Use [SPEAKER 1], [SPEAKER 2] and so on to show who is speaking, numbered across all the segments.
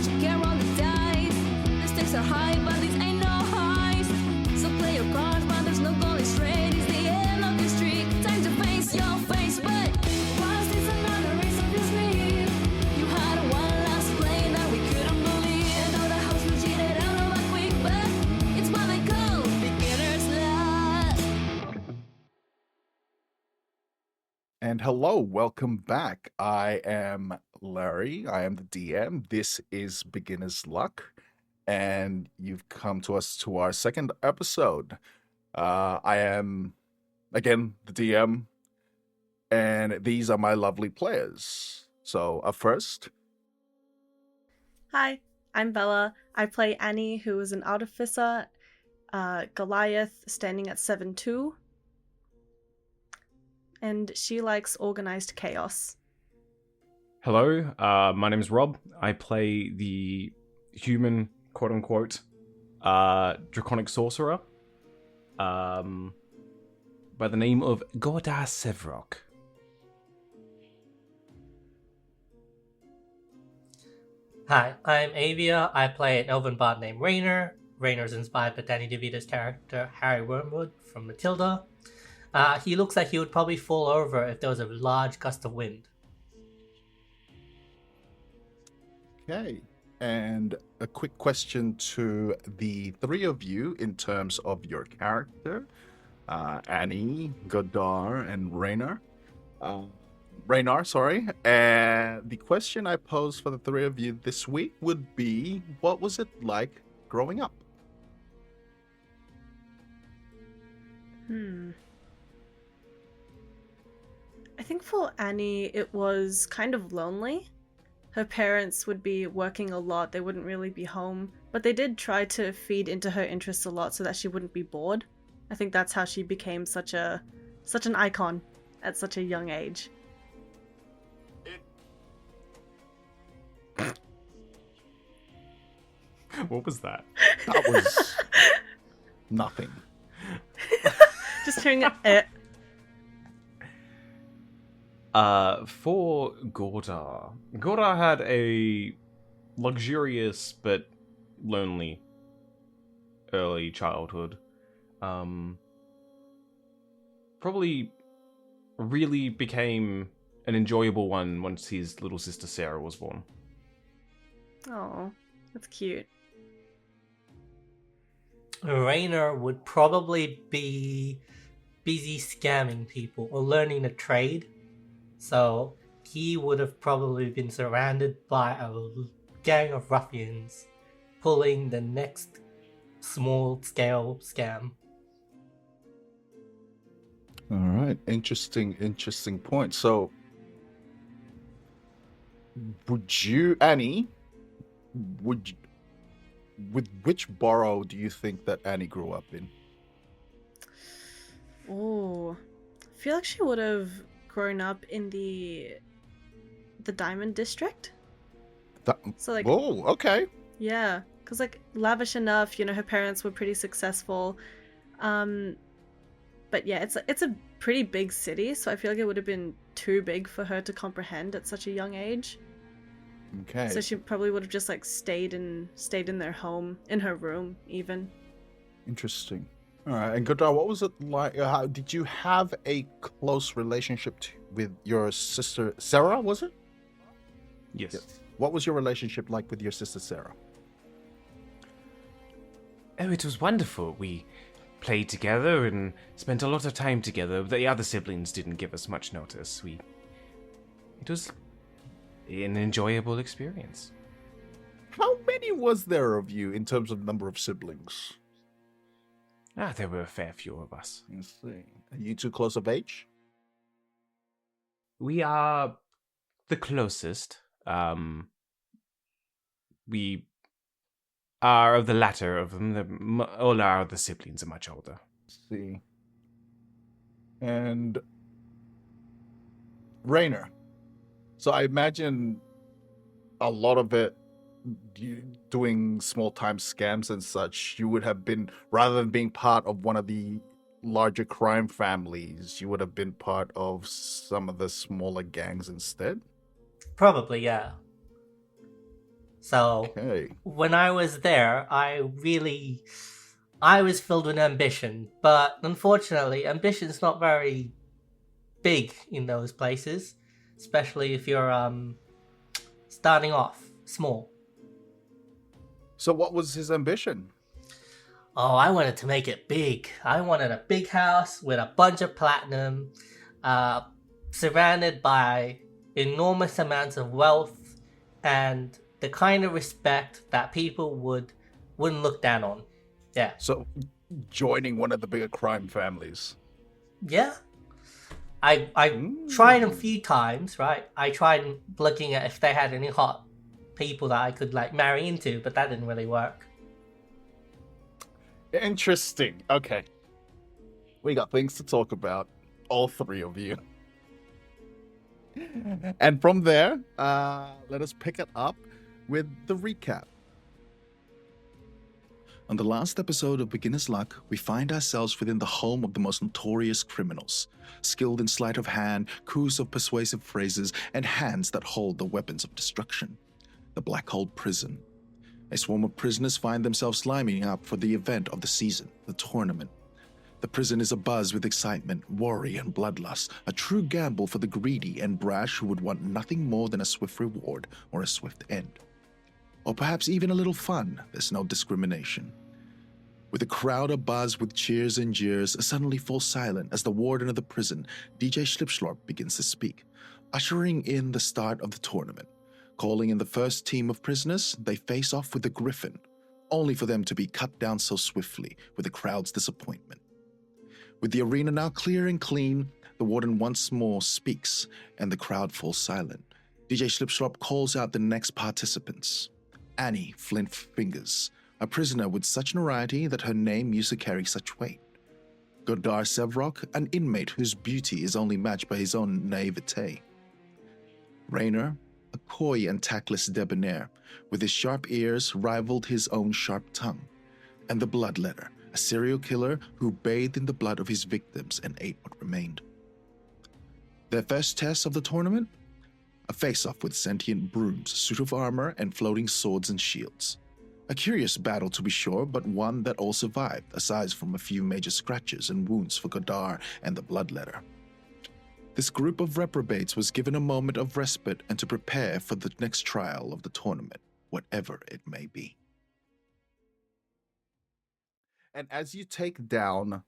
[SPEAKER 1] you can roll the dice. The stakes are high, but these ain't no highs. So play your cards, but there's no going straight. It's the end of your streak. Time to face your face, but was this another race of your sleep? You had one last play that we couldn't believe. And all the house will cheat it out of a quick, but it's what they call beginner's luck.
[SPEAKER 2] And hello, welcome back. I am Larry. I am the DM. This is Beginner's Luck, and you've come to us to our second episode. I am, again, the DM, and these are my lovely players. So, up first,
[SPEAKER 3] Hi, I'm Bella. I play Annie, who is an artificer, Goliath, standing at 7'2", and she likes organized chaos.
[SPEAKER 4] Hello, my name is Rob. I play the human, quote-unquote, draconic sorcerer by the name of Gordar Sevrok.
[SPEAKER 5] Hi, I'm Avia. I play an elven bard named Raynor. Raynor's inspired by Danny DeVito's character Harry Wormwood from Matilda. He looks like he would probably fall over if there was a large gust of wind.
[SPEAKER 2] okay. And a quick question to the three of you in terms of your character, Annie, Godar, and Raynar. Sorry. And the question I posed for the three of you this week would be, what was it like growing up?
[SPEAKER 3] I think for Annie, it was kind of lonely. Her parents would be working a lot, they wouldn't really be home, but they did try to feed into her interests a lot so that she wouldn't be bored. I think that's how she became such an icon at such a young age.
[SPEAKER 4] What was that?
[SPEAKER 2] That was nothing.
[SPEAKER 3] Just hearing it.
[SPEAKER 4] For Gordar had a luxurious but lonely early childhood. Probably really became an enjoyable one once his little sister Sarah was born.
[SPEAKER 3] Oh, that's cute.
[SPEAKER 5] Raynor would probably be busy scamming people or learning a trade. So he would have probably been surrounded by a gang of ruffians pulling the next small-scale scam.
[SPEAKER 2] All right. Interesting point. So, with which borough do you think that Annie grew up in?
[SPEAKER 3] Oh, I feel like she would have grown up in the Diamond District. So like,
[SPEAKER 2] oh, okay.
[SPEAKER 3] yeah, because like lavish enough, her parents were pretty successful. But yeah, it's a pretty big city, so I feel like it would have been too big for her to comprehend at such a young age.
[SPEAKER 2] Okay.
[SPEAKER 3] So she probably would have just like stayed in their home, in her room even.
[SPEAKER 2] Interesting. All right. And Godar, what was it like? How did you have a close relationship with your sister Sarah? Was it?
[SPEAKER 4] Yes.
[SPEAKER 2] What was your relationship like with your sister Sarah?
[SPEAKER 4] Oh, it was wonderful. We played together and spent a lot of time together. The other siblings didn't give us much notice. It was an enjoyable experience.
[SPEAKER 2] How many was there of you in terms of number of siblings?
[SPEAKER 4] There were a fair few of us.
[SPEAKER 2] Let's see. Are you two close of age?
[SPEAKER 4] We are the closest. We are of the latter of them. All our other siblings are much older.
[SPEAKER 2] Let's see. And Raynor. So I imagine a lot of it, doing small-time scams and such, you would have been, rather than being part of one of the larger crime families, you would have been part of some of the smaller gangs instead?
[SPEAKER 5] Probably, yeah. So
[SPEAKER 2] Okay.
[SPEAKER 5] when I was there, I was filled with ambition, but unfortunately, ambition's not very big in those places, especially if you're starting off small.
[SPEAKER 2] So what was his ambition?
[SPEAKER 5] Oh, I wanted to make it big. I wanted a big house with a bunch of platinum, uh, surrounded by enormous amounts of wealth and the kind of respect that people wouldn't look down on. Yeah.
[SPEAKER 2] So joining one of the bigger crime families.
[SPEAKER 5] Yeah. I tried a few times, right? I tried looking at if they had any hot people that I could like marry into, but that didn't really work.
[SPEAKER 2] Interesting. Okay. We got things to talk about, all three of you. And from there, let us pick it up with the recap. On the last episode of Beginner's Luck, we find ourselves within the home of the most notorious criminals, skilled in sleight of hand, coups of persuasive phrases, and hands that hold the weapons of destruction. The Black Hole Prison. A swarm of prisoners find themselves lining up for the event of the season, the tournament. The prison is abuzz with excitement, worry, and bloodlust, a true gamble for the greedy and brash who would want nothing more than a swift reward or a swift end. Or perhaps even a little fun. There's no discrimination. With the crowd abuzz with cheers and jeers, suddenly falls silent as the warden of the prison, DJ Schlipschlorp, begins to speak, ushering in the start of the tournament. Calling in the first team of prisoners, they face off with the Griffin, only for them to be cut down so swiftly with the crowd's disappointment. With the arena now clear and clean, the warden once more speaks, and the crowd falls silent. DJ Schlipschlorp calls out the next participants. Annie Flint Fingers, a prisoner with such notoriety that her name used to carry such weight. Godar Sevrok, an inmate whose beauty is only matched by his own naivete. Raynor, a coy and tactless debonair, with his sharp ears rivaled his own sharp tongue. And the Bloodletter, a serial killer who bathed in the blood of his victims and ate what remained. Their first test of the tournament? A face-off with sentient brooms, suit of armor, and floating swords and shields. A curious battle to be sure, but one that all survived, aside from a few major scratches and wounds for Godar and the Bloodletter. This group of reprobates was given a moment of respite and to prepare for the next trial of the tournament, whatever it may be. And as you take down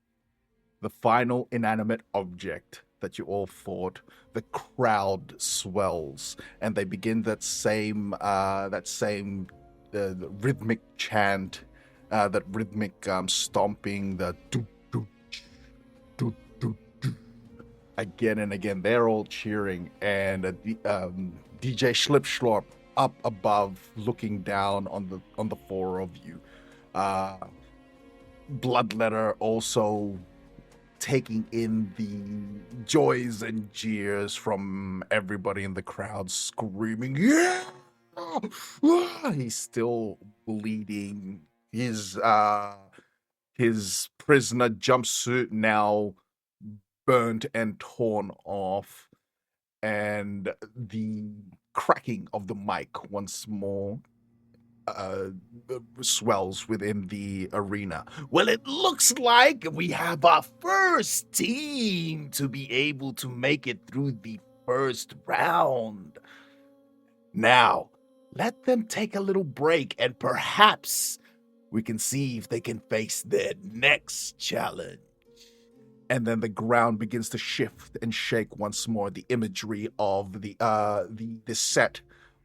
[SPEAKER 2] the final inanimate object that you all fought, the crowd swells, and they begin that same rhythmic chant, that rhythmic stomping, the do do do do do. Again and again, they're all cheering, and DJ Schlipschlorp up above, looking down on the four of you. Bloodletter also taking in the joys and jeers from everybody in the crowd, screaming, "Yeah!" He's still bleeding. His prisoner jumpsuit now burnt and torn off, and the cracking of the mic once more swells within the arena. Well, it looks like we have our first team to be able to make it through the first round. Now, let them take a little break, and perhaps we can see if they can face their next challenge. And then the ground begins to shift and shake once more. The imagery of the set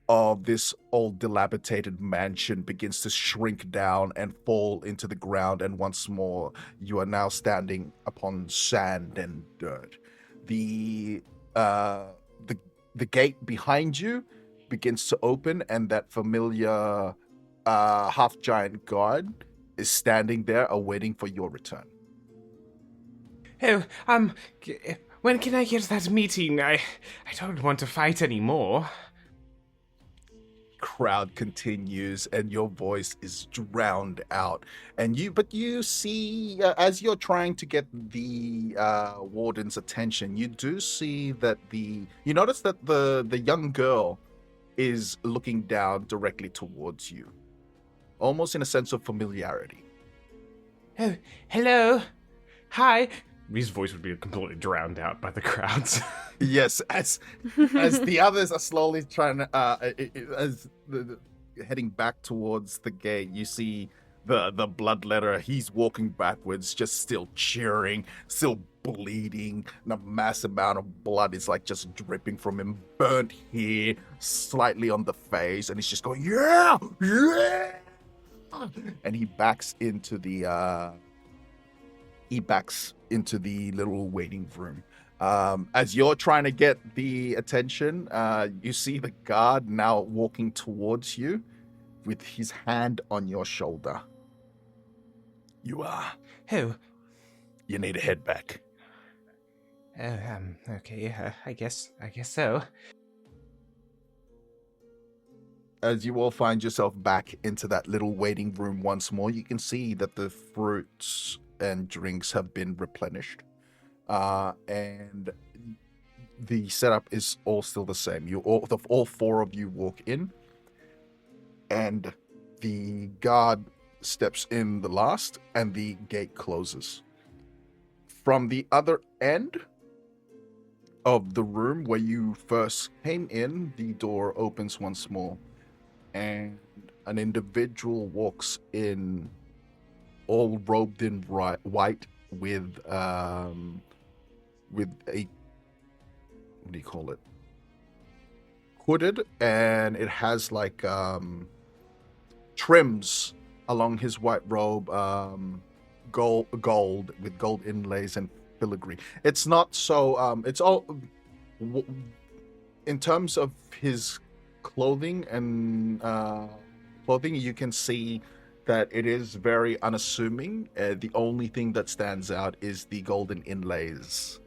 [SPEAKER 2] of this old dilapidated mansion begins to shrink down and fall into the ground, and once more you are now standing upon sand and dirt. The gate behind you begins to open, and that familiar half-giant guard is standing there awaiting for your return.
[SPEAKER 4] Oh, when can I get that meeting? I don't want to fight anymore.
[SPEAKER 2] Crowd continues, and your voice is drowned out. But you see, as you're trying to get the warden's attention, you do see that you notice that the young girl is looking down directly towards you, almost in a sense of familiarity.
[SPEAKER 4] Oh, hello. Hi. His voice would be completely drowned out by the crowds.
[SPEAKER 2] Yes, as the others are slowly trying to, heading back towards the gate, you see the bloodletter. He's walking backwards, just still cheering, still bleeding, and a mass amount of blood is like just dripping from him, burnt here, slightly on the face, and he's just going, yeah, yeah, and he backs into the little waiting room. As you're trying to get the attention, you see the guard now walking towards you with his hand on your shoulder. You
[SPEAKER 4] Oh,
[SPEAKER 2] need to head back.
[SPEAKER 4] okay, I guess so.
[SPEAKER 2] As you all find yourself back into that little waiting room once more, you can see that the fruits and drinks have been replenished. And the setup is all still the same. All four of you walk in, and the guard steps in the last, and the gate closes. From the other end of the room where you first came in, the door opens once more, and an individual walks in, all robed in white with a, what do you call it? Hooded, and it has like trims along his white robe, gold with gold inlays and filigree. It's not so. It's all in terms of his clothing and clothing. You can see that it is very unassuming. The only thing that stands out is the golden inlays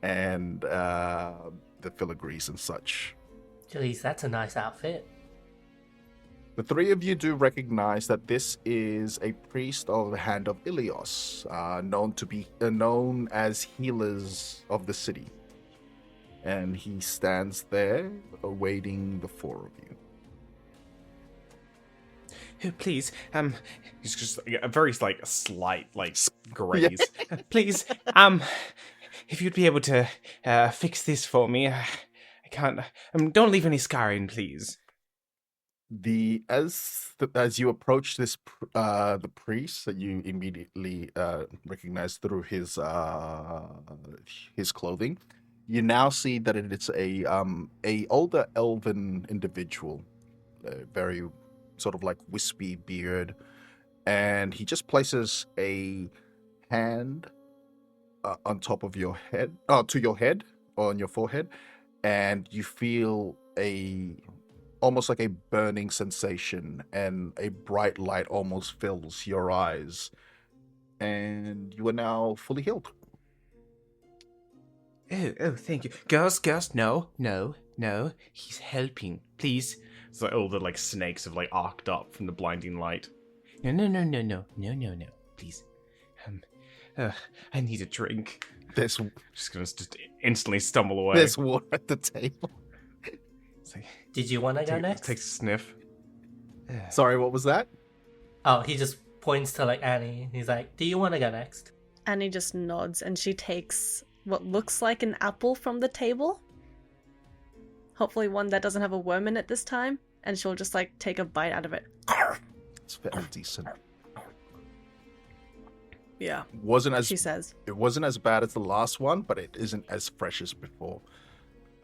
[SPEAKER 2] and the filigrees and such.
[SPEAKER 5] Jeez, that's a nice outfit.
[SPEAKER 2] The three of you do recognize that this is a priest of the Hand of Ilios, known as healers of the city, and he stands there awaiting the four of you.
[SPEAKER 4] Oh, please, he's just a very slight graze. Please, if you'd be able to fix this for me, I can't. Don't leave any scarring, please.
[SPEAKER 2] As you approach this the priest that you immediately recognize through his clothing, you now see that it is a older elven individual, very sort of like wispy beard, and he just places a hand on top of your head, to your head, or on your forehead, and you feel almost like a burning sensation, and a bright light almost fills your eyes, and you are now fully healed.
[SPEAKER 4] Oh, thank you. Girls, no. He's helping, please. So all the snakes have arced up from the blinding light. No, please. I need a drink.
[SPEAKER 2] There's
[SPEAKER 4] Just gonna instantly stumble away.
[SPEAKER 2] There's water at the table.
[SPEAKER 5] Did you want to go next?
[SPEAKER 4] Take a sniff.
[SPEAKER 2] Sorry, what was that?
[SPEAKER 5] Oh, he just points to Annie. He's like, "Do you want to go next?"
[SPEAKER 3] Annie just nods and she takes what looks like an apple from the table. Hopefully one that doesn't have a worm in it this time. And she'll just take a bite out of it.
[SPEAKER 2] It's very decent.
[SPEAKER 3] Yeah. She says.
[SPEAKER 2] It wasn't as bad as the last one, but it isn't as fresh as before.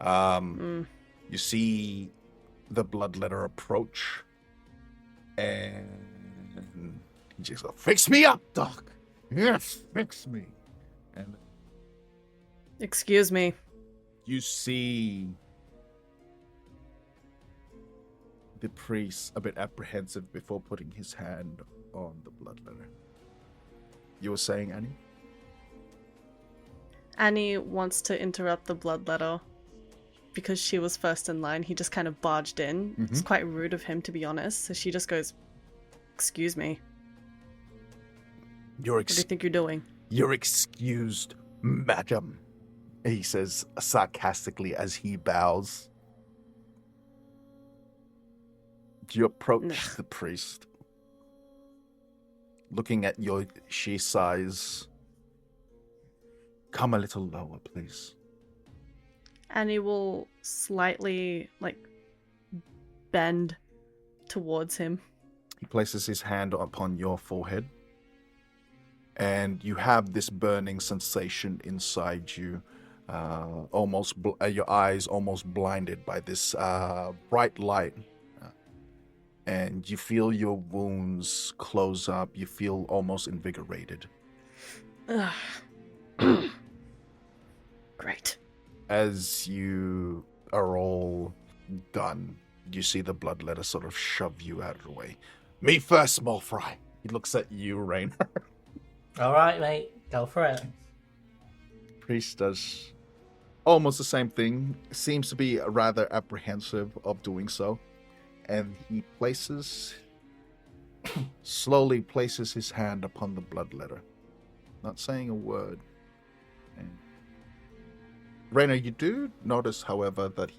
[SPEAKER 2] You see the bloodletter approach, and he just goes, "Fix me up, Doc. Yes, fix me." And
[SPEAKER 3] Excuse me.
[SPEAKER 2] you see the priest a bit apprehensive before putting his hand on the bloodletter. You were saying, Annie?
[SPEAKER 3] Annie wants to interrupt the bloodletter because she was first in line. He just kind of barged in.
[SPEAKER 2] Mm-hmm.
[SPEAKER 3] It's quite rude of him, to be honest. So she just goes, "Excuse me. What do you think you're doing?"
[SPEAKER 2] You're excused, madam, he says sarcastically as he bows. You approach
[SPEAKER 3] No.
[SPEAKER 2] the priest, looking at your she size. Come a little lower, please.
[SPEAKER 3] Annie will slightly, bend towards him.
[SPEAKER 2] He places his hand upon your forehead, and you have this burning sensation inside you, your eyes almost blinded by this bright light. And you feel your wounds close up. You feel almost invigorated.
[SPEAKER 3] Ugh. Great.
[SPEAKER 2] As you are all done, you see the bloodletter sort of shove you out of the way. Me first, small fry. He looks at you, Rainer.
[SPEAKER 5] All right, mate, go for it.
[SPEAKER 2] Priest does almost the same thing. Seems to be rather apprehensive of doing so. And he slowly places his hand upon the bloodletter, not saying a word. And Rainer, you do notice, however, that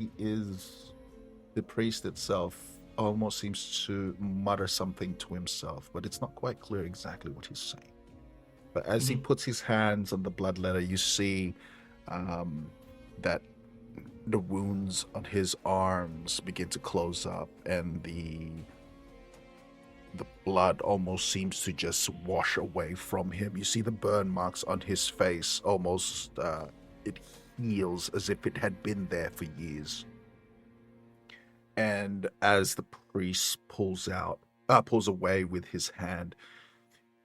[SPEAKER 2] the priest itself almost seems to mutter something to himself, but it's not quite clear exactly what he's saying. But as he puts his hands on the bloodletter, you see that the wounds on his arms begin to close up, and the blood almost seems to just wash away from him. You see the burn marks on his face, almost it heals as if it had been there for years. And as the priest pulls away with his hand,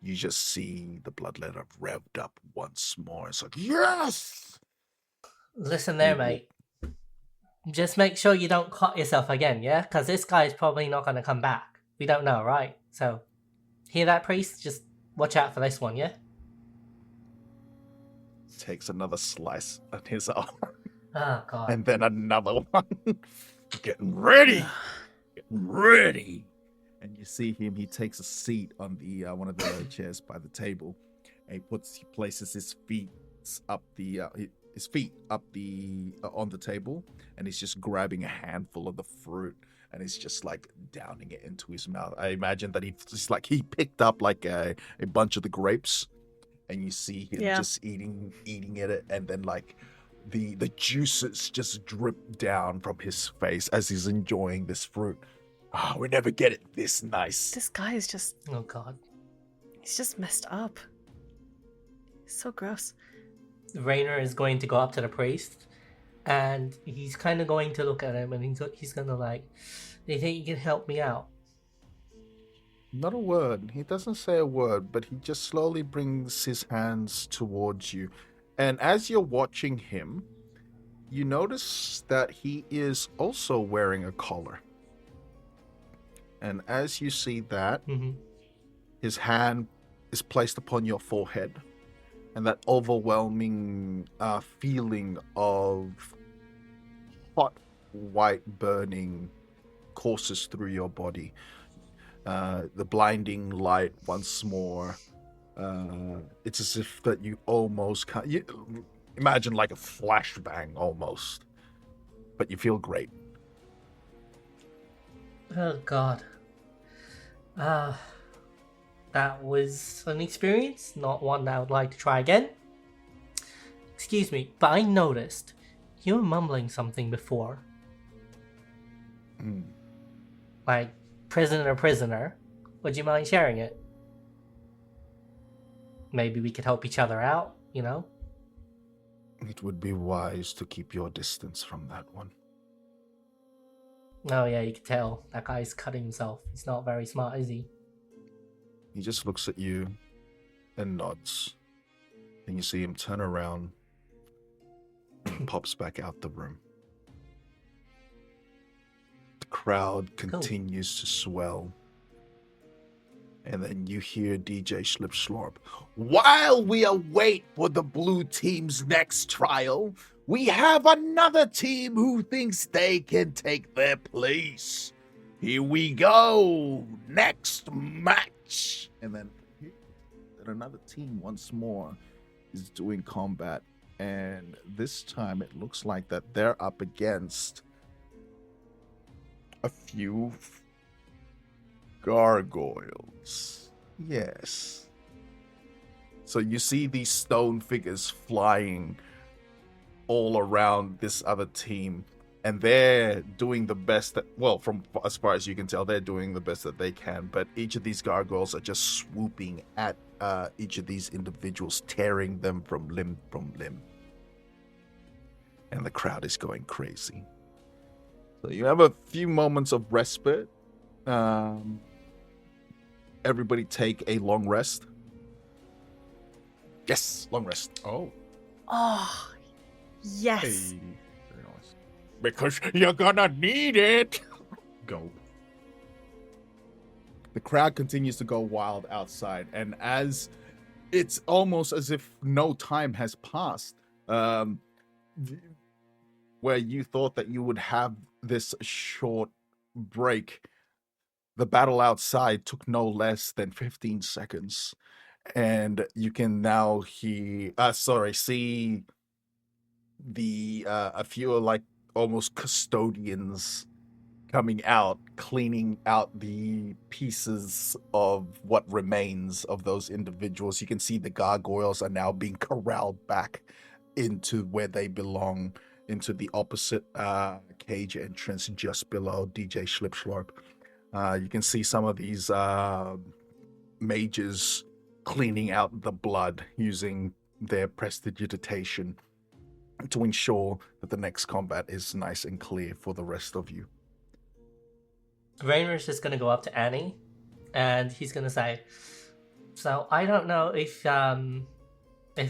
[SPEAKER 2] you just see the bloodletter revved up once more. It's like, yes!
[SPEAKER 5] Listen there, mate. Just make sure you don't cut yourself again, yeah? Because this guy is probably not going to come back. We don't know, right? So, hear that, priest? Just watch out for this one, yeah?
[SPEAKER 2] Takes another slice on his arm.
[SPEAKER 5] Oh, God.
[SPEAKER 2] And then another one. Getting ready! Getting ready! And you see him, he takes a seat on the one of the chairs by the table. And he places his feet up on the table, and he's just grabbing a handful of the fruit, and he's just like downing it into his mouth. I imagine that he picked up like a bunch of the grapes, and you see him just eating it, and then like the juices just drip down from his face as he's enjoying this fruit. We never get it this nice.
[SPEAKER 3] This guy is just...
[SPEAKER 5] Oh, God.
[SPEAKER 3] He's just messed up. He's so gross.
[SPEAKER 5] Rainer is going to go up to the priest, and he's kind of going to look at him, and he's going to like, do you think you can help me out?
[SPEAKER 2] Not a word. He doesn't say a word, but he just slowly brings his hands towards you. And as you're watching him, you notice that he is also wearing a collar. And as you see that, his hand is placed upon your forehead. And that overwhelming feeling of hot, white burning courses through your body. The blinding light once more. It's as if that you almost imagine like a flashbang almost. But you feel great.
[SPEAKER 5] Oh, God. That was an experience, not one that I would like to try again. Excuse me, but I noticed you were mumbling something before. Like, prisoner. Would you mind sharing it? Maybe we could help each other out, you know?
[SPEAKER 2] It would be wise to keep your distance from that one.
[SPEAKER 5] Oh yeah, you can tell. That guy's cutting himself. He's not very smart, is he?
[SPEAKER 2] He just looks at you and nods. Then you see him turn around and pops back out the room. The crowd continues to swell. And then you hear DJ Slip Slorp. While we await for the blue team's next trial, we have another team who thinks they can take their place. Here we go. Next match. And then another team once more is doing combat. And this time it looks like that they're up against a few Gargoyles. Yes. So you see these stone figures flying all around this other team, and they're doing the best that, well, from as far as you can tell, they're doing the best that they can, but each of these gargoyles are just swooping at each of these individuals, tearing them from limb. And the crowd is going crazy. So you have a few moments of respite. Everybody take a long rest. Yes, long rest.
[SPEAKER 6] Oh.
[SPEAKER 3] Oh, yes.
[SPEAKER 6] Hey. Very nice.
[SPEAKER 2] Because you're gonna need it.
[SPEAKER 6] Go.
[SPEAKER 2] The crowd continues to go wild outside, and as it's almost as if no time has passed, where you thought that you would have this short break, the battle outside took no less than 15 seconds, and you can now see the a few like almost custodians coming out, cleaning out the pieces of what remains of those individuals. You can see the gargoyles are now being corralled back into where they belong, into the opposite cage entrance just below DJ Schlipschlorp. You can see some of these mages cleaning out the blood using their prestidigitation to ensure that the next combat is nice and clear for the rest of you.
[SPEAKER 5] Raynor's just gonna go up to Annie, and he's gonna say, "So I don't know if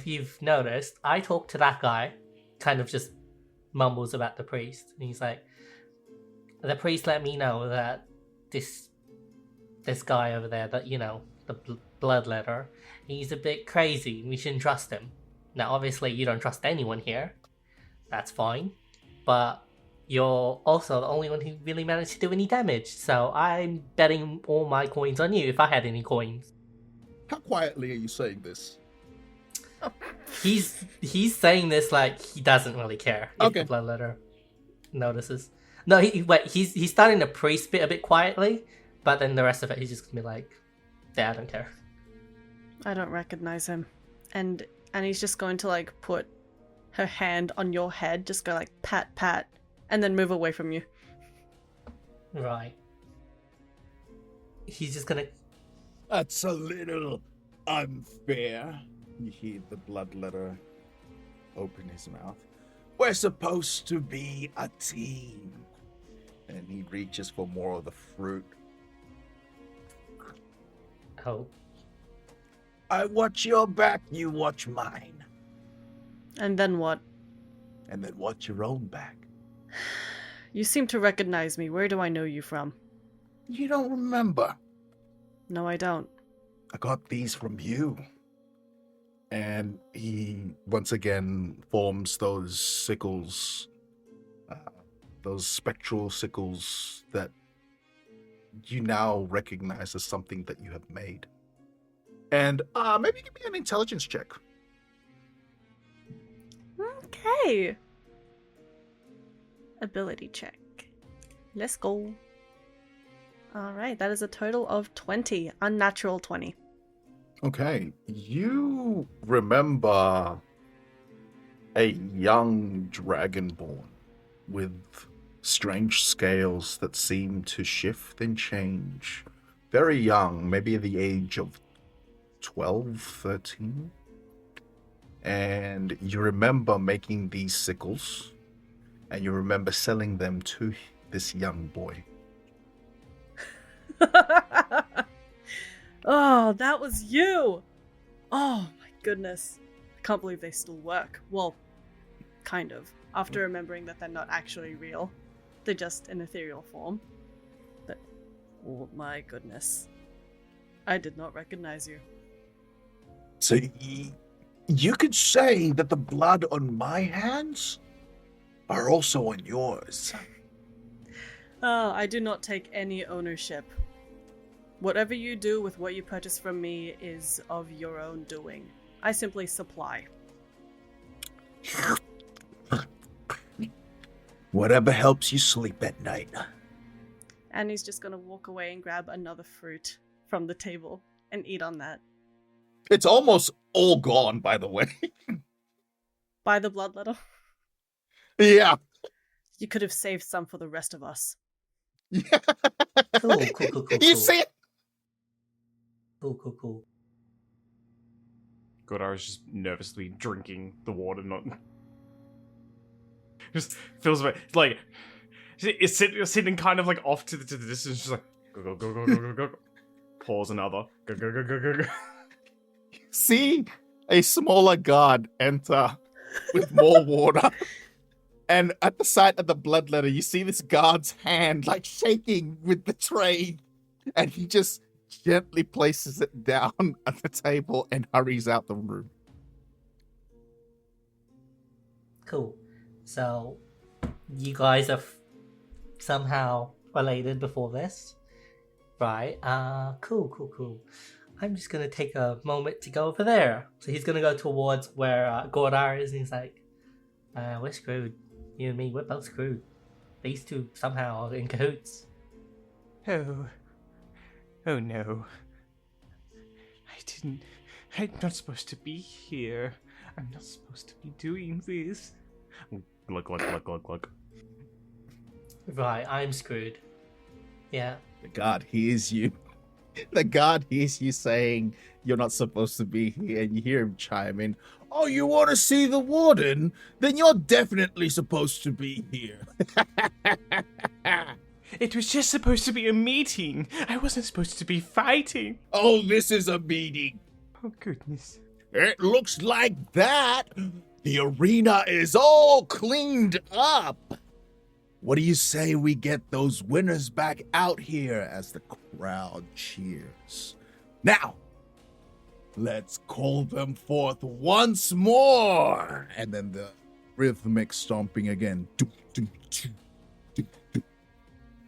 [SPEAKER 5] you've noticed, I talked to that guy." Kind of just mumbles about the priest, and he's like, "The priest let me know that this guy over there, that the bloodletter, he's a bit crazy. We shouldn't trust him. Now, obviously, you don't trust anyone here. That's fine, but." You're also the only one who really managed to do any damage, so I'm betting all my coins on you if I had any coins.
[SPEAKER 2] How quietly are you saying this?
[SPEAKER 5] He's saying this like he doesn't really care if
[SPEAKER 2] Okay.
[SPEAKER 5] the bloodletter notices. No, he's starting to priest bit a bit quietly, but then the rest of it he's just gonna be like, yeah, I don't care.
[SPEAKER 3] I don't recognize him. And Annie's just going to like put her hand on your head, just go like pat pat, and then move away from you.
[SPEAKER 5] Right. He's just gonna...
[SPEAKER 2] That's a little unfair. You hear the bloodletter open his mouth. We're supposed to be a team. And he reaches for more of the fruit.
[SPEAKER 5] Oh.
[SPEAKER 2] I watch your back, you watch mine.
[SPEAKER 3] And then what?
[SPEAKER 2] And then watch your own back.
[SPEAKER 3] You seem to recognize me. Where do I know you from?
[SPEAKER 2] You don't remember.
[SPEAKER 3] No, I don't.
[SPEAKER 2] I got these from you. And he once again forms those sickles, those spectral sickles that you now recognize as something that you have made. And maybe give me an intelligence check.
[SPEAKER 3] Okay. Ability check. Let's go. Alright, that is a total of 20. Unnatural 20.
[SPEAKER 2] Okay, you remember a young dragonborn with strange scales that seem to shift and change. Very young, maybe at the age of 12, 13. And you remember making these sickles, and you remember selling them to this young boy.
[SPEAKER 3] Oh, that was you! Oh my goodness. I can't believe they still work. Well, kind of. After remembering that they're not actually real. They're just in ethereal form. But, oh my goodness. I did not recognize you.
[SPEAKER 2] So you could say that the blood on my hands are also on yours.
[SPEAKER 3] Oh, I do not take any ownership. Whatever you do with what you purchase from me is of your own doing. I simply supply.
[SPEAKER 2] Whatever helps you sleep at night.
[SPEAKER 3] Annie's just gonna walk away and grab another fruit from the table and eat on that.
[SPEAKER 2] It's almost all gone, by the way.
[SPEAKER 3] By the bloodletter.
[SPEAKER 2] Yeah.
[SPEAKER 3] You could have saved some for the rest of us.
[SPEAKER 2] Yeah.
[SPEAKER 5] Cool.
[SPEAKER 2] You see it?
[SPEAKER 5] Cool.
[SPEAKER 4] Godar is just nervously drinking the water, not just feels like it's sitting kind of like off to the distance, just like go. Pause another. Go.
[SPEAKER 2] See a smaller guard enter with more water. And at the sight of the bloodletter, you see this guard's hand like shaking with the tray. And he just gently places it down at the table and hurries out the room.
[SPEAKER 5] Cool. So, you guys are somehow related before this, right? Cool. I'm just gonna take a moment to go over there. So he's gonna go towards where Gordar is, and he's like, "We're screwed. You and me, we're both screwed. These two somehow are in cahoots."
[SPEAKER 4] Oh no. I'm not supposed to be here. I'm not supposed to be doing this. Look.
[SPEAKER 5] Right, I'm screwed. Yeah.
[SPEAKER 2] The guard hears you. The guard hears you saying you're not supposed to be here, and you hear him chime in. Oh, you want to see the warden? Then you're definitely supposed to be here.
[SPEAKER 4] It was just supposed to be a meeting. I wasn't supposed to be fighting.
[SPEAKER 2] Oh, this is a meeting.
[SPEAKER 4] Oh, goodness.
[SPEAKER 2] It looks like that. The arena is all cleaned up. What do you say we get those winners back out here as the crowd cheers? Now, let's call them forth once more. And then the rhythmic stomping again.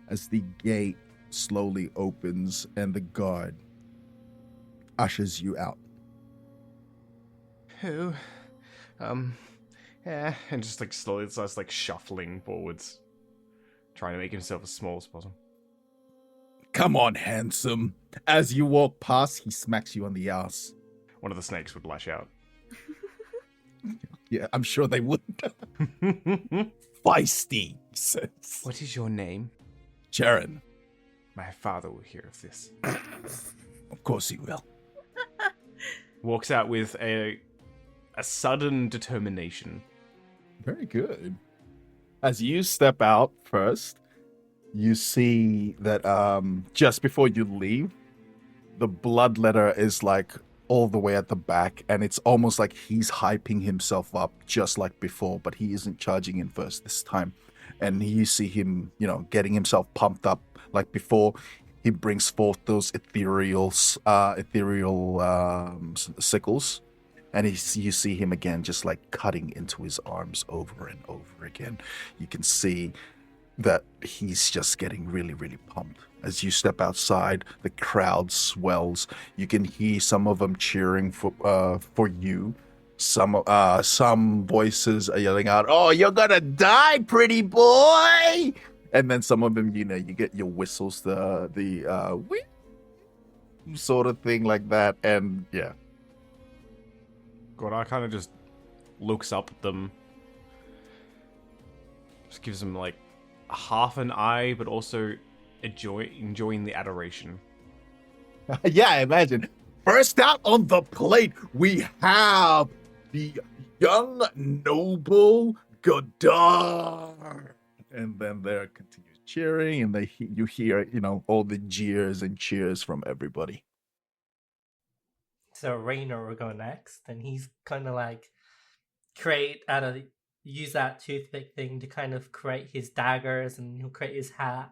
[SPEAKER 2] As the gate slowly opens and the guard ushers you out.
[SPEAKER 4] Oh, yeah, and just like slowly starts like shuffling forwards, trying to make himself as small as possible.
[SPEAKER 2] Come on, handsome. As you walk past, he smacks you on the ass.
[SPEAKER 4] One of the snakes would lash out.
[SPEAKER 2] Yeah, I'm sure they would. Feisty, he says.
[SPEAKER 4] What is your name?
[SPEAKER 2] Jaren.
[SPEAKER 4] My father will hear of this.
[SPEAKER 2] Of course he will.
[SPEAKER 4] Walks out with a sudden determination.
[SPEAKER 2] Very good. As you step out first, you see that just before you leave, the bloodletter is like all the way at the back, and it's almost like he's hyping himself up just like before, but he isn't charging in first this time. And you see him, getting himself pumped up like before. He brings forth those ethereal sickles. And you see him again, just like cutting into his arms over and over again. You can see that he's just getting really, really pumped. As you step outside, the crowd swells. You can hear some of them cheering for you. Some voices are yelling out, "Oh, you're gonna die, pretty boy!" And then some of them, you get your whistles, the whee sort of thing like that, and yeah.
[SPEAKER 4] Godar kind of just looks up at them, just gives them like half an eye, but also enjoying the adoration.
[SPEAKER 2] Yeah, I imagine. First out on the plate, we have the young noble Godar. And then there continues cheering, and you hear, all the jeers and cheers from everybody.
[SPEAKER 5] So Rainer will go next, and he's kind of like use that toothpick thing to kind of create his daggers, and he'll create his hat,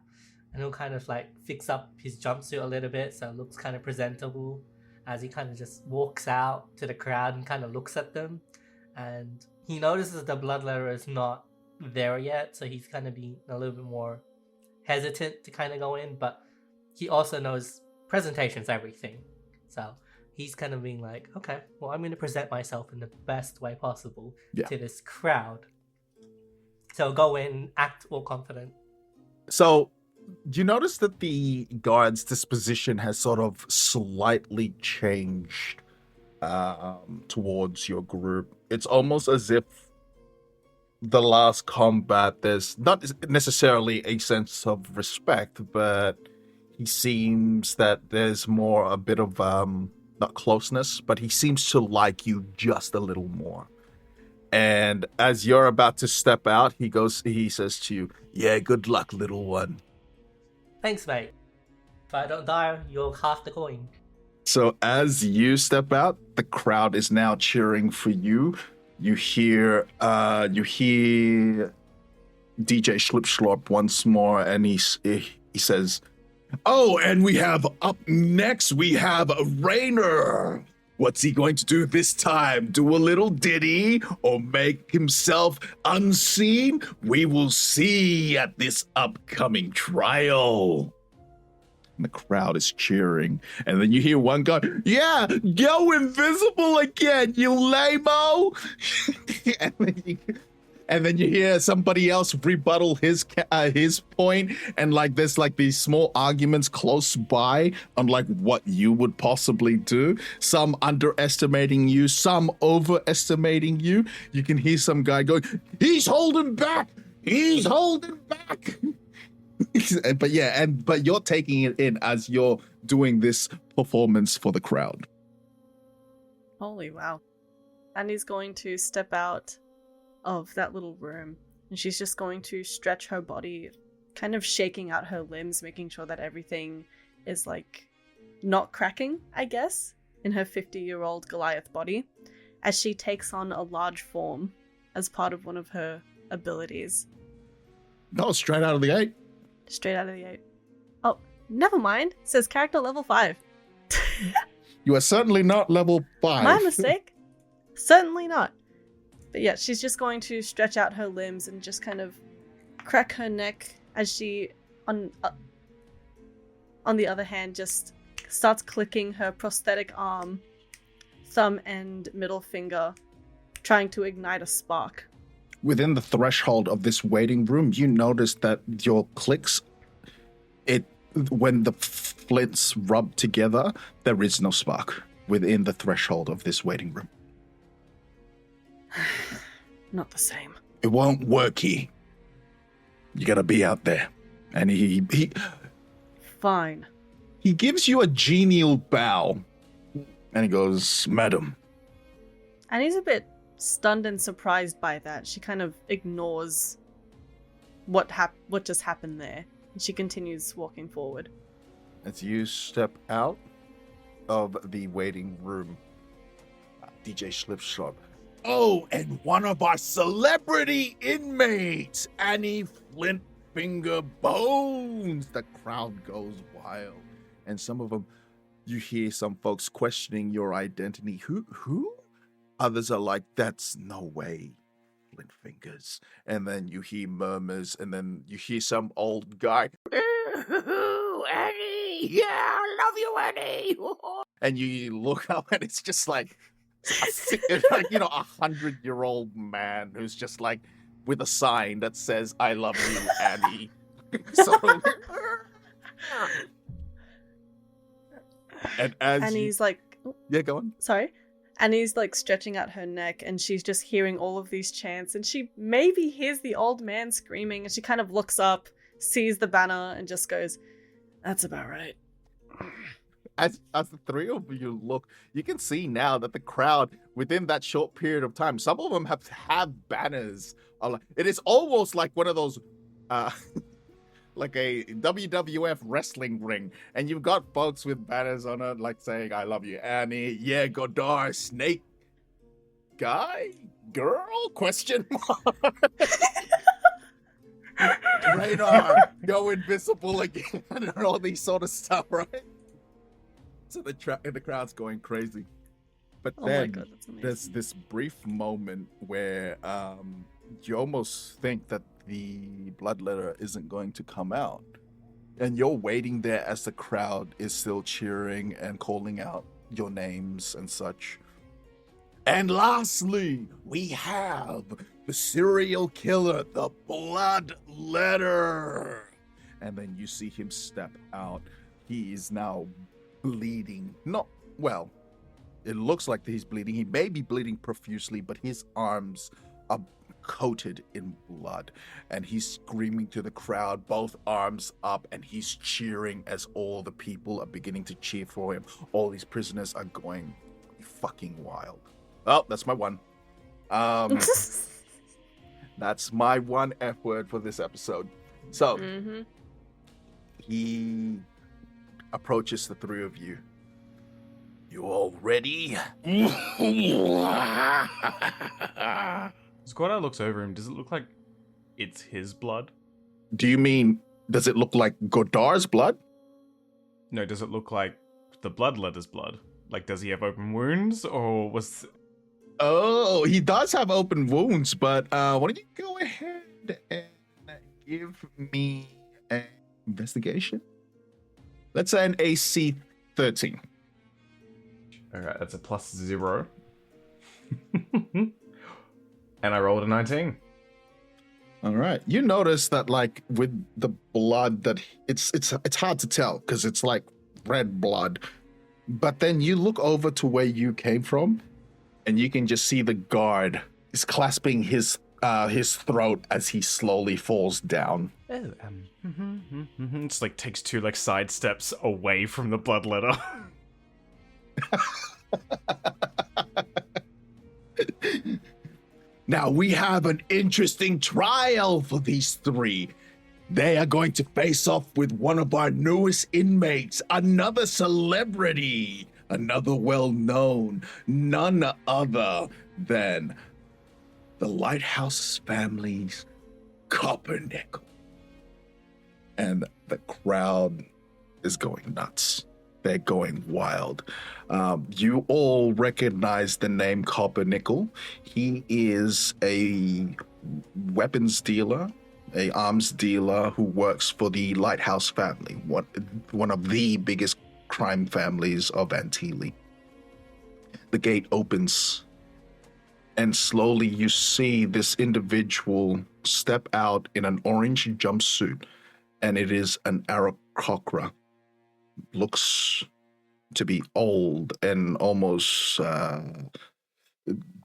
[SPEAKER 5] and he'll kind of like fix up his jumpsuit a little bit so it looks kind of presentable as he kind of just walks out to the crowd and kind of looks at them. And he notices the bloodletter is not there yet, so he's kind of being a little bit more hesitant to kind of go in, but he also knows presentation's everything. So he's kind of being like, okay, well, I'm going to present myself in the best way possible to this crowd. So go in, act all confident.
[SPEAKER 2] So You notice that the guard's disposition has sort of slightly changed towards your group. It's almost as if the last combat, there's not necessarily a sense of respect, but he seems that there's more a bit of not closeness, but he seems to like you just a little more. And as you're about to step out, he says to you, "Yeah, good luck, little one."
[SPEAKER 5] Thanks, mate. If I don't die, you'll half the coin.
[SPEAKER 2] So as you step out, the crowd is now cheering for you. You hear DJ Schlipschlorp once more, and he says, "Oh, and we have up next, we have Rainer. What's he going to do this time? Do a little ditty or make himself unseen? We will see at this upcoming trial." And the crowd is cheering. And then you hear one guy, "Yeah, go invisible again, you lame-o." and then you hear somebody else rebuttal his point. And like there's like these small arguments close by on like what you would possibly do. Some underestimating you, some overestimating you. You can hear some guy going, "He's holding back. He's holding back." But you're taking it in as you're doing this performance for the crowd.
[SPEAKER 3] Holy wow. Annie's going to step out of that little room, and she's just going to stretch her body, kind of shaking out her limbs, making sure that everything is like not cracking, I guess, in her 50-year-old Goliath body, as she takes on a large form as part of one of her abilities.
[SPEAKER 2] No, straight out of the gate.
[SPEAKER 3] Straight out of the 8. Oh, never mind. It says character level 5.
[SPEAKER 2] You are certainly not level 5.
[SPEAKER 3] My mistake. Certainly not. But yeah, she's just going to stretch out her limbs and just kind of crack her neck as she, on the other hand, just starts clicking her prosthetic arm, thumb and middle finger, trying to ignite a spark.
[SPEAKER 2] Within the threshold of this waiting room, you notice that your clicks, when the flints rub together, there is no spark within the threshold of this waiting room.
[SPEAKER 3] Not the same.
[SPEAKER 2] It won't work here. You gotta be out there. And he
[SPEAKER 3] Fine.
[SPEAKER 2] he gives you a genial bow. And he goes, "Madam."
[SPEAKER 3] And he's a bit stunned and surprised by that. She kind of ignores what just happened there, and she continues walking forward.
[SPEAKER 2] As you step out of the waiting room, DJ Schlipschlop. "Oh, and one of our celebrity inmates, Annie Flintfinger Bones." The crowd goes wild. And some of them, you hear some folks questioning your identity. Who? Others are like, "That's no way, Flint Fingers." And then you hear murmurs, and then you hear some old guy, "Annie, yeah, I love you, Annie." And you look up, and it's just like, it's like, 100-year-old man who's just like with a sign that says, "I love you, Annie." So, and
[SPEAKER 3] he's like,
[SPEAKER 2] yeah, go on.
[SPEAKER 3] sorry. And he's like stretching out her neck, and she's just hearing all of these chants, and she maybe hears the old man screaming, and she kind of looks up, sees the banner, and just goes, "That's about right."
[SPEAKER 2] As the three of you look, you can see now that the crowd, within that short period of time, some of them have banners. It is almost like one of those, like a WWF wrestling ring, and you've got folks with banners on it, like saying, "I love you, Annie. Yeah, Godard, Snake, guy, girl? Question mark. Radar, go invisible again," and all these sort of stuff, right? So the crowd's going crazy. But
[SPEAKER 3] Oh my
[SPEAKER 2] then
[SPEAKER 3] god, that's amazing.
[SPEAKER 2] there's this brief moment where you almost think that the bloodletter isn't going to come out. And you're waiting there as the crowd is still cheering and calling out your names and such. And lastly, we have the serial killer, the bloodletter. and then you see him step out. He is now bleeding. Not well. It looks like he's bleeding. He may be bleeding profusely, but his arms are coated in blood, and he's screaming to the crowd, both arms up, and he's cheering as all the people are beginning to cheer for him. All these prisoners are going fucking wild. Oh, that's my one. That's my one F word for this episode. So he approaches the three of you. You all ready?
[SPEAKER 6] Squadar looks over him. Does it look like it's his blood?
[SPEAKER 2] Do you mean, does it look like Godar's blood?
[SPEAKER 6] No, does it look like the bloodletter's blood? Like, does he have open wounds, or was...
[SPEAKER 2] Oh, he does have open wounds, but why don't you go ahead and give me an investigation? Let's say an AC 13.
[SPEAKER 6] Alright, that's a +0. And I rolled a 19.
[SPEAKER 2] All right. You notice that, like, with the blood, that it's hard to tell because it's like red blood. But then you look over to where you came from, and you can just see the guard is clasping his throat as he slowly falls down.
[SPEAKER 6] Oh, It's like takes 2 like side steps away from the bloodletter.
[SPEAKER 2] Now we have an interesting trial for these three. They are going to face off with one of our newest inmates, another celebrity, another well-known, none other than the Lighthouse family's Coppernickel. And the crowd is going nuts. They're going wild. You all recognize the name Coppernickel. He is a weapons dealer, a arms dealer who works for the Lighthouse family, one of the biggest crime families of Antilles. The gate opens, and slowly you see this individual step out in an orange jumpsuit, and it is an Aarakocra. Looks to be old and almost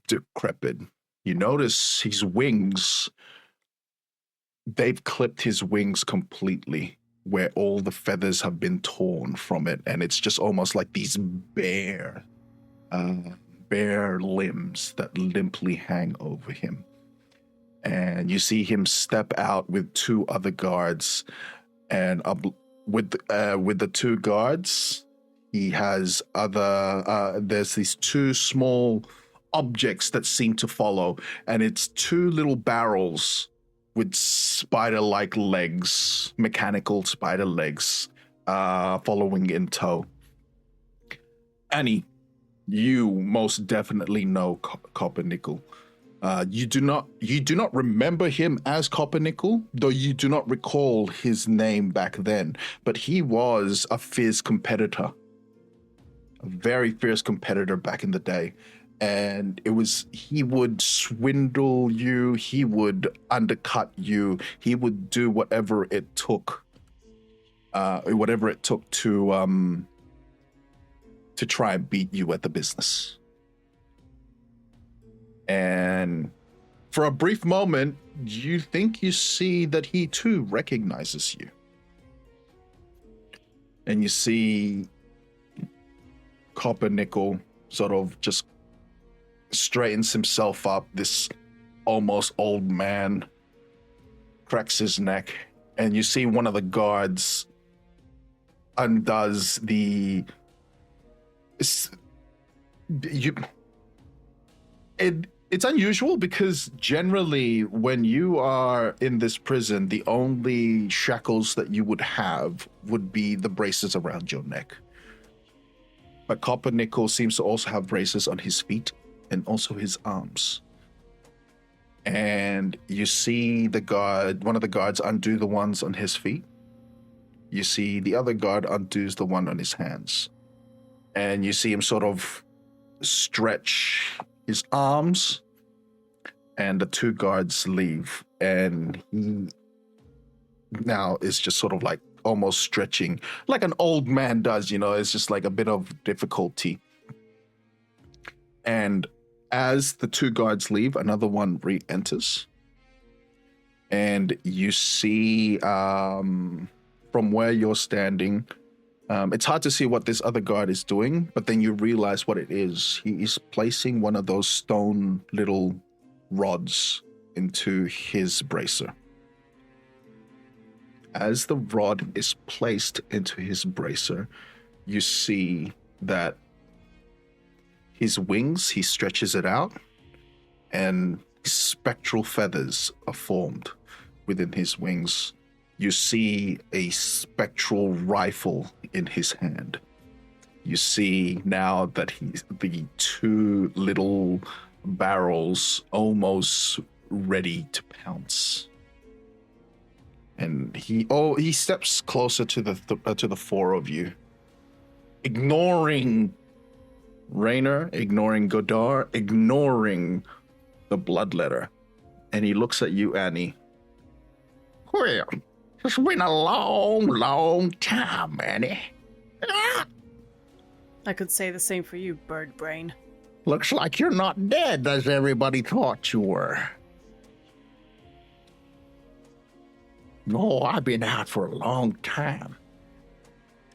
[SPEAKER 2] decrepit. You notice his wings, they've clipped his wings completely, where all the feathers have been torn from it, and it's just almost like these bare limbs that limply hang over him. And you see him step out with 2 other guards, and with the 2 guards, he has there's these 2 small objects that seem to follow, and it's 2 little barrels with spider-like legs, mechanical spider legs, following in tow. Annie, you most definitely know Coppernickel. You do not remember him as Coppernickel, though you do not recall his name back then, but he was a fierce competitor. A very fierce competitor back in the day. And he would swindle you, he would undercut you, he would do whatever it took to try and beat you at the business. And for a brief moment, you think you see that he too recognizes you. And you see Coppernickel sort of just straightens himself up, this almost old man, cracks his neck, and you see one of the guards undoes it's unusual because generally when you are in this prison, the only shackles that you would have would be the braces around your neck. But Coppernickel seems to also have braces on his feet and also his arms. And you see one of the guards undo the ones on his feet. You see the other guard undoes the one on his hands. And you see him sort of stretch his arms, and the 2 guards leave, and now is just sort of like almost stretching like an old man does, it's just like a bit of difficulty. And as the two guards leave, another one re-enters. And you see from where you're standing, it's hard to see what this other guard is doing, but then you realize what it is. He is placing one of those stone little rods into his bracer. As the rod is placed into his bracer, you see that his wings, he stretches it out, and spectral feathers are formed within his wings. You see a spectral rifle in his hand. You see now that the two little barrels almost ready to pounce. And he steps closer to the four of you, ignoring Raynor, ignoring Godard, ignoring the bloodletter. And he looks at you, Annie. Well, it's been a long, long time, Annie.
[SPEAKER 3] I could say the same for you, bird brain.
[SPEAKER 2] Looks like you're not dead as everybody thought you were. No, I've been out for a long time.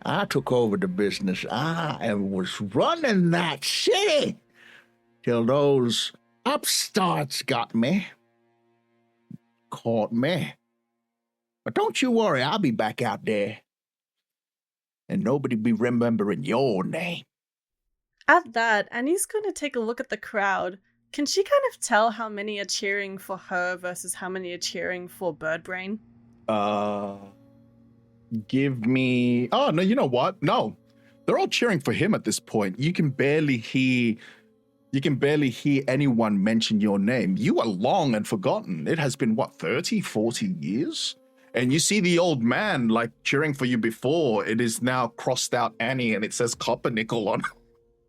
[SPEAKER 2] I took over the business. I was running that city till those upstarts got me, caught me. But don't you worry, I'll be back out there. And nobody be remembering your name.
[SPEAKER 3] At that, Annie's going to take a look at the crowd. Can she kind of tell how many are cheering for her versus how many are cheering for Birdbrain?
[SPEAKER 2] Give me... Oh, no, you know what? No. They're all cheering for him at this point. You can barely hear anyone mention your name. You are long and forgotten. It has been, 30, 40 years? And you see the old man, like, cheering for you before. It is now crossed out Annie, and it says Copper Nickel on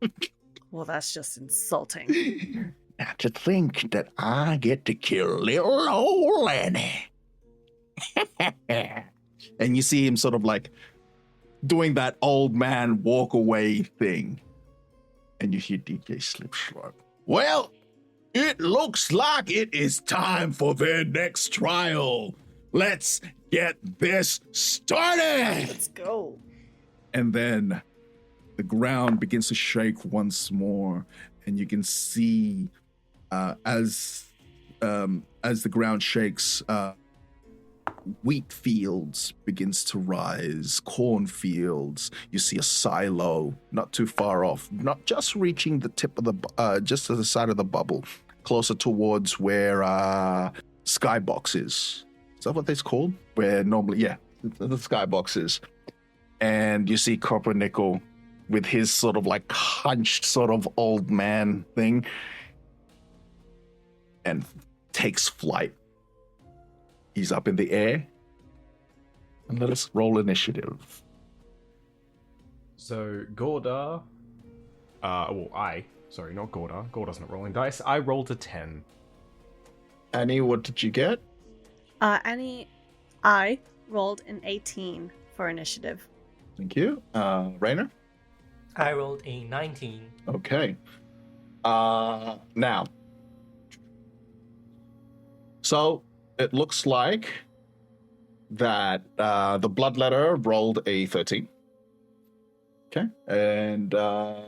[SPEAKER 2] it.
[SPEAKER 3] Well, that's just insulting.
[SPEAKER 2] Now to think that I get to kill little old Annie. And you see him sort of like doing that old man walk away thing. And you hear DJ Slip Slurp. Well, it looks like it is time for their next trial. Let's get this started.
[SPEAKER 3] Let's go.
[SPEAKER 2] And then the ground begins to shake once more, and you can see as the ground shakes, wheat fields begins to rise, cornfields. You see a silo not too far off, not just reaching the tip of the, just to the side of the bubble, closer towards where Skybox is. Is that what that's called? Where normally, yeah, the Skybox is. And you see Copper Nickel with his sort of like hunched sort of old man thing and takes flight. He's up in the air. And let us roll initiative.
[SPEAKER 6] So, Gordar... Sorry, not Gordar. Gordar's not rolling dice. I rolled a 10.
[SPEAKER 2] Annie, what did you get?
[SPEAKER 3] Annie, I rolled an 18 for initiative.
[SPEAKER 2] Thank you. Raynor?
[SPEAKER 5] I rolled a 19.
[SPEAKER 2] Okay. Now. So, it looks like that the bloodletter rolled a 13. Okay. And the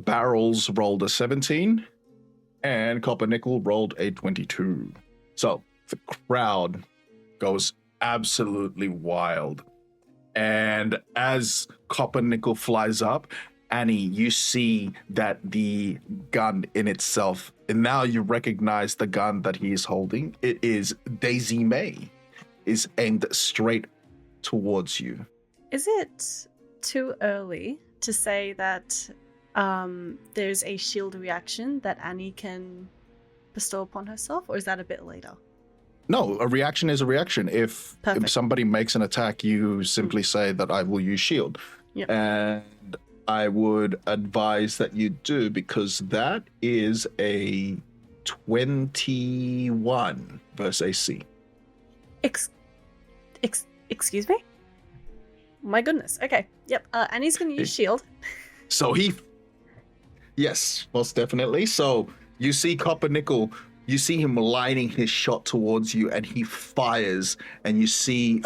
[SPEAKER 2] barrels rolled a 17. And Copper Nickel rolled a 22. So, the crowd goes absolutely wild. And as Copper Nickel flies up, Annie, you see that the gun in itself, and now you recognize the gun that he is holding. It is Daisy May, is aimed straight towards you.
[SPEAKER 3] Is it too early to say that there's a shield reaction that Annie can bestow upon herself, or is that a bit later?
[SPEAKER 2] No, a reaction is a reaction. If somebody makes an attack, you simply say that I will use shield.
[SPEAKER 3] Yep.
[SPEAKER 2] And I would advise that you do, because that is a 21 versus AC.
[SPEAKER 3] Excuse me? My goodness. Okay. Yep. Annie's gonna use shield.
[SPEAKER 2] So yes, most definitely. So you see Copper Nickel, you see him lining his shot towards you, and he fires, and you see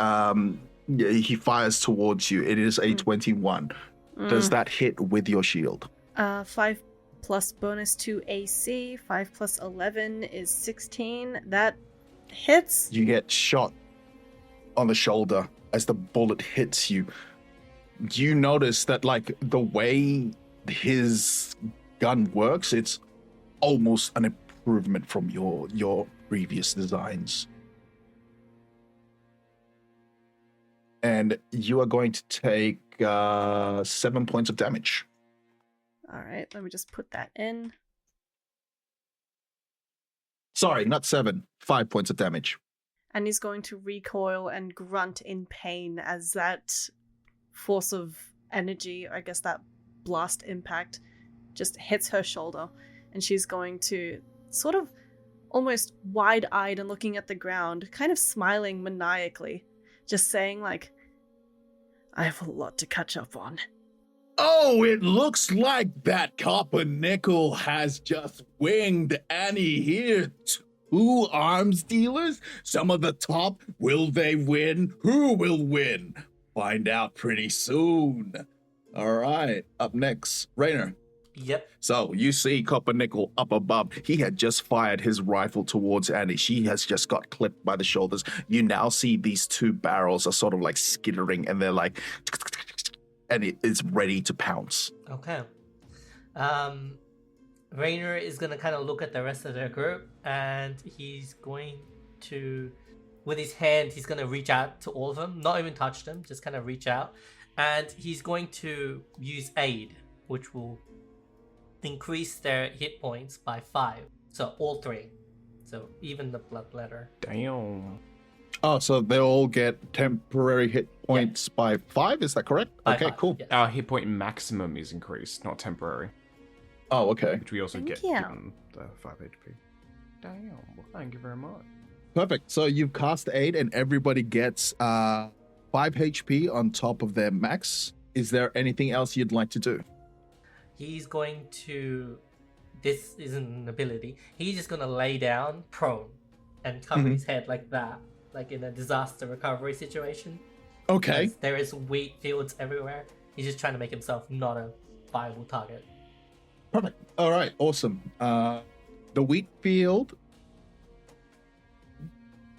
[SPEAKER 2] he fires towards you. It is a 21. Does that hit with your shield?
[SPEAKER 3] 5 plus bonus to AC. 5 plus 11 is 16. That hits.
[SPEAKER 2] You get shot on the shoulder as the bullet hits you. You notice that, like, the way his gun works, it's almost an improvement from your previous designs. And you are going to take 7 points of damage.
[SPEAKER 3] All right. Let me just put that in.
[SPEAKER 2] Sorry, not 7. 5 points of damage.
[SPEAKER 3] And he's going to recoil and grunt in pain as that force of energy, or I guess that blast impact, just hits her shoulder. And she's going to sort of almost wide-eyed and looking at the ground, kind of smiling maniacally, just saying like, I have a lot to catch up on.
[SPEAKER 2] Oh, it looks like that Copper Nickel has just winged Annie here. 2 arms dealers? Some of the top. Will they win? Who will win? Find out pretty soon. All right, up next, Rainer.
[SPEAKER 5] Yep.
[SPEAKER 2] So you see Copper Nickel up above. He had just fired his rifle towards Annie. She has just got clipped by the shoulders. You now see these 2 barrels are sort of like skittering, and they're like, and it is ready to pounce.
[SPEAKER 5] Okay. Rainer is going to kind of look at the rest of the group, and he's going to, with his hand, he's going to reach out to all of them, not even touch them, just kind of reach out. And he's going to use aid, which will increase their hit points by 5. So all 3. So even the bloodletter.
[SPEAKER 6] Damn.
[SPEAKER 2] Oh, so they all get temporary hit points by 5, is that correct?
[SPEAKER 5] By
[SPEAKER 2] Okay,
[SPEAKER 5] 5,
[SPEAKER 2] cool.
[SPEAKER 5] yes.
[SPEAKER 6] Our hit point maximum is increased, not temporary,
[SPEAKER 2] Oh, okay.
[SPEAKER 6] which we also
[SPEAKER 3] Thank
[SPEAKER 6] get
[SPEAKER 3] you.
[SPEAKER 6] given the 5 HP. Damn. Well, thank you very much.
[SPEAKER 2] Perfect. So you've cast aid, and everybody gets 5 HP on top of their max. Is there anything else you'd like to do?
[SPEAKER 5] He's going to, this isn't an ability, he's just going to lay down prone and cover his head like that, like in a disaster recovery situation.
[SPEAKER 2] Okay.
[SPEAKER 5] Because there is wheat fields everywhere. He's just trying to make himself not a viable target.
[SPEAKER 2] Perfect. All right. Awesome. The wheat field,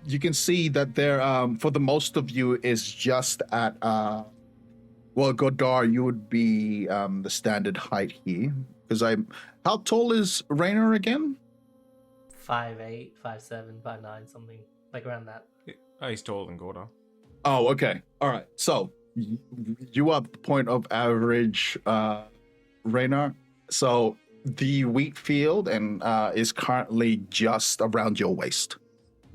[SPEAKER 2] you can see that there, for the most of you, is just at, well, Godar, you would be the standard height here. Because how tall is Rainer again?
[SPEAKER 5] 5'8", 5'7", 5'9", something like around that.
[SPEAKER 6] Oh, he's taller than Gorda.
[SPEAKER 2] Oh, okay. All right. So you are the point of average, Rainer. So the wheat field and is currently just around your waist.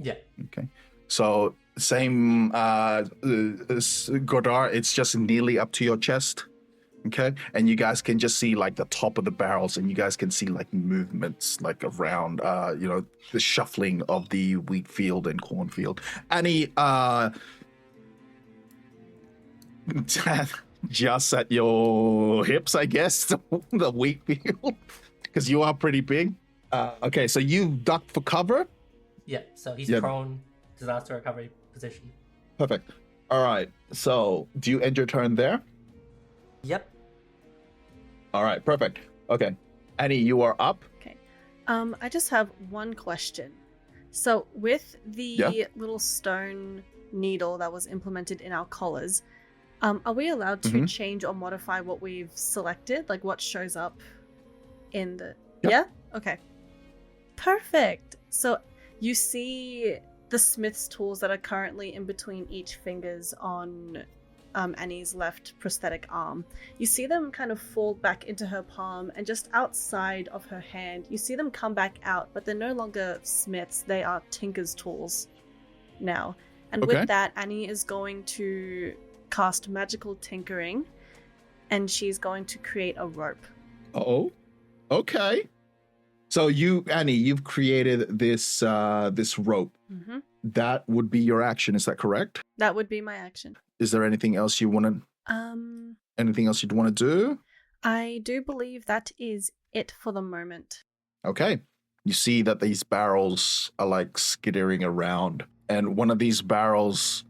[SPEAKER 5] Yeah.
[SPEAKER 2] Okay. So same Godar, it's just nearly up to your chest. Okay. And you guys can just see like the top of the barrels, and you guys can see like movements like around the shuffling of the wheat field and cornfield. Annie, just at your hips, I guess, the wheat field, because you are pretty big. Okay, so you duck for cover.
[SPEAKER 5] Yeah, so he's
[SPEAKER 2] Yeah.
[SPEAKER 5] prone, disaster recovery position.
[SPEAKER 2] Perfect. All right. So do you end your turn there?
[SPEAKER 5] Yep.
[SPEAKER 2] All right. Perfect. Okay. Annie, you are up.
[SPEAKER 3] Okay. I just have one question. So with the
[SPEAKER 2] Yeah.
[SPEAKER 3] little stone needle that was implemented in our collars, are we allowed to
[SPEAKER 2] Mhm.
[SPEAKER 3] change or modify what we've selected? Like what shows up in the...
[SPEAKER 2] Yep.
[SPEAKER 3] Yeah? Okay. Perfect. So you see the smith's tools that are currently in between each fingers on Annie's left prosthetic arm. You see them kind of fall back into her palm, and just outside of her hand, you see them come back out, but they're no longer smiths, they are tinker's tools now. And
[SPEAKER 2] Okay.
[SPEAKER 3] with that, Annie is going to cast magical tinkering, and she's going to create a rope.
[SPEAKER 2] Oh. Okay. So Annie, you've created this rope.
[SPEAKER 3] Mm-hmm.
[SPEAKER 2] that would be your action. Is that correct?
[SPEAKER 3] That would be my action.
[SPEAKER 2] Is there anything else you want to? Anything else you'd want to do?
[SPEAKER 3] I do believe that is it for the moment.
[SPEAKER 2] Okay. You see that these barrels are like skittering around, and one of these barrels,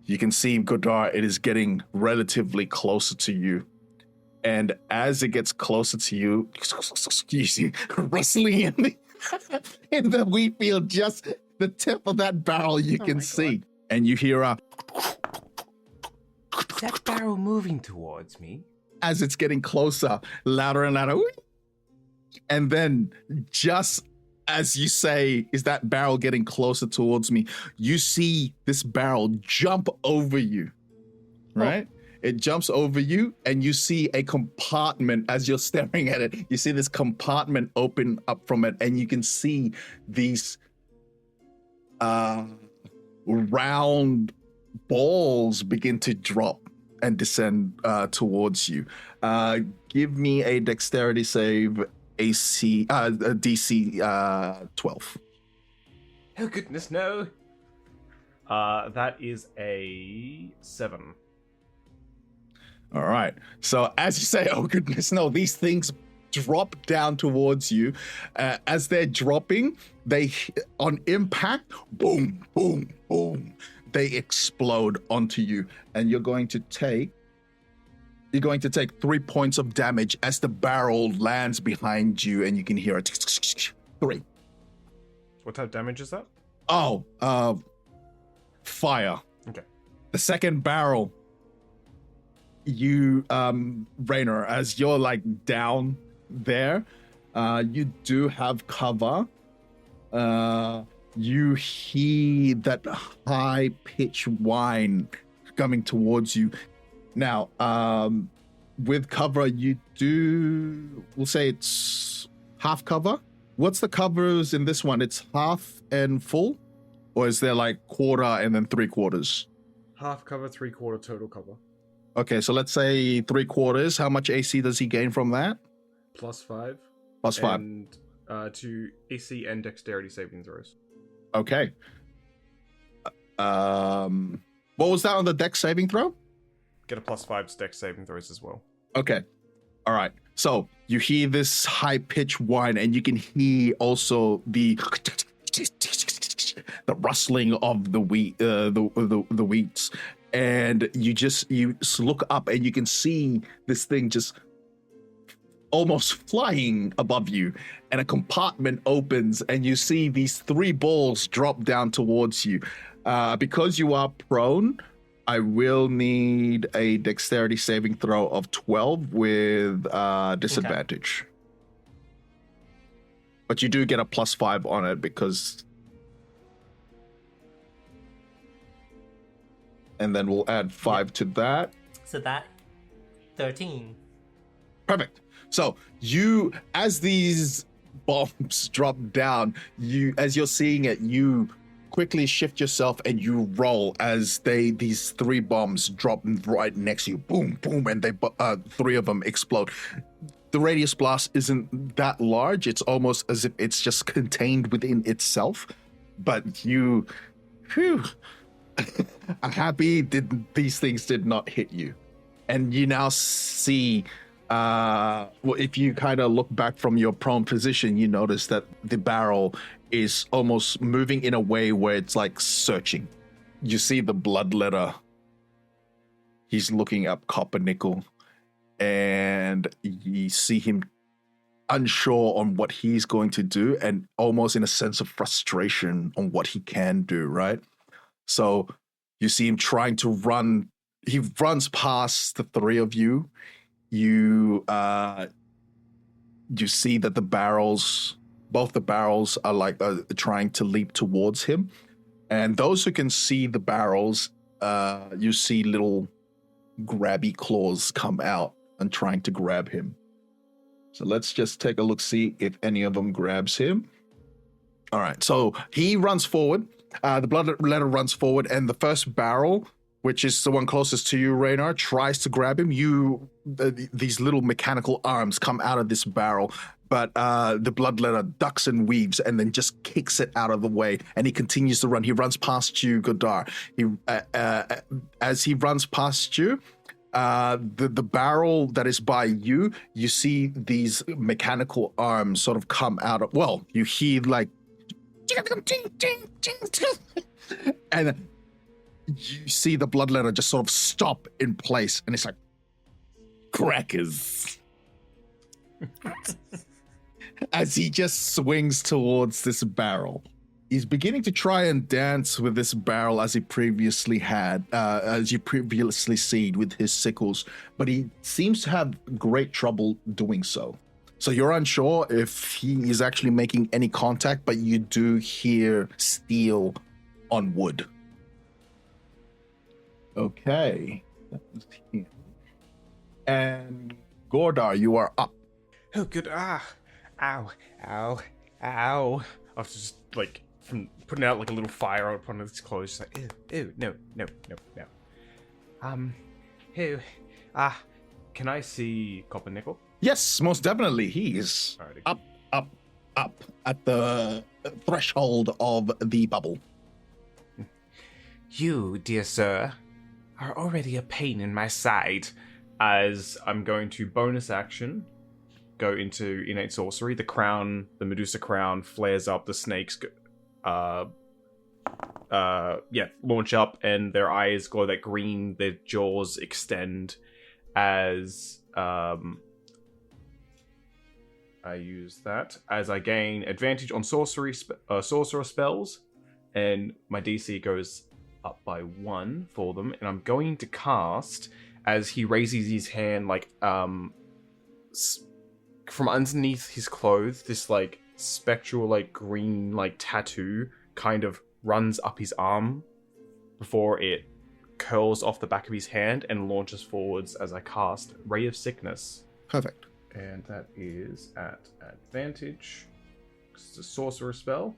[SPEAKER 2] you can see, Godar, it is getting relatively closer to you. And as it gets closer to you, you see rustling in the wheat field, just the tip of that barrel you can see. And you hear a...
[SPEAKER 4] Is that barrel moving towards me?
[SPEAKER 2] As it's getting closer, louder and louder. And then just as you say, is that barrel getting closer towards me, you see this barrel jump over you, right? It jumps over you and you see a compartment as you're staring at it. You see this compartment open up from it and you can see these round balls begin to drop and descend towards you. Give me a dexterity save, DC 12.
[SPEAKER 4] Oh goodness, no.
[SPEAKER 6] That is a 7.
[SPEAKER 2] All right. So as you say, oh goodness, no, these things drop down towards you. As they're dropping, they, on impact, boom, boom, boom, they explode onto you. And you're going to take 3 points of damage as the barrel lands behind you and you can hear it. 3.
[SPEAKER 6] What type of damage is that?
[SPEAKER 2] Oh, fire.
[SPEAKER 6] Okay.
[SPEAKER 2] The second barrel, you, Raynor, as you're like down there, you do have cover. You hear that high-pitched whine coming towards you. Now, with cover, you do, we'll say it's half cover. What's the covers in this one? It's half and full? Or is there like quarter and then 3/4?
[SPEAKER 6] Half cover, 3/4 total cover.
[SPEAKER 2] Okay, so let's say 3/4. How much AC does he gain from that?
[SPEAKER 6] +5.
[SPEAKER 2] +5.
[SPEAKER 6] And to AC and dexterity saving throws.
[SPEAKER 2] Okay. What was that on the dex saving throw?
[SPEAKER 6] Get a +5 to dex saving throws as well.
[SPEAKER 2] Okay. All right. So you hear this high-pitched whine, and you can hear also the rustling of the wheat, the wheats, and you look up, and you can see this thing just almost flying above you, and a compartment opens, and you see these 3 balls drop down towards you. Because you are prone, I will need a dexterity saving throw of 12 with disadvantage. Okay. But you do get a +5 on it because... And then we'll add 5 to that.
[SPEAKER 5] So that 13.
[SPEAKER 2] Perfect. So you, as these bombs drop down, as you're seeing it, you quickly shift yourself and you roll as these 3 bombs drop right next to you. Boom, boom, and 3 of them explode. The radius blast isn't that large. It's almost as if it's just contained within itself. But you, I'm happy these things did not hit you. And you now see, if you kind of look back from your prone position, you notice that the barrel is almost moving in a way where it's like searching. You see the bloodletter. He's looking up copper nickel, and you see him unsure on what he's going to do, and almost in a sense of frustration on what he can do, right? So you see him trying to run. He runs past the 3 of you. You see that both the barrels are like trying to leap towards him. And those who can see the barrels, you see little grabby claws come out and trying to grab him. So let's just take a look, see if any of them grabs him. All right, so he runs forward. The bloodletter runs forward, and the first barrel, which is the one closest to you, Raynor, tries to grab him. These little mechanical arms come out of this barrel, but the bloodletter ducks and weaves and then just kicks it out of the way, and he continues to run. He runs past you, Godar. As he runs past you, the barrel that is by you, you see these mechanical arms sort of come out of, well, you hear like, and you see the bloodletter just sort of stop in place, and it's like, crackers. As he just swings towards this barrel. He's beginning to try and dance with this barrel as he previously had, as you previously seen with his sickles, but he seems to have great trouble doing so. So you're unsure if he is actually making any contact, but you do hear steel on wood. Okay. That was him. And Gordar, you are up.
[SPEAKER 4] Oh, good. Ow. Ow. I was just like from putting out like a little fire upon his clothes. Just like, ew, no. Who? Can I see Copper Nickel?
[SPEAKER 2] Yes, most definitely. He is
[SPEAKER 4] Alrighty.
[SPEAKER 2] up at the threshold of the bubble.
[SPEAKER 4] You, dear sir, are already a pain in my side. As I'm going to bonus action, go into innate sorcery. The crown, the Medusa crown, flares up. The snakes, launch up, and their eyes glow that green. Their jaws extend as I use that as I gain advantage on sorcerer spells, and my DC goes up by 1 for them. And I'm going to cast, as he raises his hand, like from underneath his clothes, this like spectral, like green, like tattoo kind of runs up his arm before it curls off the back of his hand and launches forwards as I cast Ray of Sickness.
[SPEAKER 2] Perfect.
[SPEAKER 4] And that is at advantage. It's a sorcerer spell.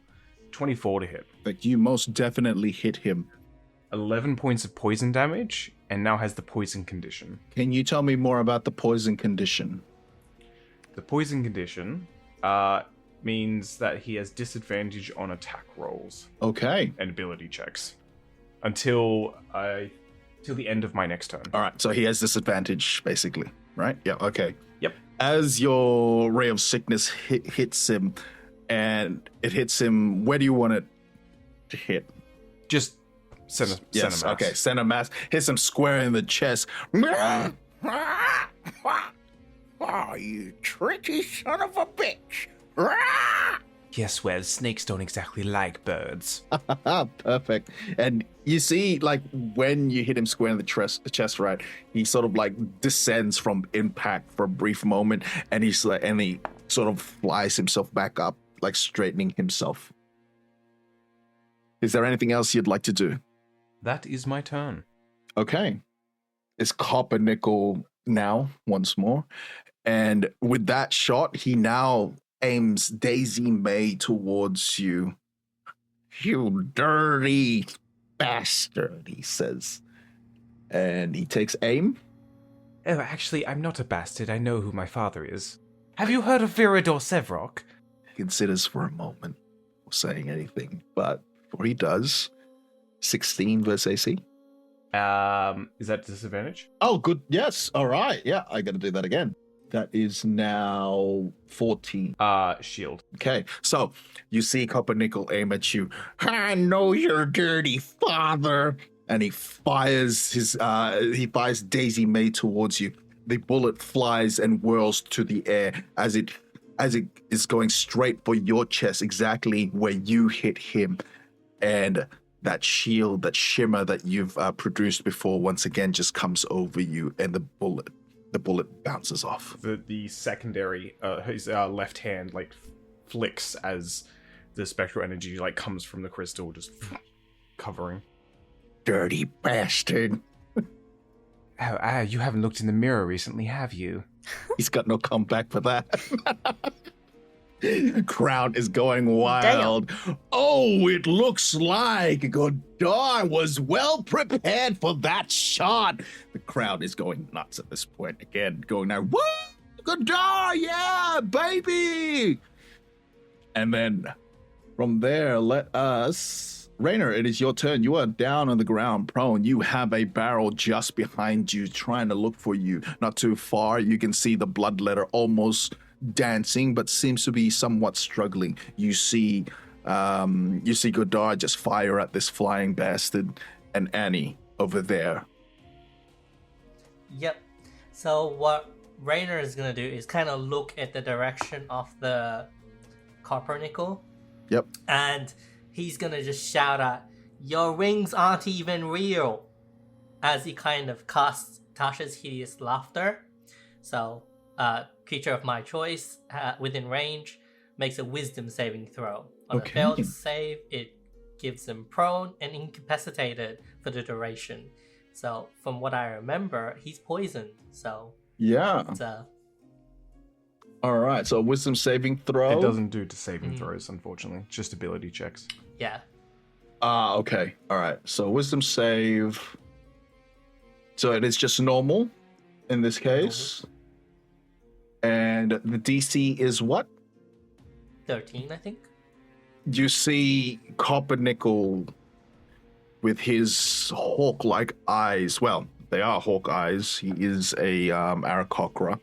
[SPEAKER 4] 24 to hit.
[SPEAKER 2] But you most definitely hit him.
[SPEAKER 4] 11 points of poison damage, and now has the poison condition.
[SPEAKER 2] Can you tell me more about the poison condition?
[SPEAKER 4] The poison condition means that he has disadvantage on attack rolls
[SPEAKER 2] Okay.
[SPEAKER 4] and ability checks until the end of my next turn.
[SPEAKER 2] All right. So he has disadvantage, basically, right? Yeah. Okay.
[SPEAKER 4] Yep.
[SPEAKER 2] As your Ray of Sickness hits him, and it hits him, where do you want it to hit?
[SPEAKER 4] Just center mass.
[SPEAKER 2] Okay. Center mass. Hits him square in the chest. Oh, you tricky son of a bitch.
[SPEAKER 4] Yes, well, snakes don't exactly like birds.
[SPEAKER 2] Perfect. And you see, like, when you hit him square in the chest, right, he sort of like descends from impact for a brief moment, and he sort of flies himself back up, like straightening himself. Is there anything else you'd like to do?
[SPEAKER 4] That is my turn.
[SPEAKER 2] Okay. It's Copper Nickel now, once more. And with that shot, he now aims Daisy May towards you. You dirty bastard, he says. And he takes aim.
[SPEAKER 4] Oh, actually, I'm not a bastard. I know who my father is. Have you heard of Viridor Sevrok?
[SPEAKER 2] He considers for a moment before saying anything, but before he does, 16 versus AC.
[SPEAKER 4] Is that disadvantage?
[SPEAKER 2] Oh, good. Yes. All right. Yeah, I got to do that again. That is now 14.
[SPEAKER 4] Shield.
[SPEAKER 2] Okay, so you see Copper Nickel aim at you. I know your dirty father. And he fires Daisy May towards you. The bullet flies and whirls to the air as it is going straight for your chest, exactly where you hit him. And that shield, that shimmer that you've produced before, once again just comes over you, and the bullet bounces off.
[SPEAKER 4] The secondary, his left hand like flicks as the spectral energy like comes from the crystal, just covering.
[SPEAKER 2] Dirty bastard.
[SPEAKER 4] Oh, you haven't looked in the mirror recently, have you?
[SPEAKER 2] He's got no comeback for that. Crowd is going wild. Damn. Oh, it looks like Godar was well prepared for that shot. The crowd is going nuts at this point. Again, going now, woo! Godar, yeah! yeah, baby! And then from there, let us... Rainer, it is your turn. You are down on the ground, prone. You have a barrel just behind you, trying to look for you. Not too far, you can see the bloodletter almost dancing, but seems to be somewhat struggling. You see Godard just fire at this flying bastard, and Annie over there.
[SPEAKER 5] Yep. So what Rainer is gonna do is kind of look at the direction of the copper nickel.
[SPEAKER 2] Yep.
[SPEAKER 5] And he's gonna just shout out, "Your rings aren't even real," as he kind of casts Tasha's hideous laughter. So, creature of my choice within range makes a wisdom saving throw. On a failed save, it gives them prone and incapacitated for the duration. So, from what I remember, he's poisoned. So,
[SPEAKER 2] Yeah.
[SPEAKER 5] it's,
[SPEAKER 2] All right. So wisdom saving throw.
[SPEAKER 6] It doesn't do to saving throws, unfortunately. It's just ability checks.
[SPEAKER 5] yeah.
[SPEAKER 2] Okay. All right. So wisdom save. So it is just normal in this case. And the DC is what?
[SPEAKER 5] 13, I think.
[SPEAKER 2] You see Copper Nickel with his hawk-like eyes. Well, they are hawk eyes. He is a Aarakocra.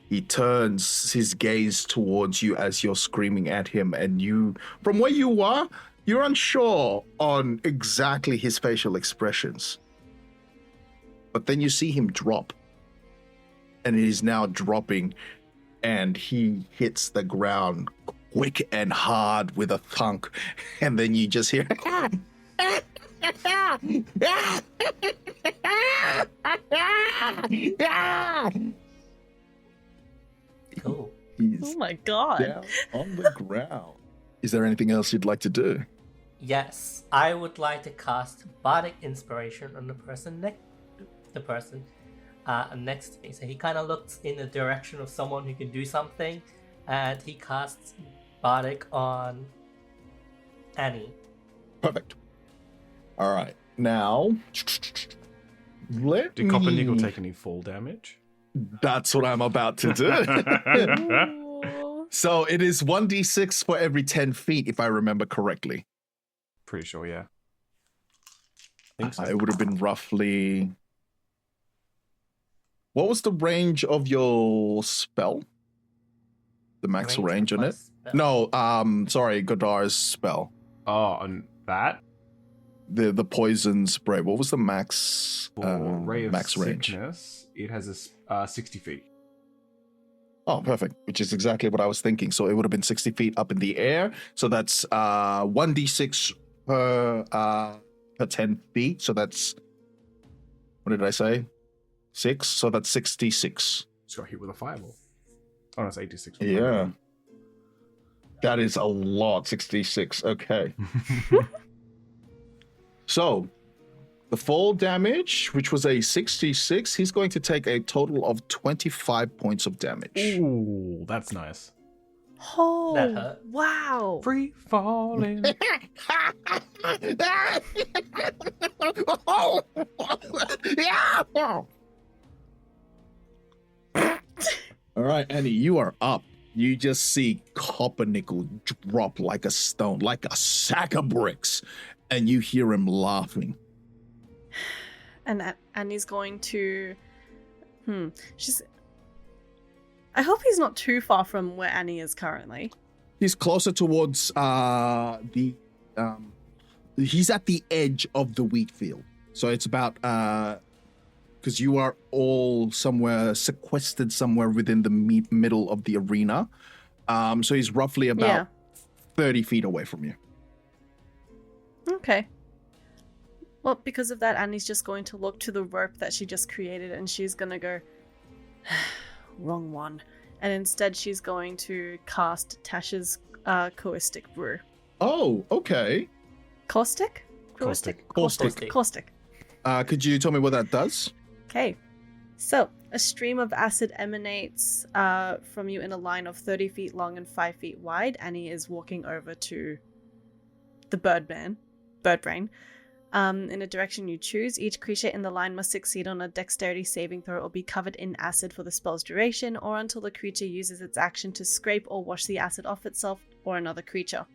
[SPEAKER 2] He turns his gaze towards you as you're screaming at him, and you, from where you are, you're unsure on exactly his facial expressions. But then you see him drop, and he is now dropping, and he hits the ground quick and hard with a thunk, and then you just hear...
[SPEAKER 5] Cool.
[SPEAKER 2] He's
[SPEAKER 3] Oh my god.
[SPEAKER 2] down on the ground. Is there anything else you'd like to do?
[SPEAKER 5] Yes, I would like to cast Bardic Inspiration on the person next to me. So he kind of looks in the direction of someone who can do something, and he casts Bardic on Annie.
[SPEAKER 2] Perfect. All right. Now,
[SPEAKER 6] Did Copper Nickel take any fall damage?
[SPEAKER 2] That's what I'm about to do.
[SPEAKER 3] Ooh.
[SPEAKER 2] So it is 1d6 for every 10 feet, if I remember correctly.
[SPEAKER 6] Pretty sure, yeah. I think so.
[SPEAKER 2] It would have been roughly... What was the range of your spell? The max range
[SPEAKER 5] of
[SPEAKER 2] on
[SPEAKER 5] my
[SPEAKER 2] it?
[SPEAKER 5] spell.
[SPEAKER 2] No, sorry, Godar's spell.
[SPEAKER 6] Oh, on that?
[SPEAKER 2] The poison spray. What was the max
[SPEAKER 6] For Ray of
[SPEAKER 2] max range?
[SPEAKER 6] Sickness, it has a 60 feet.
[SPEAKER 2] Oh, perfect. Which is exactly what I was thinking. So it would have been 60 feet up in the air. So that's 1d6 per 10 feet. So that's, what did I say? 6. So that's 66.
[SPEAKER 6] Just got hit with a fireball. Oh, no, it's 86.
[SPEAKER 2] Yeah. That is a lot. 66. Okay. So the fall damage, which was a 66, he's going to take a total of 25 points of damage.
[SPEAKER 6] Ooh, that's nice.
[SPEAKER 3] Oh,
[SPEAKER 5] That hurt.
[SPEAKER 3] wow.
[SPEAKER 6] Free falling.
[SPEAKER 2] All right, Annie, you are up. You just see Copper Nickel drop like a stone, like a sack of bricks, and you hear him laughing.
[SPEAKER 3] And Annie's going to... She's... I hope he's not too far from where Annie is currently.
[SPEAKER 2] He's closer towards he's at the edge of the wheat field. So it's about because you are all somewhere sequestered somewhere within the middle of the arena. So he's roughly about 30 feet away from you.
[SPEAKER 3] Okay. Well, because of that, Annie's just going to look to the rope that she just created, and she's going to go, wrong one. And instead, she's going to cast Tasha's Caustic Brew.
[SPEAKER 2] Oh, okay.
[SPEAKER 3] Caustic?
[SPEAKER 6] Caustic.
[SPEAKER 2] Caustic.
[SPEAKER 3] Caustic.
[SPEAKER 2] Could you tell me what that does?
[SPEAKER 3] Okay. So, a stream of acid emanates from you in a line of 30 feet long and 5 feet wide. Annie is walking over to the bird brain. in a direction you choose. Each creature in the line must succeed on a dexterity saving throw or be covered in acid for the spell's duration, or until the creature uses its action to scrape or wash the acid off itself or another creature.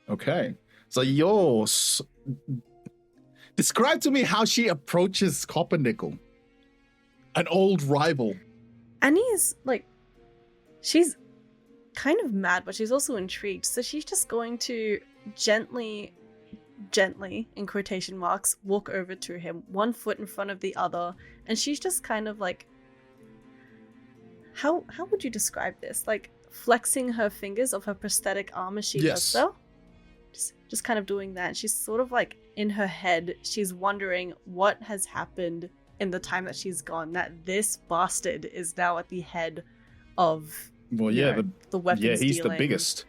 [SPEAKER 2] Okay. So describe to me how she approaches Coppernickel, an old rival.
[SPEAKER 3] Annie is she's kind of mad, but she's also intrigued. So she's just going to gently, in quotation marks, walk over to him, one foot in front of the other, and she's just kind of how would you describe this? Flexing her fingers of her prosthetic arm as she does so. Just kind of doing that. She's sort of in her head, she's wondering what has happened in the time that she's gone, that this bastard is now at the head of the weapons
[SPEAKER 2] yeah, he's
[SPEAKER 3] dealing,
[SPEAKER 2] the biggest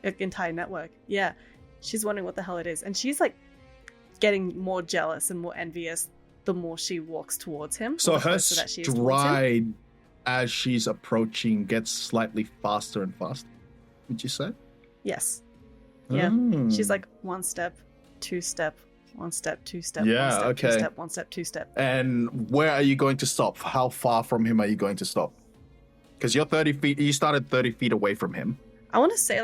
[SPEAKER 3] entire network. Yeah. She's wondering what the hell it is. And she's getting more jealous and more envious the more she walks towards him.
[SPEAKER 2] So her stride as she's approaching gets slightly faster and faster, would you say?
[SPEAKER 3] Yes. Yeah.
[SPEAKER 2] Oh.
[SPEAKER 3] She's one step, two step, one step, two step,
[SPEAKER 2] yeah,
[SPEAKER 3] one step,
[SPEAKER 2] okay.
[SPEAKER 3] two step, one step, two step.
[SPEAKER 2] And where are you going to stop? How far from him are you going to stop? Because you're 30 feet, you started 30 feet away from him.
[SPEAKER 3] I want to say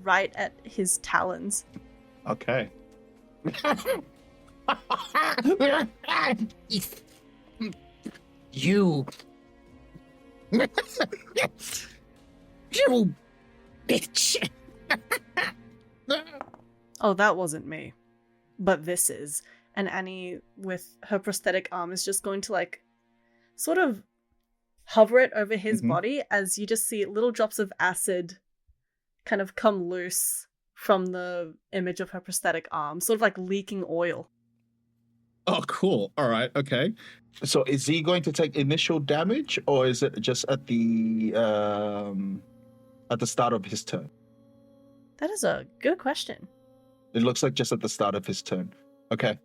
[SPEAKER 3] right at his talons.
[SPEAKER 2] Okay. You. You bitch.
[SPEAKER 3] Oh, that wasn't me. But this is. And Annie, with her prosthetic arm, is just going to sort of hover it over his body as you just see little drops of acid kind of come loose from the image of her prosthetic arm, sort of leaking oil.
[SPEAKER 2] Oh, cool. All right. Okay. So is he going to take initial damage, or is it just at the start of his turn?
[SPEAKER 3] That is a good question.
[SPEAKER 2] It looks like just at the start of his turn. Okay.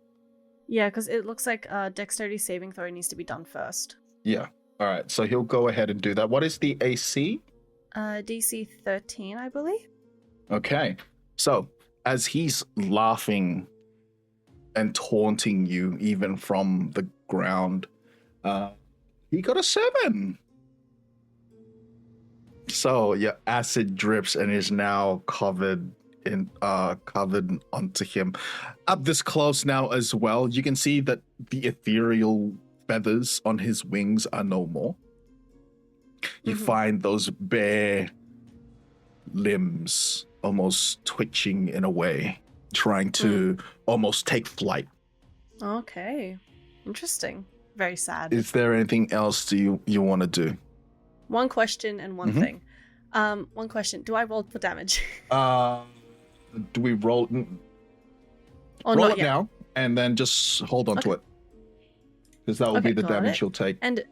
[SPEAKER 3] Yeah, because it looks like dexterity saving throw needs to be done first.
[SPEAKER 2] Yeah. All right. So he'll go ahead and do that. What is the AC?
[SPEAKER 3] DC 13, I believe.
[SPEAKER 2] Okay. So as he's laughing and taunting you even from the ground, he got a 7. So your acid drips and is now covered onto him. Up this close now as well, you can see that the ethereal feathers on his wings are no more. You find those bare limbs almost twitching in a way, trying to almost take flight.
[SPEAKER 3] Okay. Interesting. Very sad.
[SPEAKER 2] Is there anything else you want to do?
[SPEAKER 3] One question and one thing. One question. Do I roll for damage?
[SPEAKER 2] Do we roll? Roll it now, and then just hold on to it. Because that will be the damage you'll take.
[SPEAKER 3] And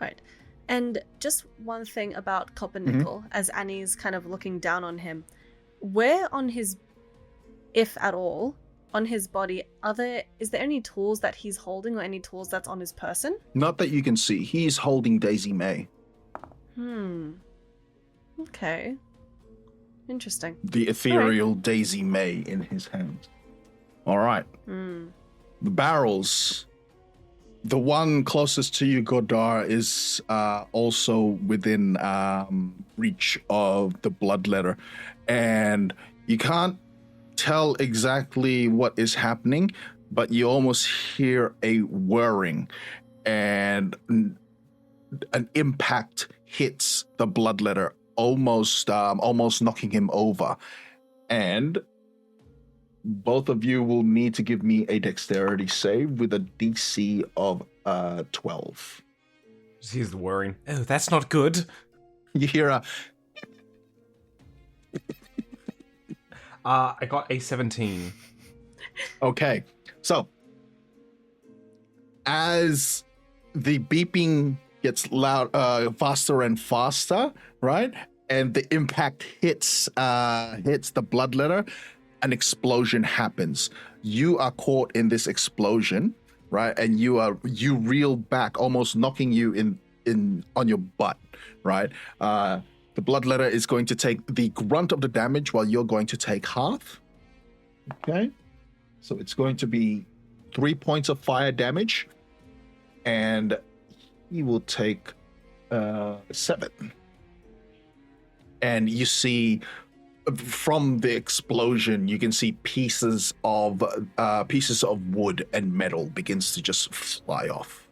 [SPEAKER 3] all right. And just one thing about Coppernickel, as Annie's kind of looking down on him. Where on his, if at all, on his body, is there any tools that he's holding or any tools that's on his person?
[SPEAKER 2] Not that you can see. He's holding Daisy May.
[SPEAKER 3] Okay. Interesting.
[SPEAKER 2] The ethereal Daisy May in his hands. All right. The barrels. The one closest to you, Godar, is also within reach of the bloodletter. And you can't tell exactly what is happening, but you almost hear a whirring, and an impact hits the bloodletter, almost knocking him over. And both of you will need to give me a dexterity save with a DC of 12.
[SPEAKER 4] He's the whirring. Oh, that's not good.
[SPEAKER 2] You hear a...
[SPEAKER 4] I got a 17.
[SPEAKER 2] Okay, so as the beeping gets loud, faster and faster, right, and the impact hits the bloodletter, an explosion happens. You are caught in this explosion, right, and you reel back, almost knocking you in on your butt, right. The bloodletter is going to take the grunt of the damage while you're going to take half. Okay. So it's going to be 3 points of fire damage, and he will take 7. And you see from the explosion, you can see pieces of wood and metal begins to just fly off.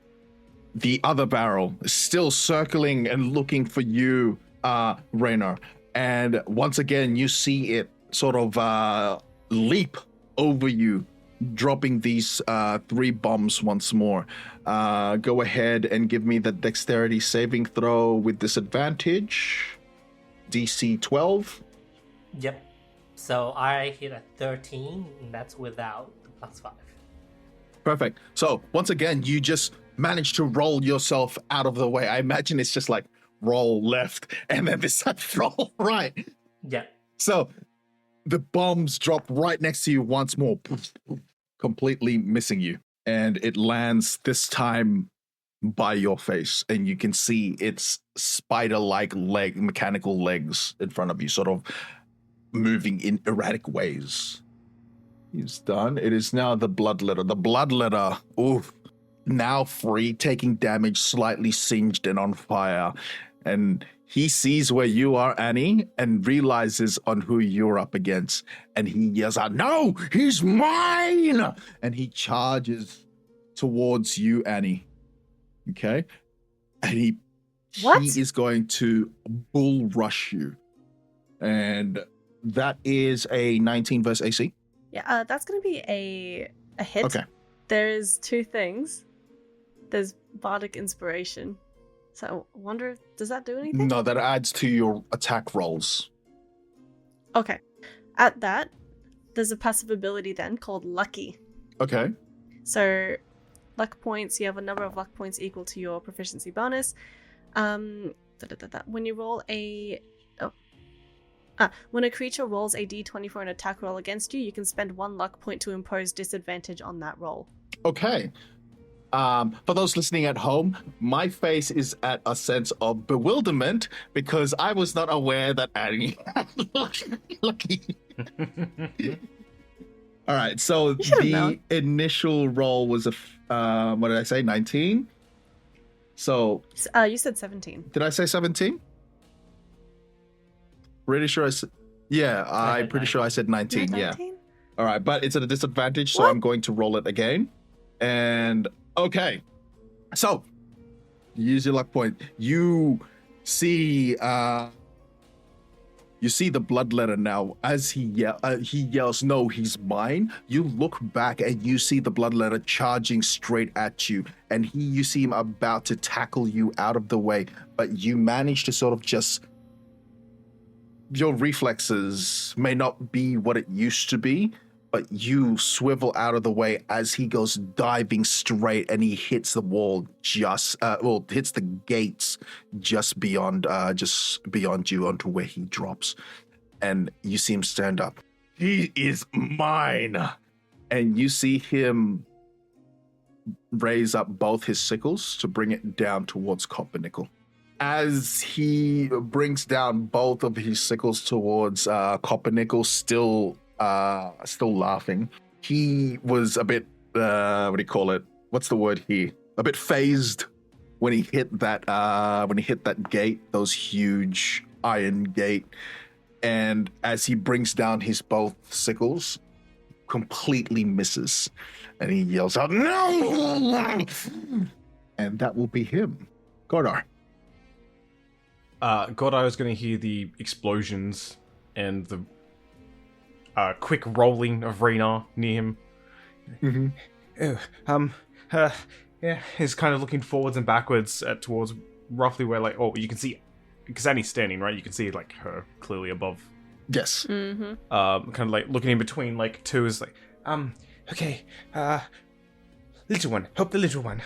[SPEAKER 2] The other barrel is still circling and looking for you, Raynor. And once again, you see it sort of leap over you, dropping these 3 bombs once more. Go ahead and give me the dexterity saving throw with disadvantage. DC 12.
[SPEAKER 5] Yep. So I hit a 13, and that's without the +5.
[SPEAKER 2] Perfect. So once again, you just manage to roll yourself out of the way. I imagine it's just like roll left and then this time roll right.
[SPEAKER 5] Yeah.
[SPEAKER 2] So the bombs drop right next to you once more, completely missing you. And it lands this time by your face. And you can see its spider-like mechanical legs in front of you, sort of moving in erratic ways. He's done. It is now the bloodletter. The bloodletter, oof, now free, taking damage, slightly singed and on fire. And he sees where you are, Annie, and realizes on who you're up against. And he yells out, "No, he's mine!" And he charges towards you, Annie. Okay? And he is going to bull rush you. And that is a 19 versus AC.
[SPEAKER 3] Yeah, that's going to be a hit.
[SPEAKER 2] Okay.
[SPEAKER 3] There's 2 things. There's Bardic Inspiration. So I wonder, does that do anything?
[SPEAKER 2] No, that adds to your attack rolls.
[SPEAKER 3] Okay. At that, there's a passive ability then called Lucky.
[SPEAKER 2] Okay.
[SPEAKER 3] So, luck points, you have a number of luck points equal to your proficiency bonus. When you roll when a creature rolls a d20 for an attack roll against you, you can spend 1 luck point to impose disadvantage on that roll.
[SPEAKER 2] Okay. For those listening at home, my face is at a sense of bewilderment because I was not aware that Annie had lucky. All right, so the initial roll was what did I say, 19? So
[SPEAKER 3] you said 17.
[SPEAKER 2] Did I say 17? Pretty sure I'm pretty sure I said 19. Yeah. All right, but it's at a disadvantage, so I'm going to roll it again. And okay, so use your luck point. You see the bloodletter now as he yells, "No, he's mine." You look back and you see the bloodletter charging straight at you, and you see him about to tackle you out of the way, but you manage to sort of just. Your reflexes may not be what it used to be, but you swivel out of the way as he goes diving straight, and he hits the wall hits the gates just beyond you onto where he drops. And you see him stand up. "He is mine!" And you see him raise up both his sickles to bring it down towards Coppernickel. As he brings down both of his sickles towards Coppernickel, still laughing. He was a bit, what do you call it? What's the word here? A bit phased when he hit that gate, those huge iron gate. And as he brings down his both sickles, completely misses. And he yells out, "No!" And that will be him. Gordar.
[SPEAKER 6] I was going to hear the explosions and the quick rolling of Raynor near him.
[SPEAKER 2] Mm-hmm.
[SPEAKER 6] Yeah, he's kind of looking forwards and backwards towards roughly where, you can see, because Annie's standing, right? You can see, her clearly above.
[SPEAKER 2] Yes.
[SPEAKER 3] Mm-hmm.
[SPEAKER 6] Kind of, looking in between, two is okay, little one, help the little one.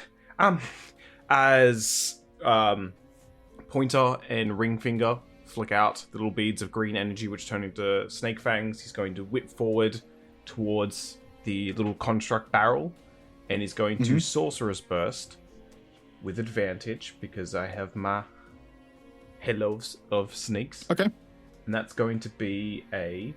[SPEAKER 6] As, Pointer and Ring Finger flick out the little beads of green energy which turn into snake fangs. He's going to whip forward towards the little construct barrel and is going to Sorcerer's Burst with advantage because I have my Hellos of Snakes.
[SPEAKER 2] Okay.
[SPEAKER 6] And that's going to be a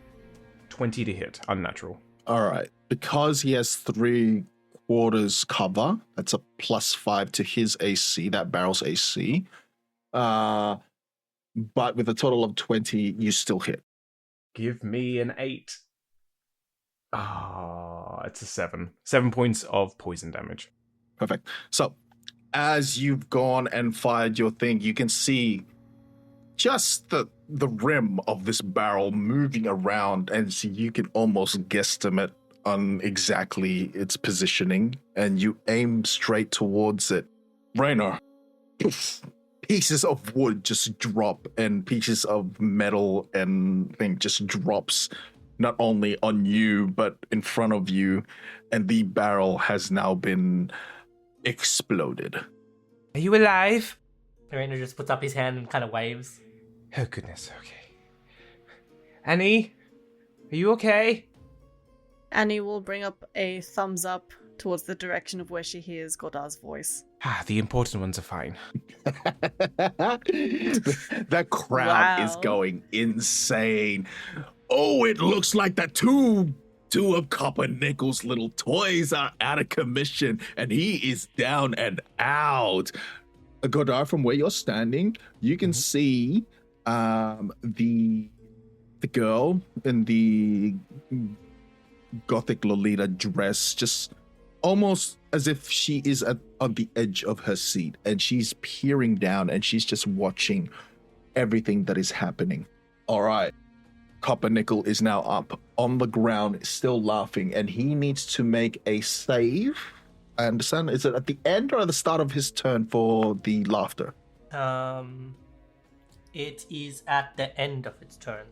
[SPEAKER 6] 20 to hit, unnatural.
[SPEAKER 2] All right. because he has 3/4 cover, that's a +5 to his AC, that barrel's AC. But with a total of 20, you still hit.
[SPEAKER 6] Give me an 8. It's a 7. 7 points of poison damage.
[SPEAKER 2] Perfect. So, as you've gone and fired your thing, you can see just the rim of this barrel moving around, and so you can almost guesstimate on exactly its positioning, and you aim straight towards it. Raynor, pieces of wood just drop, and pieces of metal and thing just drops, not only on you, but in front of you, and the barrel has now been exploded.
[SPEAKER 4] Are you alive?
[SPEAKER 5] Rainer just puts up his hand and kind of waves.
[SPEAKER 4] Oh, goodness, okay. Annie, are you okay?
[SPEAKER 3] Annie will bring up a thumbs up towards the direction of where she hears Godard's voice.
[SPEAKER 4] The important ones are fine.
[SPEAKER 2] That crowd is
[SPEAKER 3] Wow.
[SPEAKER 2] going insane. Oh, it looks like the two of Coppernickel's little toys are out of commission, and he is down and out. Godard, from where you're standing, you can see the girl in the Gothic Lolita dress, just almost as if she is on the edge of her seat, and she's peering down, and she's just watching everything that is happening. All right. Coppernickel is now up on the ground, still laughing, and he needs to make a save. I understand. Is it at the end or at the start of his turn for the laughter?
[SPEAKER 5] It is at the end of its turn,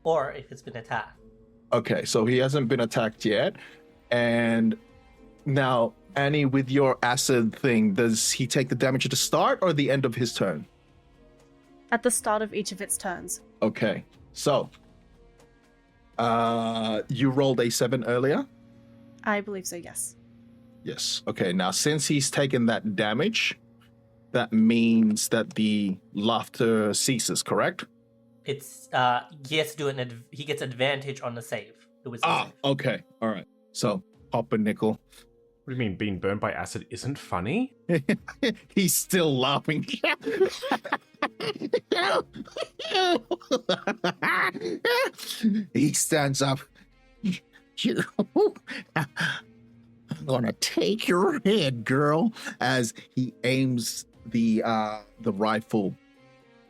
[SPEAKER 5] or if it's been attacked.
[SPEAKER 2] Okay, so he hasn't been attacked yet. And now, Annie, with your acid thing, does he take the damage at the start or the end of his turn?
[SPEAKER 3] At the start of each of its turns.
[SPEAKER 2] Okay, so you rolled a 7 earlier?
[SPEAKER 3] I believe so, yes.
[SPEAKER 2] Yes. Okay, now since he's taken that damage, that means that the laughter ceases, correct?
[SPEAKER 5] It's he has to do he gets advantage on the save. It was a save.
[SPEAKER 2] Okay. All right. So, Pumpernickel,
[SPEAKER 6] What do you mean being burned by acid isn't funny?
[SPEAKER 2] he's still laughing. He stands up. I'm gonna take your head, girl, as he aims the rifle.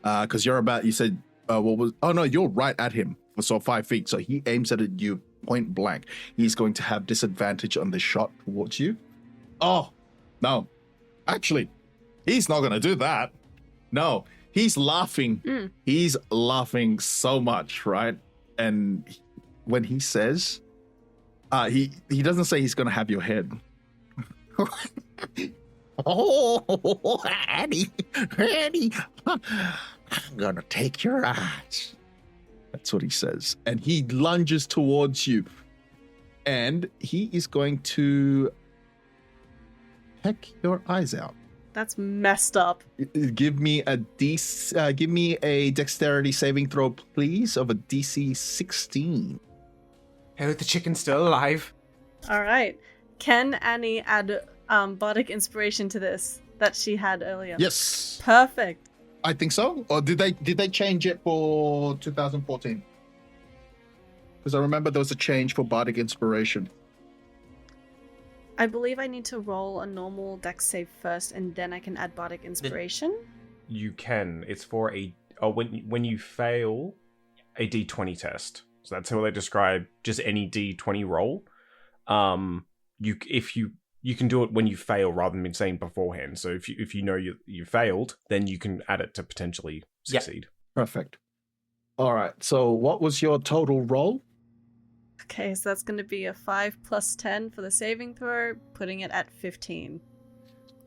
[SPEAKER 2] Because you said, you're right at him. So 5 feet. So he aims at you point blank. He's going to have disadvantage on the shot towards you. Oh, no. Actually, he's not going to do that. No, he's laughing. He's laughing so much, right? And when he says, he doesn't say he's going to have your head. Oh, Annie, I'm going to take your eyes. That's what he says. And he lunges towards you. And he is going to peck your eyes out.
[SPEAKER 3] That's messed up.
[SPEAKER 2] Give me a dexterity saving throw, please, of a DC 16.
[SPEAKER 4] Oh, the chicken's still alive.
[SPEAKER 3] All right. Can Annie add bardic inspiration to this that she had earlier?
[SPEAKER 2] Yes,
[SPEAKER 3] Perfect.
[SPEAKER 2] I think so. Or did they change it for 2014? Because I remember there was a change for bardic inspiration.
[SPEAKER 3] I believe I need to roll a normal dex save first, and then I can add bardic inspiration.
[SPEAKER 6] You can. It's for when you fail a D20 test. So that's how they describe just any D20 roll. You can do it when you fail rather than saying beforehand. So if you know you failed, then you can add it to potentially succeed.
[SPEAKER 2] Perfect. All right. So what was your total roll?
[SPEAKER 3] Okay, so that's going to be a 5 plus 10 for the saving throw, putting it at 15.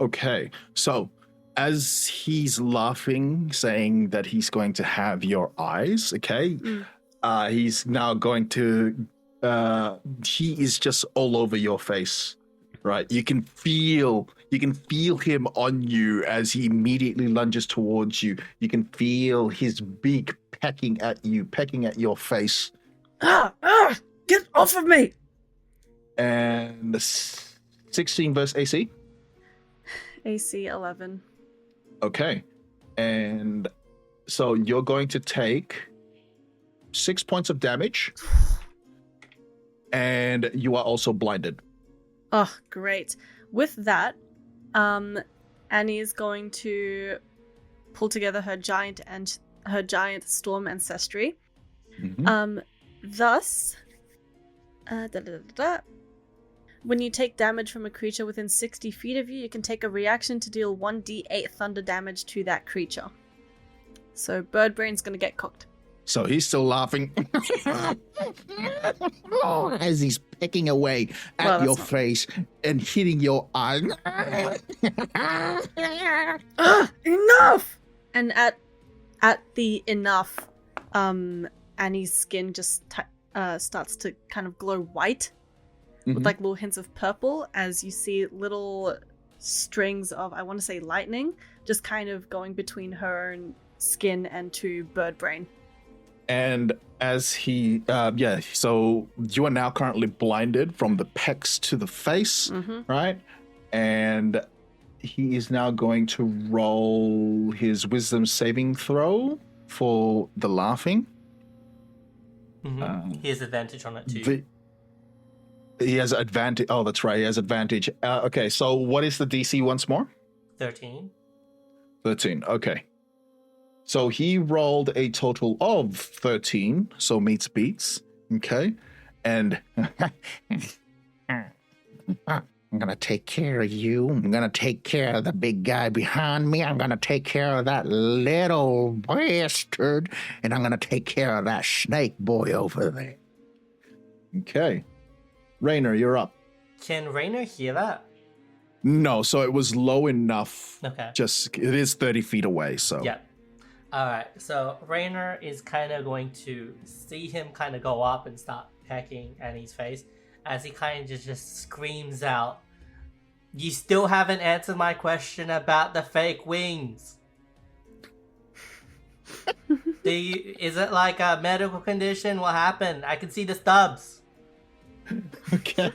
[SPEAKER 2] Okay. So as he's laughing, saying that he's going to have your eyes, okay, he's now going to, he is just all over your face, right? You can feel him on you as he immediately lunges towards you. You can feel his beak pecking at your face.
[SPEAKER 3] Get off of me!
[SPEAKER 2] And 16 versus AC.
[SPEAKER 3] AC 11.
[SPEAKER 2] Okay. And so you're going to take 6 points of damage. And you are also blinded.
[SPEAKER 3] Oh, great. With that, Annie is going to pull together her giant storm ancestry.
[SPEAKER 2] Mhm.
[SPEAKER 3] Thus, when you take damage from a creature within 60 feet of you, you can take a reaction to deal 1d8 thunder damage to that creature. So Birdbrain's gonna get cooked.
[SPEAKER 2] So he's still laughing as he's pecking away at
[SPEAKER 3] Well,
[SPEAKER 2] your
[SPEAKER 3] that's not-
[SPEAKER 2] face and hitting your eye.
[SPEAKER 3] Enough! And at the enough, Annie's skin just starts to kind of glow white with like little hints of purple as you see little strings of, I want to say, lightning just kind of going between her skin and to Birdbrain.
[SPEAKER 2] And as he, so you are now currently blinded from the pecs to the face, right? And he is now going to roll his wisdom saving throw for the laughing.
[SPEAKER 5] He has advantage on it too.
[SPEAKER 2] He has advantage. Oh, that's right. He has advantage. Okay, so what is the DC once more?
[SPEAKER 5] 13.
[SPEAKER 2] 13. Okay. So he rolled a total of 13, so meets beats. Okay. And I'm going to take care of you. I'm going to take care of the big guy behind me. I'm going to take care of that little bastard. And I'm going to take care of that snake boy over there. Okay. Rainer, you're up.
[SPEAKER 5] Can Rainer hear that?
[SPEAKER 2] No, so it was low enough.
[SPEAKER 5] Okay.
[SPEAKER 2] Just, it is 30 feet away, so.
[SPEAKER 5] Yeah. Alright, so Rainer is kind of going to see him kind of go up and start pecking Annie's face as he kind of just screams out, "You still haven't answered my question about the fake wings. Is it like a medical condition? What happened? I can see the stubs."
[SPEAKER 2] Okay.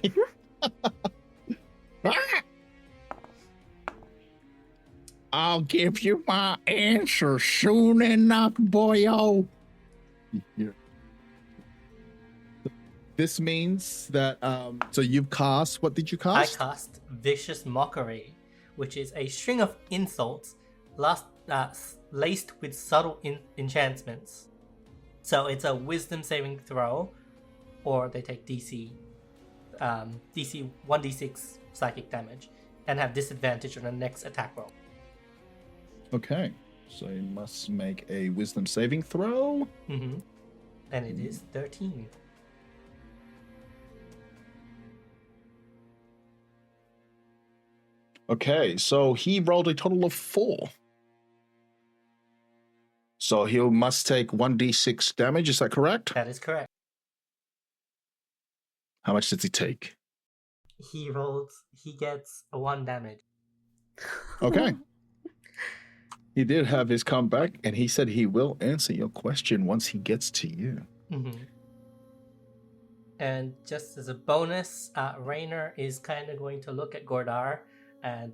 [SPEAKER 2] I'll give you my answer soon enough, boyo. This means that, so you've cast, what did you
[SPEAKER 5] I
[SPEAKER 2] cast?
[SPEAKER 5] cast Vicious Mockery, which is a string of insults laced with subtle enchantments. So it's a wisdom saving throw, or they take DC 1d6 psychic damage, and have disadvantage on the next attack roll.
[SPEAKER 2] Okay, so you must make a wisdom saving throw.
[SPEAKER 5] And it is 13.
[SPEAKER 2] Okay, so he rolled a total of 4. So he must take 1d6 damage, is that correct?
[SPEAKER 5] That is correct.
[SPEAKER 2] How much did he take?
[SPEAKER 5] He gets a 1 damage.
[SPEAKER 2] Okay. He did have his comeback, and he said he will answer your question once he gets to you.
[SPEAKER 5] And just as a bonus, Rainer is kind of going to look at Gordar, and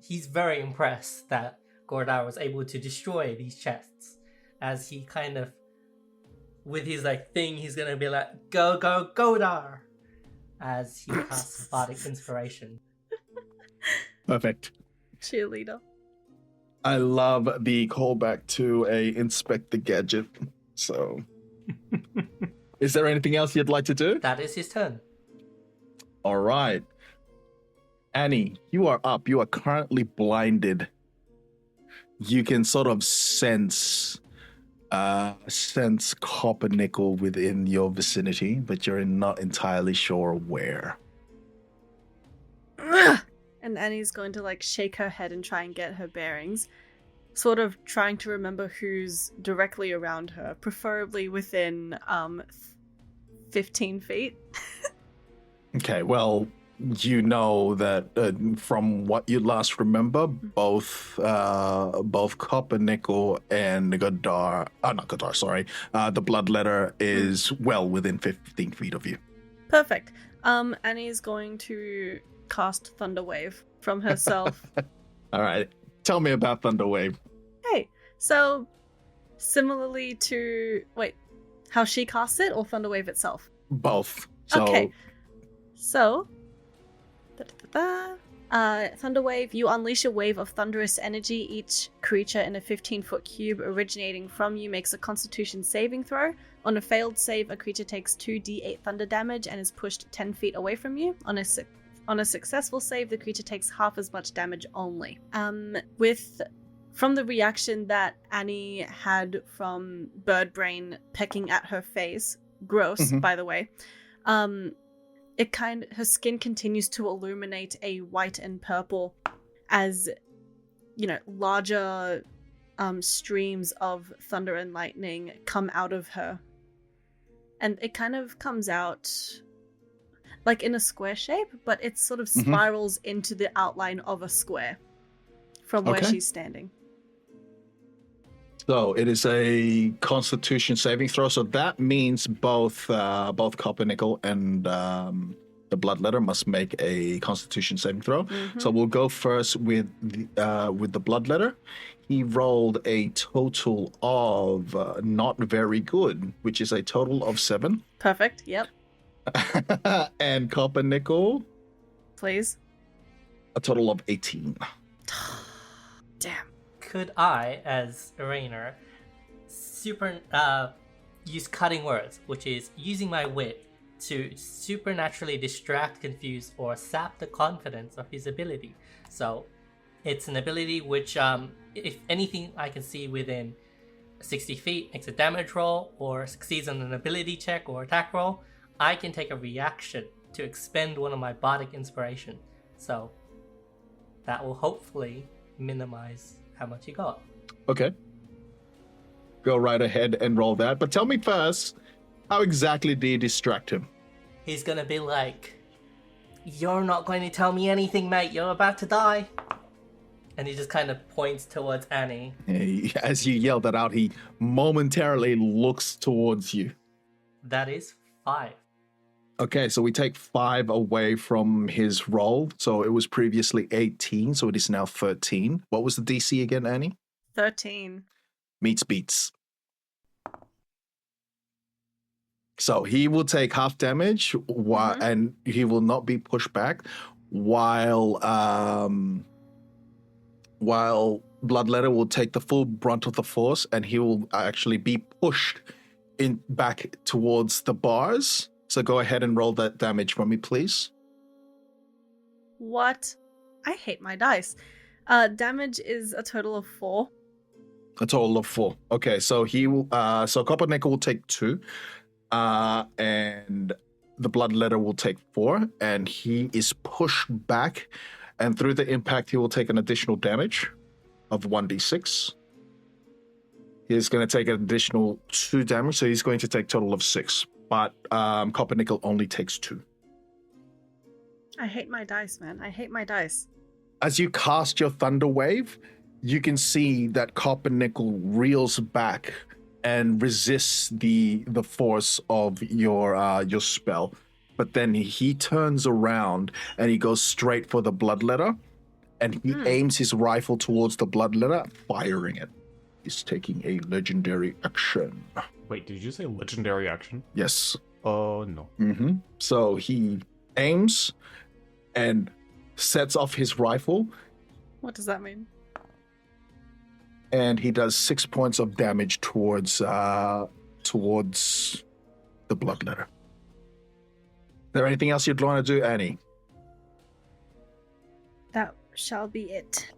[SPEAKER 5] he's very impressed that Gordar was able to destroy these chests. As he kind of, with his thing, he's gonna be like, "Go, go, Gordar!" As he casts Bardic Inspiration.
[SPEAKER 2] Perfect.
[SPEAKER 3] Cheerleader.
[SPEAKER 2] I love the callback to a Inspect the Gadget. So, is there anything else you'd like to do?
[SPEAKER 5] That is his turn.
[SPEAKER 2] All right. Annie, you are up. You are currently blinded. You can sort of sense copper nickel within your vicinity, but you're not entirely sure where.
[SPEAKER 3] And Annie's going to shake her head and try and get her bearings, sort of trying to remember who's directly around her, preferably within 15 feet.
[SPEAKER 2] Okay, well, you know that from what you last remember, both Copper Nickel and Godar, not Godar, sorry, the Bloodletter is well within 15 feet of you.
[SPEAKER 3] Perfect. Annie's going to cast Thunder Wave from herself.
[SPEAKER 2] All right. Tell me about Thunderwave.
[SPEAKER 3] Hey, so similarly to how she casts it or Thunder Wave itself?
[SPEAKER 2] Both. So,
[SPEAKER 3] Okay. So, Thunder Wave, you unleash a wave of thunderous energy. Each creature in a 15-foot cube originating from you makes a Constitution saving throw. On a failed save, a creature takes 2d8 thunder damage and is pushed 10 feet away from you. On a successful save, the creature takes half as much damage only. From the reaction that Annie had from Birdbrain pecking at her face, gross, by the way, her skin continues to illuminate a white and purple as, larger streams of thunder and lightning come out of her. And it kind of comes out like in a square shape, but it sort of spirals into the outline of a square from where she's standing.
[SPEAKER 2] So it is a Constitution saving throw. So that means both Coppernickel and the Bloodletter must make a Constitution saving throw. So we'll go first with the Bloodletter. He rolled a total of not very good, which is a total of 7.
[SPEAKER 3] Perfect. Yep.
[SPEAKER 2] And Coppernickel,
[SPEAKER 3] Please.
[SPEAKER 2] a total of 18.
[SPEAKER 3] Damn.
[SPEAKER 5] Could I, as a Rainer, use cutting words, which is using my wit to supernaturally distract, confuse, or sap the confidence of his ability? So it's an ability which, if anything I can see within 60 feet makes a damage roll or succeeds on an ability check or attack roll, I can take a reaction to expend one of my bardic inspiration. So that will hopefully minimize how much you got.
[SPEAKER 2] Okay. Go right ahead and roll that. But tell me first, how exactly do you distract him?
[SPEAKER 5] He's gonna be like, "You're not going to tell me anything, mate. You're about to die." And he just kind of points towards Annie.
[SPEAKER 2] As you yell that out, he momentarily looks towards you.
[SPEAKER 5] That is 5.
[SPEAKER 2] Okay, so we take 5 away from his roll. So it was previously 18, so it is now 13. What was the DC again, Annie?
[SPEAKER 3] 13.
[SPEAKER 2] Meets beats. So he will take half damage, and he will not be pushed back, while Bloodletter will take the full brunt of the force, and he will actually be pushed back towards the bars. So go ahead and roll that damage for me, please.
[SPEAKER 3] What? I hate my dice. Damage is a total of 4.
[SPEAKER 2] A total of 4. Okay, so he will. So Coppernickel will take 2, and the Bloodletter will take 4, and he is pushed back, and through the impact, he will take an additional damage of 1d6. He's going to take an additional 2 damage, so he's going to take a total of 6. But Coppernickel only takes 2.
[SPEAKER 3] I hate my dice, man. I hate my dice.
[SPEAKER 2] As you cast your Thunder Wave, you can see that Coppernickel reels back and resists the force of your spell. But then he turns around and he goes straight for the Bloodletter, and he aims his rifle towards the Bloodletter, firing it. He's taking a legendary action.
[SPEAKER 6] Wait, did you say legendary action?
[SPEAKER 2] Yes.
[SPEAKER 6] Oh, no.
[SPEAKER 2] So he aims and sets off his rifle,
[SPEAKER 3] What does that mean?
[SPEAKER 2] and he does 6 points of damage towards the Bloodletter. Is there anything else you'd want to do, Annie?
[SPEAKER 3] That shall be it.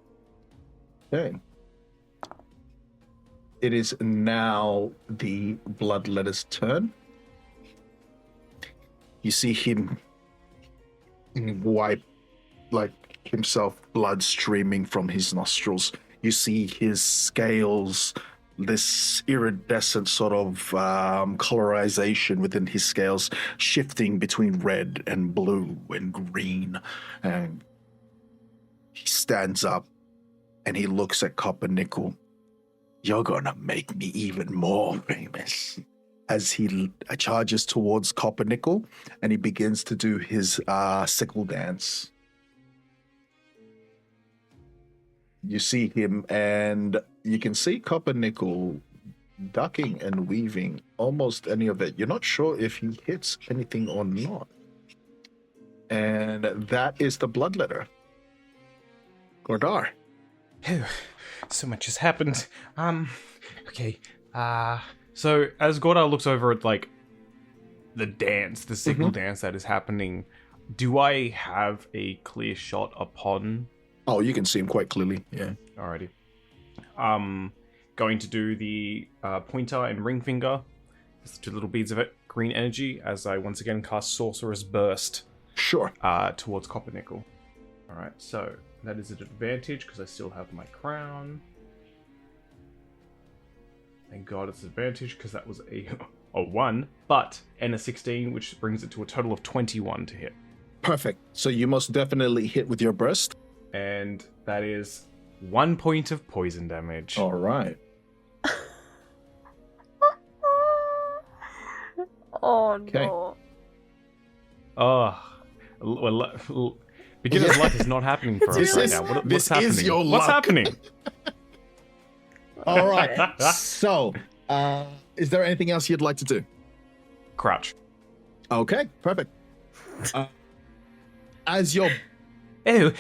[SPEAKER 2] Okay. It is now the Bloodletter's turn. You see him wipe, himself, blood streaming from his nostrils. You see his scales, this iridescent sort of colorization within his scales, shifting between red and blue and green. And he stands up and he looks at Coppernickel. You're gonna make me even more famous. as he charges towards Coppernickel, and he begins to do his sickle dance. You see him, and you can see Coppernickel ducking and weaving almost any of it. You're not sure if he hits anything or not. And that is the bloodletter. Gordar.
[SPEAKER 4] Oh, so much has happened. Okay. So as Gordar looks over at like the dance, the signal dance that is happening, do I have a clear shot upon?
[SPEAKER 2] Oh, you can see him quite clearly. Yeah.
[SPEAKER 4] Alrighty. Going to do the pointer and ring finger. Just 2 little beads of it, green energy, as I once again cast Sorcerer's Burst.
[SPEAKER 2] Sure.
[SPEAKER 4] Towards Coppernickel. Alright, so that is an advantage because I still have my crown. Thank God it's an advantage because that was a 1, and a 16, which brings it to a total of 21 to hit.
[SPEAKER 2] Perfect. So you most definitely hit with your burst.
[SPEAKER 4] And that is 1 point of poison damage.
[SPEAKER 2] All right.
[SPEAKER 3] Oh
[SPEAKER 2] Okay.
[SPEAKER 3] no.
[SPEAKER 4] Well, beginner's luck is not happening for us
[SPEAKER 3] It's
[SPEAKER 4] right
[SPEAKER 3] really
[SPEAKER 4] now.
[SPEAKER 3] sad.
[SPEAKER 4] What's
[SPEAKER 2] This
[SPEAKER 4] happening?
[SPEAKER 2] is your
[SPEAKER 4] What's
[SPEAKER 2] luck.
[SPEAKER 4] happening?
[SPEAKER 2] All right. So, is there anything else you'd like to do?
[SPEAKER 4] Crouch.
[SPEAKER 2] Okay, perfect. As your
[SPEAKER 4] Ew.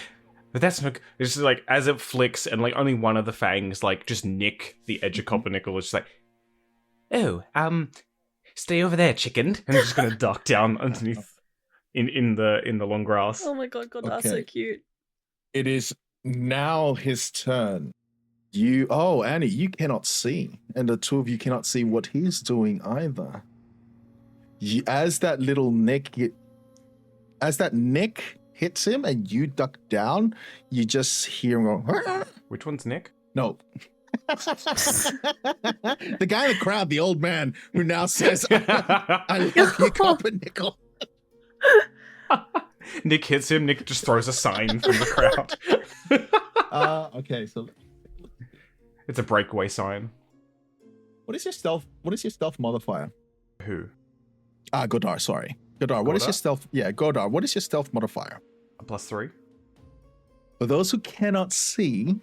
[SPEAKER 4] But that's not. It's just like as it flicks and like only one of the fangs like just nick the edge of Coppernickel. It's just like, oh, stay over there, chicken. And it's just gonna duck down underneath in the long grass.
[SPEAKER 3] Oh my god, that's so
[SPEAKER 2] Okay.
[SPEAKER 3] cute.
[SPEAKER 2] it is now his turn. Annie, you cannot see, and the two of you cannot see what he's doing either. As that nick hits him and you duck down, you just hear him go,
[SPEAKER 4] Which one's Nick?
[SPEAKER 2] no. The guy in the crowd, the old man who now says, I love you, Coppernickel.
[SPEAKER 4] Nick hits him. Nick just throws a sign from the crowd.
[SPEAKER 2] Okay, so
[SPEAKER 4] It's a breakaway sign.
[SPEAKER 2] what is your stealth modifier?
[SPEAKER 4] Who?
[SPEAKER 2] Godar, sorry. Godar, what is
[SPEAKER 4] Godar?
[SPEAKER 2] your stealth? Yeah, Godar, what is your stealth modifier?
[SPEAKER 4] A +3.
[SPEAKER 2] For those who cannot see,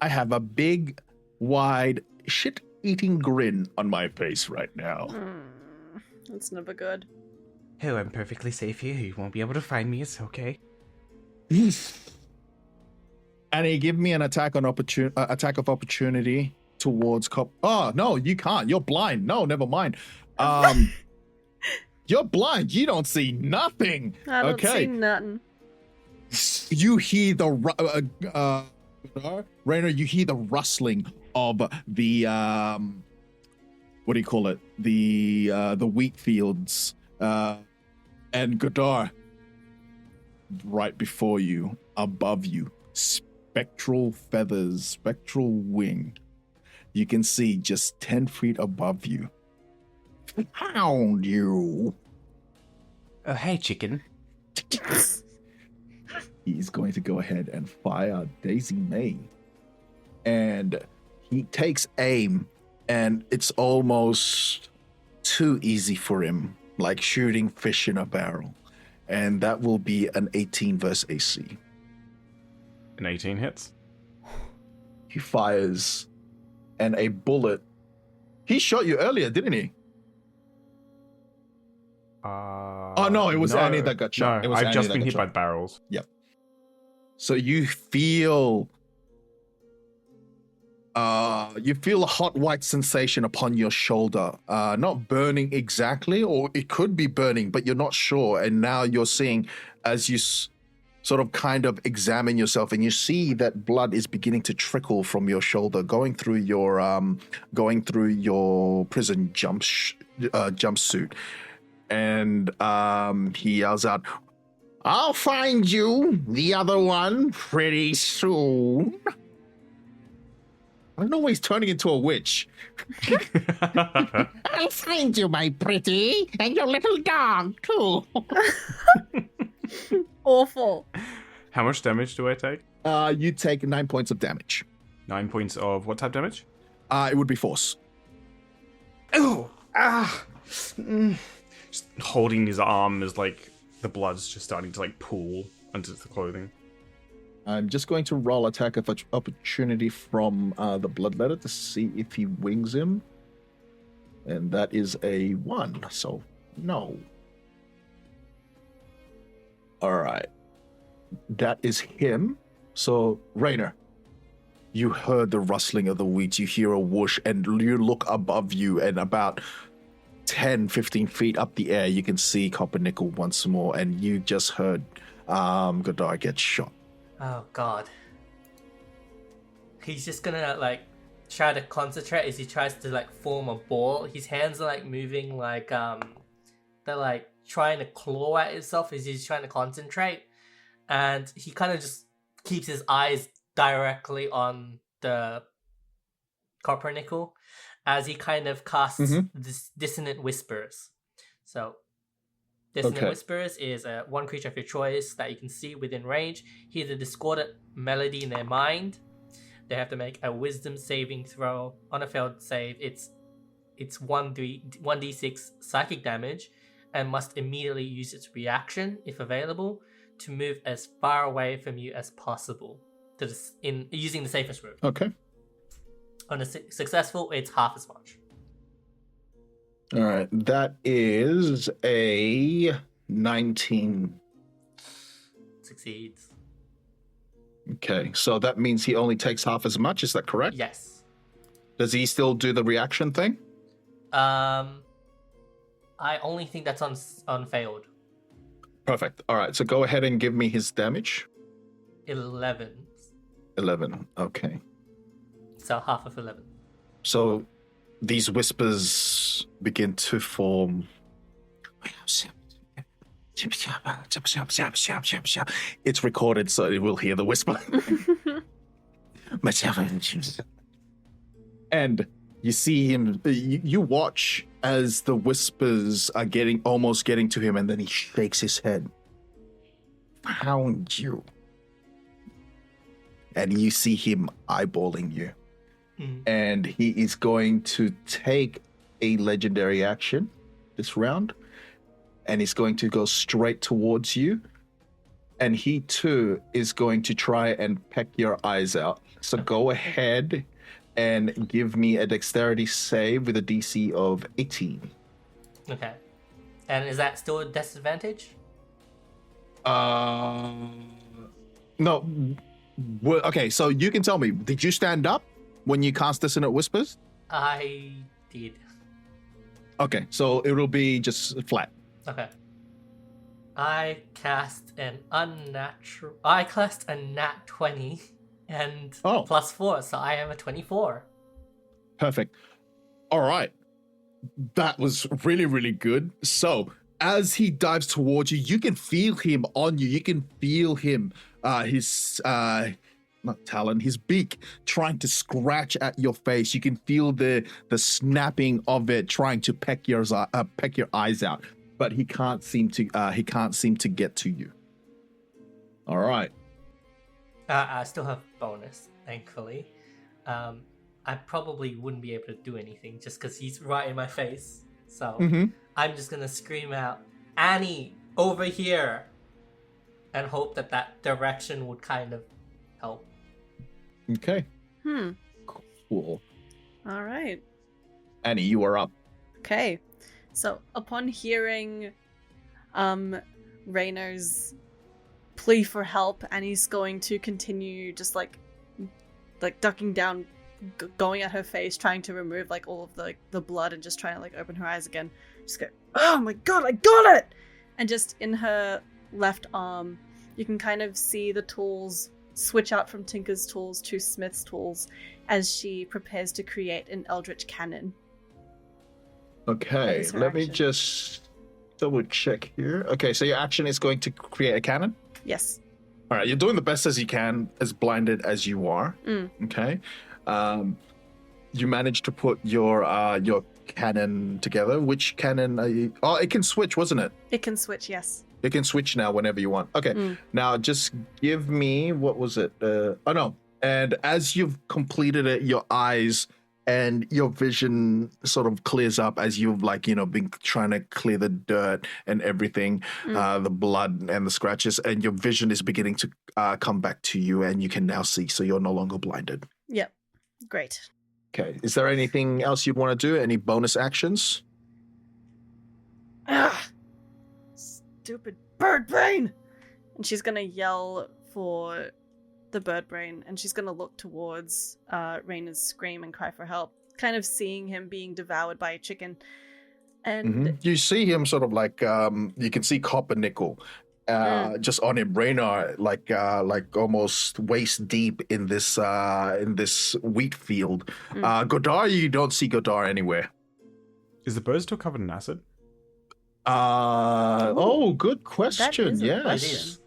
[SPEAKER 2] I have a big, wide, shit-eating grin on my face right now.
[SPEAKER 3] That's never good.
[SPEAKER 4] Oh, I'm perfectly safe here. You won't be able to find me. It's okay.
[SPEAKER 2] And he give me an attack of opportunity towards Cop. Oh no, you can't. You're blind. No, never mind. You're blind. You don't see nothing.
[SPEAKER 3] I don't see nothing.
[SPEAKER 2] You hear the Rainer. You hear the rustling of the what do you call it? The wheat fields. And Godar, right before you, above you, spectral feathers, spectral wing. You can see just 10 feet above you. Found you.
[SPEAKER 4] Oh, hey, chicken.
[SPEAKER 2] He's going to go ahead and fire Daisy May. And he takes aim, and it's almost too easy for him, like shooting fish in a barrel. And that will be an 18 versus AC.
[SPEAKER 4] An 18 hits.
[SPEAKER 2] He fires, and a bullet. He shot you earlier, didn't he? Oh, no, it was Annie that got shot.
[SPEAKER 4] No,
[SPEAKER 2] It was
[SPEAKER 4] I've
[SPEAKER 2] Annie
[SPEAKER 4] just
[SPEAKER 2] that
[SPEAKER 4] been
[SPEAKER 2] got
[SPEAKER 4] hit
[SPEAKER 2] shot.
[SPEAKER 4] by barrels.
[SPEAKER 2] So you feel a hot white sensation upon your shoulder. Not burning exactly, or it could be burning, but you're not sure. And now you're seeing, as you sort of kind of examine yourself, and you see that blood is beginning to trickle from your shoulder, going through your prison jumpsuit. And he yells out, "I'll find you, the other one, pretty soon." I don't know why he's turning into a witch. "I'll find you, my pretty, and your little dog, too."
[SPEAKER 3] Awful.
[SPEAKER 4] How much damage do I take?
[SPEAKER 2] You take 9 points of damage.
[SPEAKER 4] 9 points of what type damage?
[SPEAKER 2] It would be force.
[SPEAKER 6] Oh, ah. Just holding his arm as like the blood's just starting to like pool onto the clothing.
[SPEAKER 2] I'm just going to roll attack of opportunity from the bloodletter to see if he wings him. And that is a 1, so no. Alright. That is him. So, Rainer, you heard the rustling of the weeds, you hear a whoosh, and you look above you, and about 10, 15 feet up the air, you can see Copper Nickel once more, and you just heard Godard get shot.
[SPEAKER 5] Oh god. He's just gonna like try to concentrate as he tries to like form a ball. His hands are like moving like they're like trying to claw at himself as he's trying to concentrate. And he kind of just keeps his eyes directly on the Copper Nickel as he kind of casts this Dissonant Whispers. So Dissonant Whispers is one creature of your choice that you can see within range. Hear the discordant melody in their mind. They have to make a wisdom saving throw. On a failed save, it's 1d6 psychic damage and must immediately use its reaction, if available, to move as far away from you as possible using the safest route.
[SPEAKER 2] Okay.
[SPEAKER 5] On a successful, it's half as much.
[SPEAKER 2] All right, that is a 19.
[SPEAKER 5] Succeeds.
[SPEAKER 2] Okay, so that means he only takes half as much, is that correct?
[SPEAKER 5] Yes.
[SPEAKER 2] Does he still do the reaction thing?
[SPEAKER 5] I only think that's on failed.
[SPEAKER 2] Perfect. All right, so go ahead and give me his damage.
[SPEAKER 5] 11.
[SPEAKER 2] 11, okay.
[SPEAKER 5] So half of 11.
[SPEAKER 2] So these whispers begin to form. It's recorded, so it will hear the whisper. And you see him, you watch as the whispers are almost getting to him, and then he shakes his head. Found you. And you see him eyeballing you. And he is going to take a legendary action this round, and he's going to go straight towards you, and he too is going to try and peck your eyes out. So go ahead and give me a dexterity save with a DC of 18.
[SPEAKER 5] Okay. And is that still a disadvantage?
[SPEAKER 2] No. Okay, so you can tell me, did you stand up when you cast Dissonant Whispers?
[SPEAKER 5] I did.
[SPEAKER 2] Okay, so it'll be just flat.
[SPEAKER 5] Okay. I cast a nat 20 and plus 4, so I have a 24.
[SPEAKER 2] Perfect. All right. That was really, really good. So as he dives towards you, you can feel him on you. You can feel him, his beak trying to scratch at your face. You can feel the snapping of it trying to peck your eyes out. But he can't seem to get to you. All right.
[SPEAKER 5] I still have bonus, thankfully. I probably wouldn't be able to do anything just because he's right in my face. So I'm just gonna scream out, "Annie, over here!" and hope that direction would kind of help.
[SPEAKER 2] Okay. Cool.
[SPEAKER 3] All right.
[SPEAKER 2] Annie, you are up.
[SPEAKER 3] Okay. So upon hearing Rainer's plea for help, Annie's going to continue just like ducking down, going at her face, trying to remove like all of the blood and just trying to like open her eyes again. Just go, "Oh my god, I got it!" And just in her left arm, you can kind of see the tools switch out from Tinker's tools to Smith's tools as she prepares to create an Eldritch Cannon.
[SPEAKER 2] Okay, let me
[SPEAKER 3] action.
[SPEAKER 2] just double check here. Okay, so your action is going to create a cannon?
[SPEAKER 3] Yes.
[SPEAKER 2] All right, you're doing the best as you can, as blinded as you are. Okay. You managed to put your cannon together. Which cannon are you... Oh, it can switch, wasn't it?
[SPEAKER 3] It can switch, yes.
[SPEAKER 2] It can switch now whenever you want. Okay, now just give me... What was it? Oh, no. And as you've completed it, your eyes and your vision sort of clears up as you've been trying to clear the dirt and everything, the blood and the scratches, and your vision is beginning to come back to you, and you can now see, so you're no longer blinded.
[SPEAKER 3] Yep. Great.
[SPEAKER 2] Okay. Is there anything else you'd want to do? Any bonus actions?
[SPEAKER 3] Ah, stupid bird brain! And she's gonna yell for the bird brain, and she's gonna look towards Raina's scream and cry for help, kind of seeing him being devoured by a chicken. And
[SPEAKER 2] You see him sort of you can see copper nickel just on him. Raina like almost waist deep in this wheat field. Godar, you don't see Godar anywhere.
[SPEAKER 6] Is the bird still covered in acid?
[SPEAKER 2] Good question.
[SPEAKER 3] That is a
[SPEAKER 2] Yes.
[SPEAKER 3] question.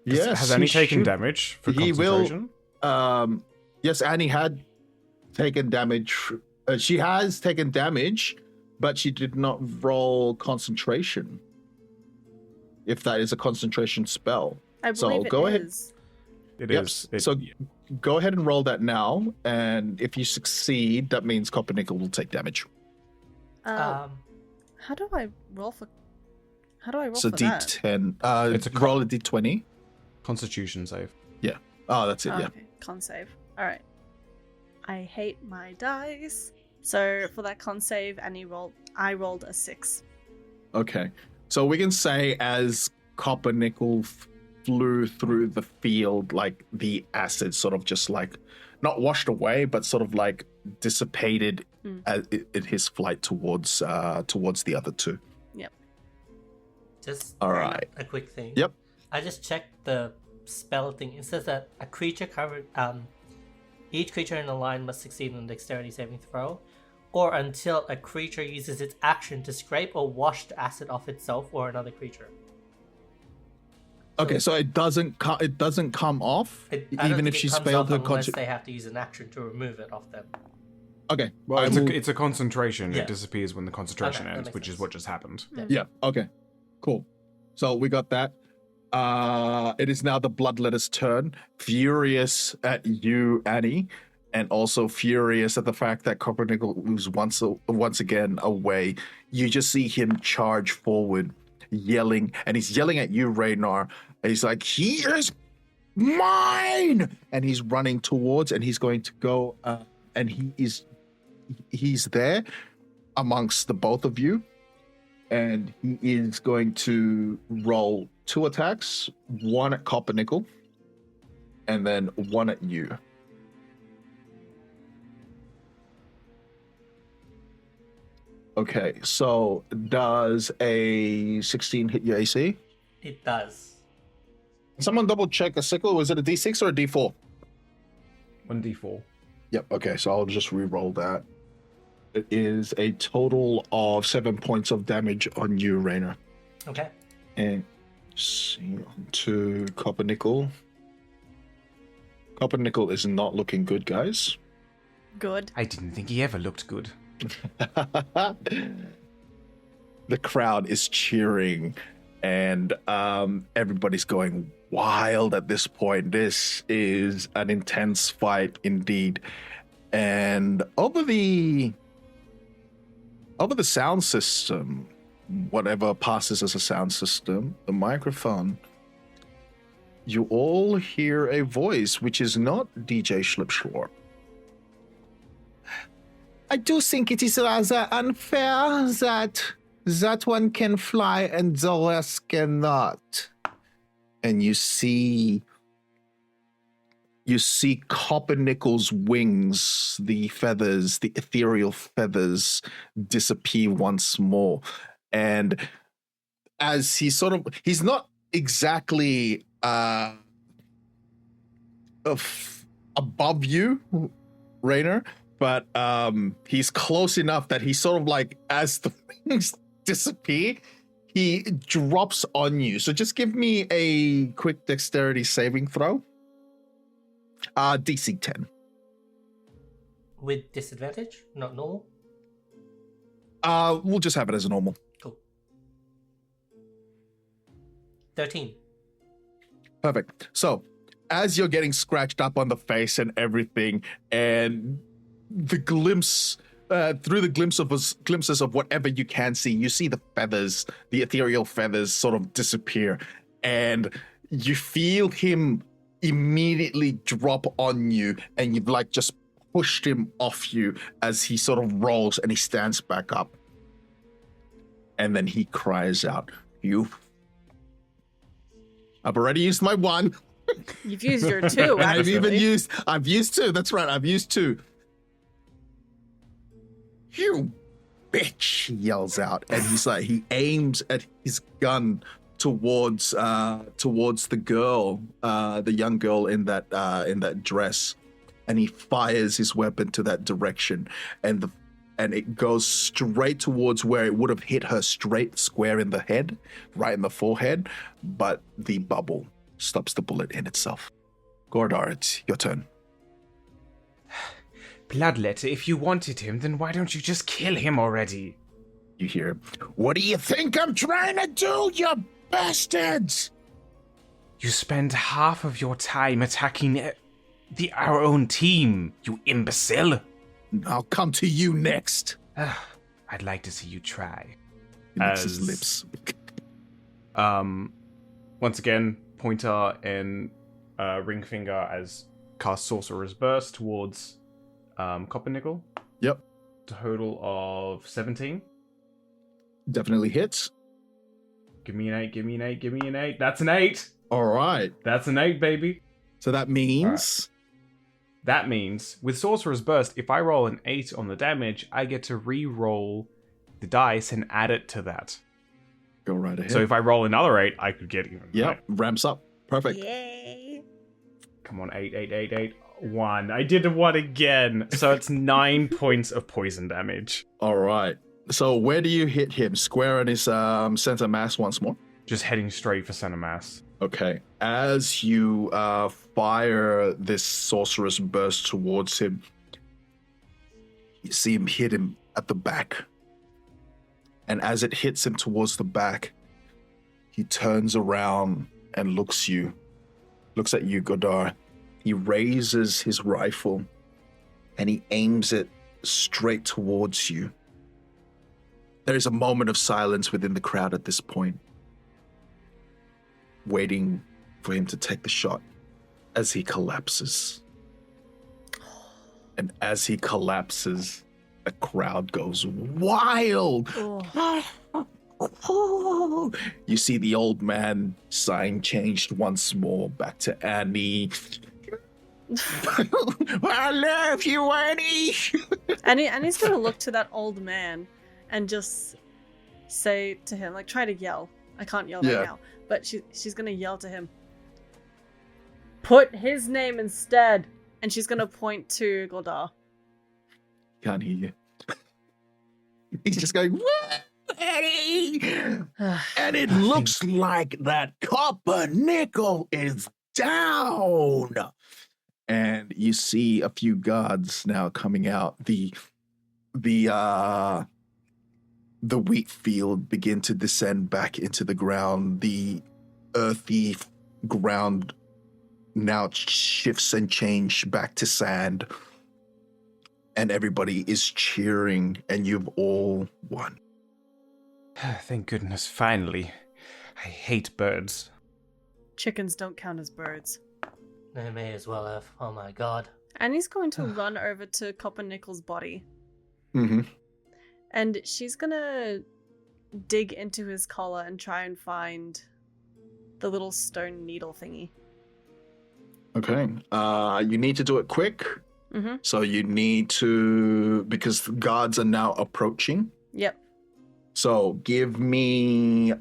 [SPEAKER 2] Yes.
[SPEAKER 6] Has Annie
[SPEAKER 2] he
[SPEAKER 6] taken
[SPEAKER 2] should-
[SPEAKER 6] damage for
[SPEAKER 2] he will-
[SPEAKER 6] concentration?
[SPEAKER 2] Yes, Annie had taken damage. She has taken damage, but she did not roll concentration. If that is a concentration spell.
[SPEAKER 3] I
[SPEAKER 2] So,
[SPEAKER 3] believe
[SPEAKER 2] go
[SPEAKER 3] it
[SPEAKER 2] ahead.
[SPEAKER 3] is.
[SPEAKER 6] It
[SPEAKER 2] Yep.
[SPEAKER 6] is.
[SPEAKER 2] So go ahead and roll that now, and if you succeed, that means copper nickel will take damage.
[SPEAKER 3] How do I roll for? How do I roll
[SPEAKER 2] So
[SPEAKER 3] for that?
[SPEAKER 2] D10.
[SPEAKER 6] It's a
[SPEAKER 2] roll a D20.
[SPEAKER 6] Constitution save.
[SPEAKER 2] Oh, that's it.
[SPEAKER 3] Oh,
[SPEAKER 2] Yeah.
[SPEAKER 3] okay. Con save. All right. I hate my dice. So for that con save, I rolled a 6.
[SPEAKER 2] Okay. So we can say as copper nickel flew through the field, like the acid sort of just like not washed away, but sort of like dissipated in his flight towards the other two.
[SPEAKER 5] Just
[SPEAKER 2] All right.
[SPEAKER 5] a quick thing.
[SPEAKER 2] Yep.
[SPEAKER 5] I just checked the spell thing. It says that a creature covered each creature in a line must succeed on a dexterity saving throw, or until a creature uses its action to scrape or wash the acid off itself or another creature.
[SPEAKER 2] Okay, so it doesn't come off
[SPEAKER 5] I don't
[SPEAKER 2] even
[SPEAKER 5] think
[SPEAKER 2] if
[SPEAKER 5] it
[SPEAKER 2] she's
[SPEAKER 5] comes
[SPEAKER 2] failed
[SPEAKER 5] off
[SPEAKER 2] her
[SPEAKER 5] unless
[SPEAKER 2] concentration.
[SPEAKER 5] they have to use an action to remove it off them.
[SPEAKER 2] Okay.
[SPEAKER 6] Well,
[SPEAKER 2] I will-
[SPEAKER 6] it's a concentration.
[SPEAKER 5] Yeah.
[SPEAKER 6] It disappears when the concentration
[SPEAKER 5] Okay, that
[SPEAKER 6] ends,
[SPEAKER 5] makes
[SPEAKER 6] which is
[SPEAKER 5] sense.
[SPEAKER 6] what just happened.
[SPEAKER 2] Yeah. Okay. Cool. So we got that. It is now the Bloodletter's turn. Furious at you, Annie, and also furious at the fact that Coppernickel was once again away. You just see him charge forward, yelling, and he's yelling at you, Raynar. He's like, "He is mine!" And he's running towards, and he's going to go, and he's there amongst the both of you. And he is going to roll 2 attacks, one at Coppernickel, and then one at you. Okay, so does a 16 hit your AC?
[SPEAKER 5] It does.
[SPEAKER 2] Someone double check a sickle. Was it a D6 or a D4?
[SPEAKER 6] 1d4.
[SPEAKER 2] Yep, okay, so I'll just re-roll that. It is a total of 7 points of damage on you, Rainer.
[SPEAKER 5] Okay.
[SPEAKER 2] And see on to Coppernickel. Coppernickel is not looking good, guys.
[SPEAKER 3] Good.
[SPEAKER 4] I didn't think he ever looked good.
[SPEAKER 2] The crowd is cheering, and everybody's going wild at this point. This is an intense fight indeed. And over the sound system, whatever passes as a sound system, the microphone, you all hear a voice which is not DJ Schlipschlorp. I do think it is rather unfair that one can fly and the rest cannot. And you see Coppernickel's wings, the feathers, the ethereal feathers, disappear once more. And as he's not exactly above you, Rainer, but he's close enough that he's sort of like, as the wings disappear, he drops on you. So just give me a quick dexterity saving throw. DC 10.
[SPEAKER 5] With disadvantage? Not normal?
[SPEAKER 2] We'll just have it as a normal.
[SPEAKER 5] Cool. 13.
[SPEAKER 2] Perfect. So, as you're getting scratched up on the face and everything, and the glimpse through the glimpses of whatever you can see, you see the feathers, the ethereal feathers, sort of disappear, and you feel him immediately drop on you, and you've like just pushed him off you as he sort of rolls and he stands back up, and then he cries out, I've already used my one.
[SPEAKER 3] You've used your two, actually.
[SPEAKER 2] I've used two. That's right. I've used two. You bitch, he yells out. And he aims at his gun towards the girl, the young girl in that dress. And he fires his weapon to that direction. And it goes straight towards where it would have hit her straight square in the head, right in the forehead. But the bubble stops the bullet in itself. Gordar, it's your turn.
[SPEAKER 4] Bloodlet, if you wanted him, then why don't you just kill him already?
[SPEAKER 2] You hear, what do you think I'm trying to do, you bastards?
[SPEAKER 4] You spend half of your time attacking our own team, you imbecile.
[SPEAKER 2] I'll come to you next.
[SPEAKER 4] I'd like to see you try.
[SPEAKER 2] He licks his lips.
[SPEAKER 6] Once again, Pointer and Ringfinger as cast Sorcerer's Burst towards Coppernickel.
[SPEAKER 2] Yep.
[SPEAKER 6] Total of 17.
[SPEAKER 2] Definitely hits.
[SPEAKER 6] Give me an 8, give me an 8, give me an 8. That's an 8.
[SPEAKER 2] All right.
[SPEAKER 6] That's an 8, baby.
[SPEAKER 2] So that means...
[SPEAKER 6] That means, with Sorcerer's Burst, if I roll an 8 on the damage, I get to re-roll the dice and add it to that.
[SPEAKER 2] Go right ahead.
[SPEAKER 6] So if I roll another 8, I could get even.
[SPEAKER 2] Yep,
[SPEAKER 6] Right?
[SPEAKER 2] ramps up. Perfect.
[SPEAKER 3] Yay!
[SPEAKER 6] Come on, 8, 8, 8, 8. 1. I did a 1 again. So it's 9 points of poison damage.
[SPEAKER 2] All right. So where do you hit him? Square on his center mass once more?
[SPEAKER 6] Just heading straight for center mass.
[SPEAKER 2] Okay. As you fire this sorcerer's burst towards him, you see him hit him at the back. And as it hits him towards the back, he turns around and looks at you, Godar. He raises his rifle and he aims it straight towards you. There is a moment of silence within the crowd at this point, waiting for him to take the shot as he collapses. And as he collapses, the crowd goes wild.
[SPEAKER 3] Oh.
[SPEAKER 2] You see the old man sign changed once more back to Annie. I love you, Annie.
[SPEAKER 3] Annie's gonna look to that old man and just say to him, like, try to yell. I can't yell right now, but she's gonna yell to him, put his name instead, and she's gonna point to Goldar.
[SPEAKER 2] Can't hear you. He's just going, what? Eddie? And it looks like that Coppernickel is down. And you see a few guards now coming out. The wheat field begin to descend back into the ground. The earthy ground now shifts and change back to sand. And everybody is cheering, and you've all won.
[SPEAKER 4] Thank goodness, finally. I hate birds.
[SPEAKER 3] Chickens don't count as birds.
[SPEAKER 5] They may as well have. Oh my god.
[SPEAKER 3] Annie's going to run over to Coppernickel's body.
[SPEAKER 2] Mm-hmm.
[SPEAKER 3] And she's gonna dig into his collar and try and find the little stone needle thingy.
[SPEAKER 2] Okay. You need to do it quick.
[SPEAKER 3] Mm-hmm.
[SPEAKER 2] So you need to, because the guards are now approaching.
[SPEAKER 3] Yep.
[SPEAKER 2] So give me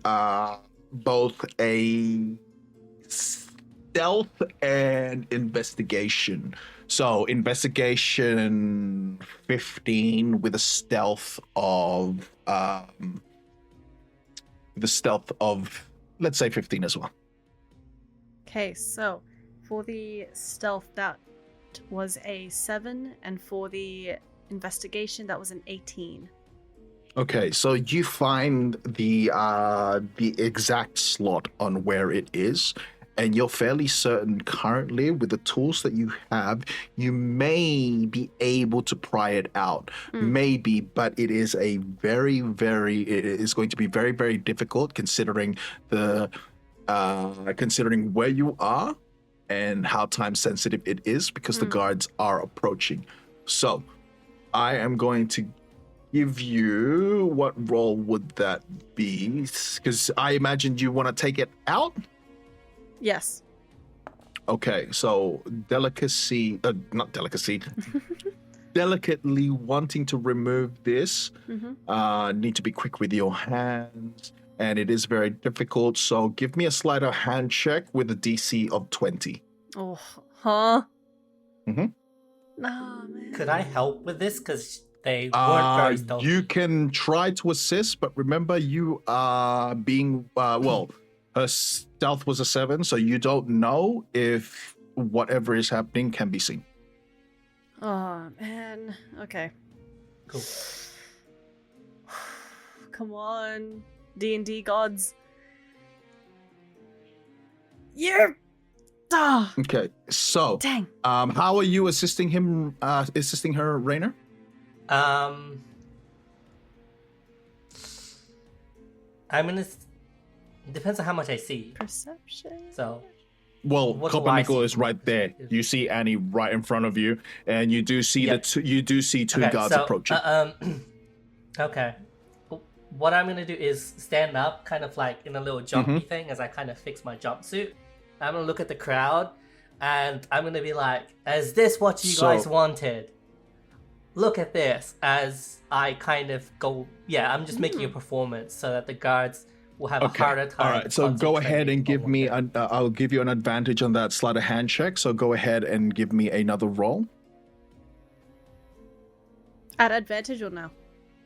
[SPEAKER 2] both a stealth and investigation. So investigation 15 with a stealth of let's say 15 as well.
[SPEAKER 3] Okay, so for the stealth that was a 7, and for the investigation that was an 18.
[SPEAKER 2] Okay, so you find the exact slot on where it is, and you're fairly certain currently with the tools that you have, you may be able to pry it out. Maybe, but it is it is going to be very, very difficult considering considering where you are and how time sensitive it is because the guards are approaching. So I am going to give you, what role would that be? Because I imagined you want to take it out.
[SPEAKER 3] Yes.
[SPEAKER 2] Okay, so not delicacy, delicately wanting to remove this. Need to be quick with your hands, and it is very difficult. So give me a sleight of hand check with a DC of 20.
[SPEAKER 3] Oh, huh?
[SPEAKER 2] Mhm.
[SPEAKER 3] Nah, man.
[SPEAKER 5] Could I help with this? Because they weren't very stealthy.
[SPEAKER 2] You can try to assist, but remember you are being her stealth was a 7, so you don't know if whatever is happening can be seen.
[SPEAKER 3] Oh, man. Okay.
[SPEAKER 5] Cool.
[SPEAKER 3] Come on, D&D gods. Yeah. Ah,
[SPEAKER 2] Okay, so
[SPEAKER 3] dang.
[SPEAKER 2] how are you assisting him? Assisting her, Rainer?
[SPEAKER 5] I'm gonna. Depends on how much I see.
[SPEAKER 3] Perception.
[SPEAKER 5] So
[SPEAKER 2] Well,
[SPEAKER 5] What do I
[SPEAKER 2] Coppernickel
[SPEAKER 5] see?
[SPEAKER 2] is right there. You see Annie right in front of you, and you do see
[SPEAKER 5] Yep.
[SPEAKER 2] two guards approaching.
[SPEAKER 5] Okay. What I'm gonna do is stand up, kind of like in a little jumpy thing, as I kind of fix my jumpsuit. I'm gonna look at the crowd, and I'm gonna be like, "Is this what you guys wanted? Look at this." As I kind of go, I'm just making a performance so that the guards will have a harder time.
[SPEAKER 2] All right, so go ahead and give me.
[SPEAKER 5] concentrating on what
[SPEAKER 2] I'll give you an advantage on that sleight of hand check. So go ahead and give me another roll.
[SPEAKER 3] At advantage or no?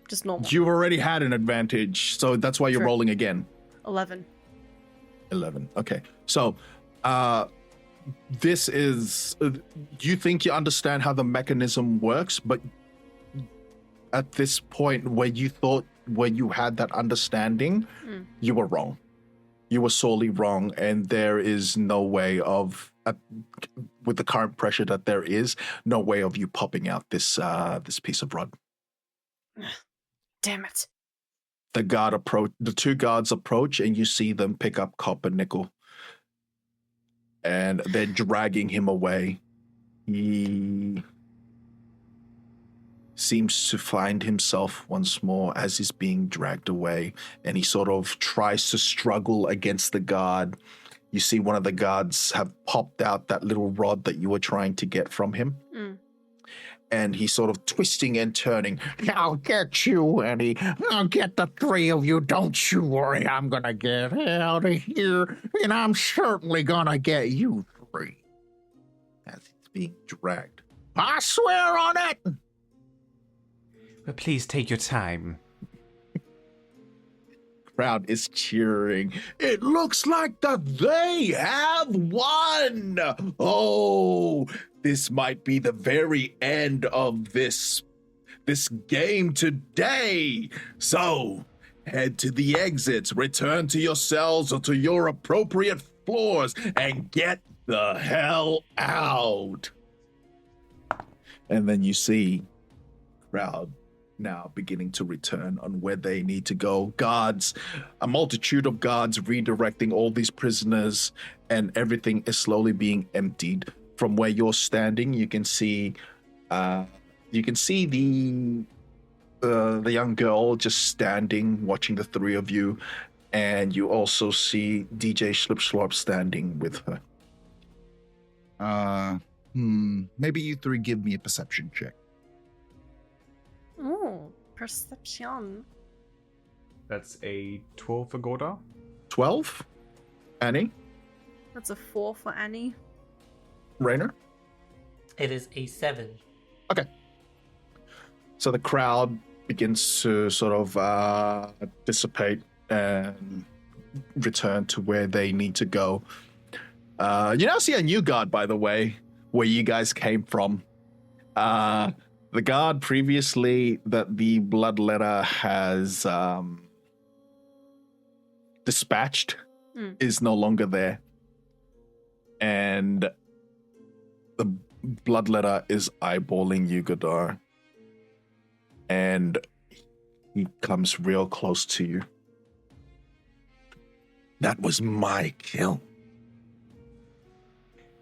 [SPEAKER 3] Just normal.
[SPEAKER 2] You already had an advantage, so that's why you're
[SPEAKER 3] True.
[SPEAKER 2] rolling again.
[SPEAKER 3] 11.
[SPEAKER 2] 11. Okay, so this is. You think you understand how the mechanism works, but at this point where you had that understanding, you were wrong. You were sorely wrong, and there is no way of, with the current pressure that there is, no way of you popping out this piece of rod.
[SPEAKER 3] Damn it.
[SPEAKER 2] The two guards approach, and you see them pick up Coppernickel, and they're dragging him away. He seems to find himself once more as he's being dragged away, and he sort of tries to struggle against the guard. You see one of the guards have popped out that little rod that you were trying to get from him. And he's sort of twisting and turning. I'll get you, Eddie. I'll get the three of you. Don't you worry. I'm going to get out of here, and I'm certainly going to get you three. As he's being dragged. I swear on it!
[SPEAKER 4] But please take your time.
[SPEAKER 2] Crowd is cheering. It looks like that they have won. Oh, this might be the very end of this game today. So, head to the exits, return to your cells or to your appropriate floors, and get the hell out. And then you see crowd now beginning to return on where they need to go. Guards, a multitude of guards redirecting all these prisoners, and everything is slowly being emptied. From where you're standing, you can see the young girl just standing, watching the three of you, and you also see DJ Schlipschlorp standing with her. Maybe you three give me a perception check.
[SPEAKER 3] Oh, perception.
[SPEAKER 6] That's a 12 for Gordar.
[SPEAKER 2] 12? Annie?
[SPEAKER 3] That's a 4 for Annie.
[SPEAKER 2] Rainer?
[SPEAKER 5] It is a 7.
[SPEAKER 2] Okay. So the crowd begins to sort of dissipate and return to where they need to go. You now see a new guard, by the way, where you guys came from. The guard previously that the Bloodletter has dispatched is no longer there. and the bloodletter is eyeballing you, Godar. And he comes real close to you. That was my kill.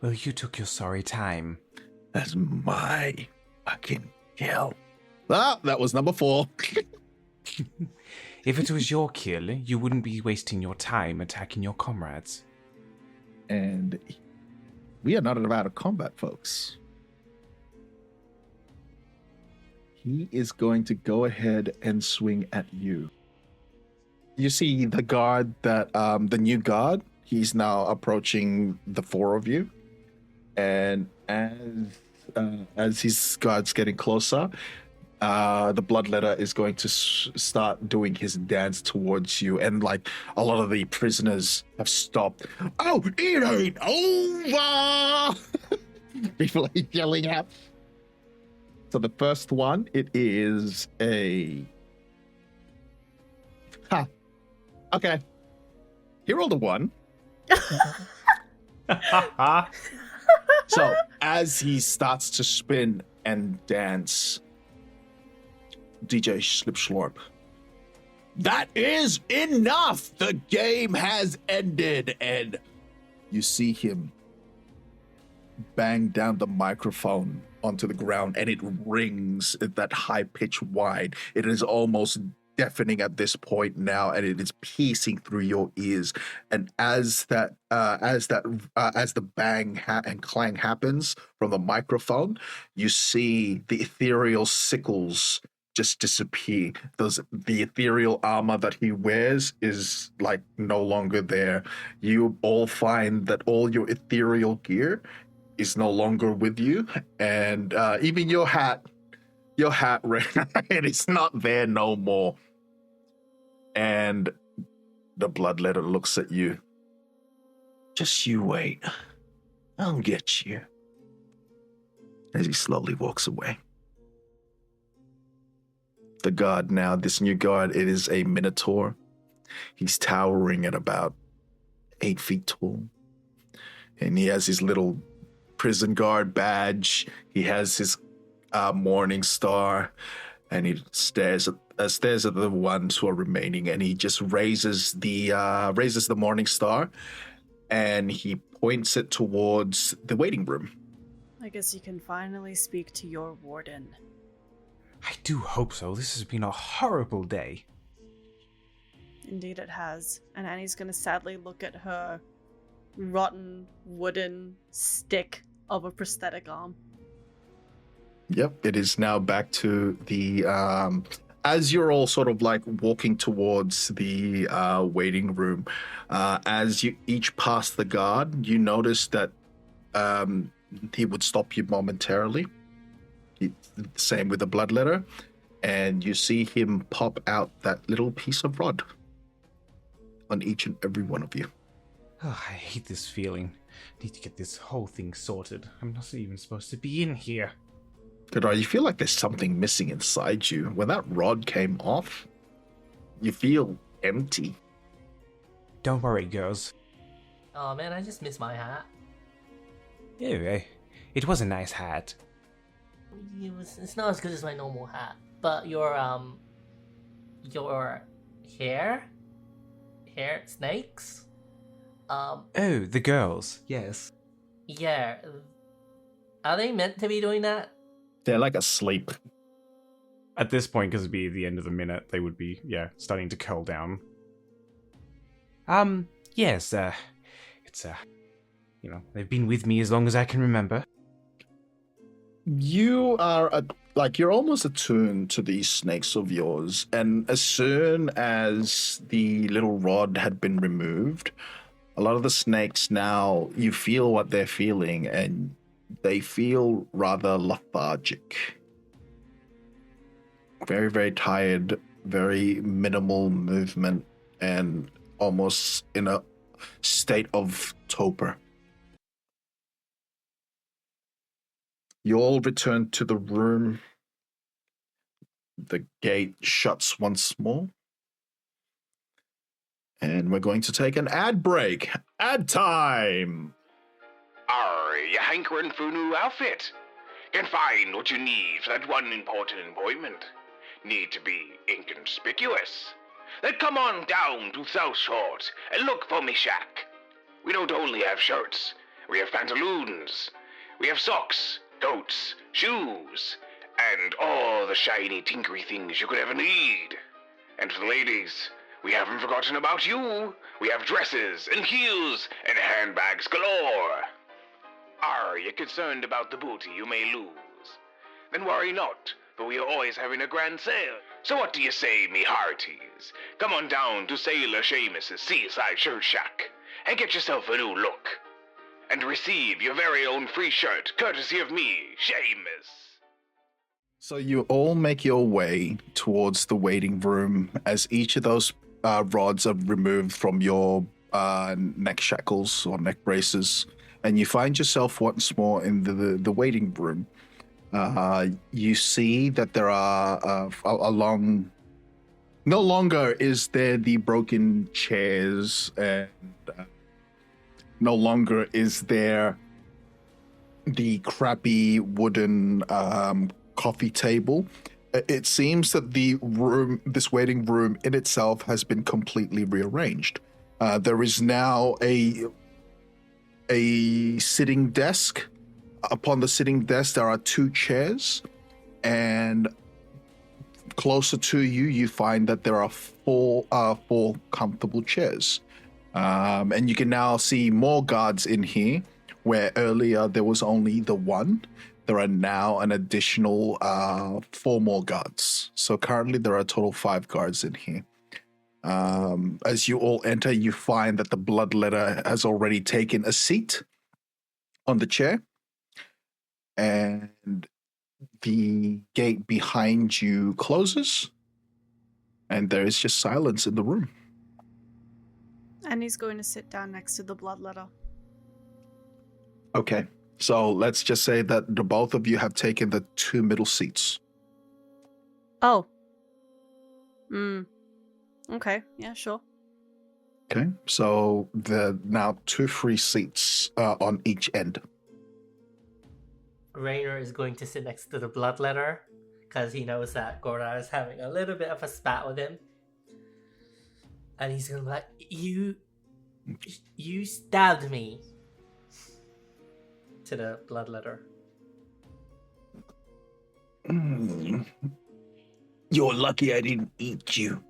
[SPEAKER 4] Well, you took your sorry time.
[SPEAKER 2] That's my fucking kill. Ah, that was number 4.
[SPEAKER 4] If it was your kill, you wouldn't be wasting your time attacking your comrades.
[SPEAKER 2] And we are not out of combat, folks. He is going to go ahead and swing at you. You see the guard that, the new guard, he's now approaching the 4 of you. And as his guard's getting closer, the bloodletter is going to start doing his dance towards you, and like a lot of the prisoners have stopped. Oh, it ain't over! People are yelling out. So the first one, it is a... Okay. He rolled a 1. So as he starts to spin and dance, DJ Slipslorp, that is enough! The game has ended! And you see him bang down the microphone onto the ground, and it rings at that high pitch whine. It is almost deafening at this point now, and it is piercing through your ears. And as the bang and clang happens from the microphone, you see the ethereal sickles just disappear. The ethereal armor that he wears is like no longer there. You all find that all your ethereal gear is no longer with you, and even your hat, it is not there no more. And the bloodletter looks at you. Just you wait. I'll get you. As he slowly walks away. The guard now, this new guard, it is a minotaur. He's towering at about 8 feet tall. And he has his little prison guard badge. He has his morning star. And he stares at the ones who are remaining, and he just raises the morning star, and he points it towards the waiting room.
[SPEAKER 3] I guess you can finally speak to your warden.
[SPEAKER 4] I do hope so. This has been a horrible day.
[SPEAKER 3] Indeed it has. And Annie's gonna sadly look at her rotten wooden stick of a prosthetic arm.
[SPEAKER 2] Yep, it is now back to the as you're all sort of like walking towards the waiting room, as you each pass the guard, you notice that he would stop you momentarily. Same with the bloodletter, and you see him pop out that little piece of rod on each and every one of you.
[SPEAKER 4] Oh, I hate this feeling. I need to get this whole thing sorted. I'm not even supposed to be in here.
[SPEAKER 2] Godar, you feel like there's something missing inside you. When that rod came off, you feel empty.
[SPEAKER 4] Don't worry, girls.
[SPEAKER 5] Oh man, I just miss my hat.
[SPEAKER 4] Anyway, it was a nice hat.
[SPEAKER 5] It's not as good as my normal hat, but your hair snakes.
[SPEAKER 4] Oh, the girls. Yes.
[SPEAKER 5] Yeah. Are they meant to be doing that?
[SPEAKER 2] They're like asleep.
[SPEAKER 6] At this point, because it'd be the end of the minute, they would be, starting to curl down.
[SPEAKER 4] Yes, it's, they've been with me as long as I can remember.
[SPEAKER 2] You are, you're almost attuned to these snakes of yours, and as soon as the little rod had been removed, a lot of the snakes now, you feel what they're feeling, and they feel rather lethargic. Very, very tired, very minimal movement, and almost in a state of torpor. You all return to the room. The gate shuts once more. And we're going to take an ad break. Ad time!
[SPEAKER 7] Are you hankering for a new outfit? Can find what you need for that one important appointment. Need to be inconspicuous. Then come on down to South Short and look for me shack. We don't only have shirts, we have pantaloons, we have socks, coats, shoes, and all the shiny tinkery things you could ever need. And for the ladies, we haven't forgotten about you. We have dresses and heels and handbags galore. Are you concerned about the booty you may lose? Then worry not, for we are always having a grand sale. So what do you say, me hearties? Come on down to Sailor Seamus's Seaside Shirt Shack and get yourself a new look. And receive your very own free shirt, courtesy of me, Seamus.
[SPEAKER 2] So you all make your way towards the waiting room as each of those rods are removed from your neck shackles or neck braces, and you find yourself once more in the waiting room. You see that there are no longer is there the broken chairs, and no longer is there the crappy wooden coffee table. It seems that this waiting room in itself has been completely rearranged. There is now a sitting desk. Upon the sitting desk, there are 2 chairs, and closer to you, you find that there are four comfortable chairs. And you can now see more guards in here, where earlier there was only the one. There are now an additional 4 more guards. So currently there are a total of 5 guards in here. As you all enter, you find that the bloodletter has already taken a seat on the chair. And the gate behind you closes. And there is just silence in the room.
[SPEAKER 3] And he's going to sit down next to the bloodletter.
[SPEAKER 2] Okay. So let's just say that the both of you have taken the 2 middle seats.
[SPEAKER 3] Oh. Okay, yeah, sure.
[SPEAKER 2] Okay. So there are now 2 free seats on each end.
[SPEAKER 5] Rainer is going to sit next to the bloodletter because he knows that Gordon is having a little bit of a spat with him. And he's gonna be like, you stabbed me. To the bloodletter.
[SPEAKER 2] You're lucky I didn't eat you.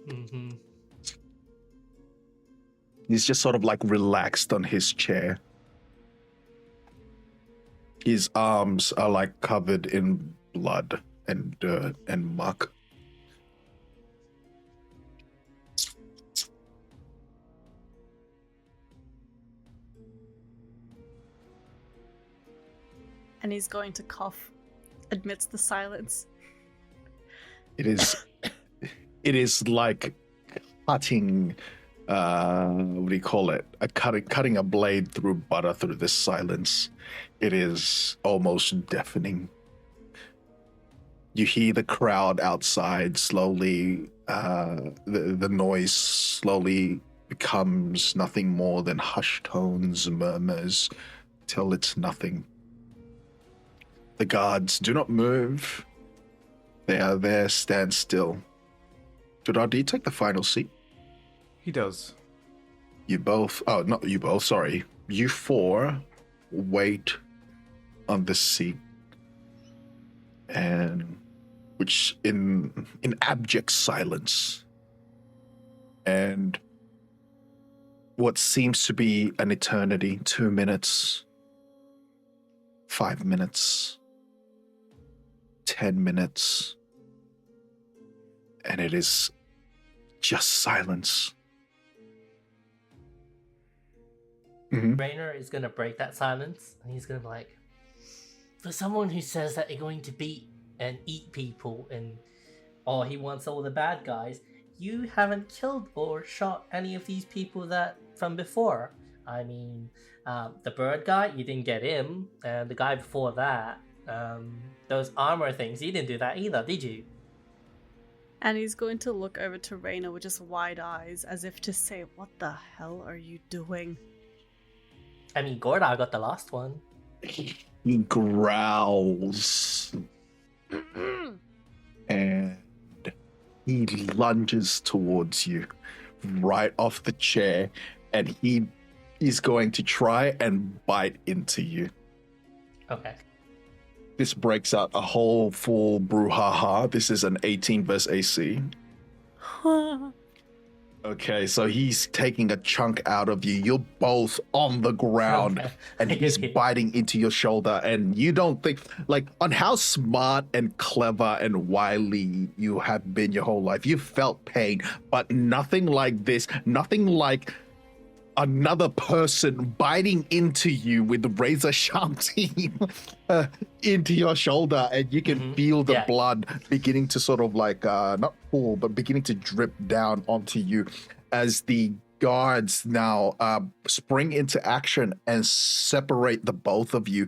[SPEAKER 5] Mm-hmm.
[SPEAKER 2] He's just sort of like relaxed on his chair. His arms are like covered in blood and dirt and muck.
[SPEAKER 3] And he's going to cough amidst the silence.
[SPEAKER 2] It is like cutting, what do you call it? Cutting a blade through butter through this silence. It is almost deafening. You hear the crowd outside slowly, the noise slowly becomes nothing more than hushed tones, murmurs, till it's nothing. The guards do not move. They are there, stand still. Gerard, do you take the final seat?
[SPEAKER 6] He does.
[SPEAKER 2] You 4 wait on this seat. And which in abject silence. And what seems to be an eternity, 2 minutes, 5 minutes, 10 minutes, and it is just silence.
[SPEAKER 5] Rainer is gonna break that silence, and he's gonna be like, for someone who says that they're going to beat and eat people, and he wants all the bad guys, you haven't killed or shot any of these people that from before. I mean, the bird guy, you didn't get him, and the guy before that, those armor things, you didn't do that either, did you?
[SPEAKER 3] And he's going to look over to Raina with just wide eyes, as if to say, what the hell are you doing?
[SPEAKER 5] I mean, Gorda got the last one.
[SPEAKER 2] He growls and he lunges towards you right off the chair, and he is going to try and bite into you.
[SPEAKER 5] Okay.
[SPEAKER 2] This breaks out a whole full brouhaha. This is an 18 versus AC. Okay, so he's taking a chunk out of you. You're both on the ground,
[SPEAKER 5] Okay.
[SPEAKER 2] and he's biting into your shoulder. And you don't think, like, on how smart and clever and wily you have been your whole life. You've felt pain, but nothing like this. Nothing like another person biting into you with razor sharp teeth into your shoulder, and you can feel the blood beginning to sort of like not pour, but beginning to drip down onto you as the guards now spring into action and separate the both of you.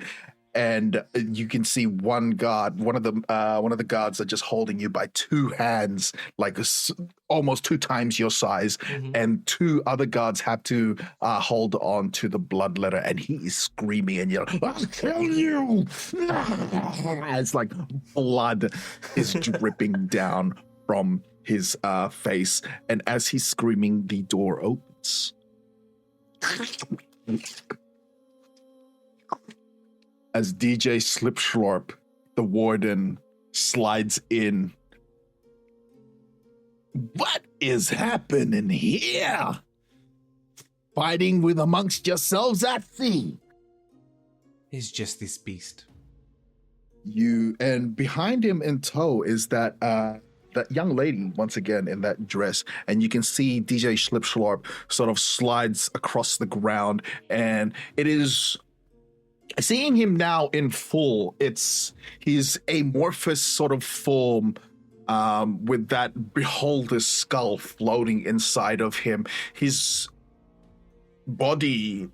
[SPEAKER 2] And you can see one guard, one of the guards are just holding you by two hands, like almost 2 times your size, and 2 other guards have to hold on to the bloodletter, and he is screaming and yelling, "I'll kill you!" It's like blood is dripping down from his face, and as he's screaming, the door opens. As DJ Slipschlorp, the warden, slides in. What is happening here? Fighting with amongst yourselves at sea.
[SPEAKER 4] It's just this beast.
[SPEAKER 2] And behind him in tow is that young lady once again in that dress, and you can see DJ Slipschlorp sort of slides across the ground, and it is. Seeing him now in full, his amorphous sort of form with that beholder's skull floating inside of him. His body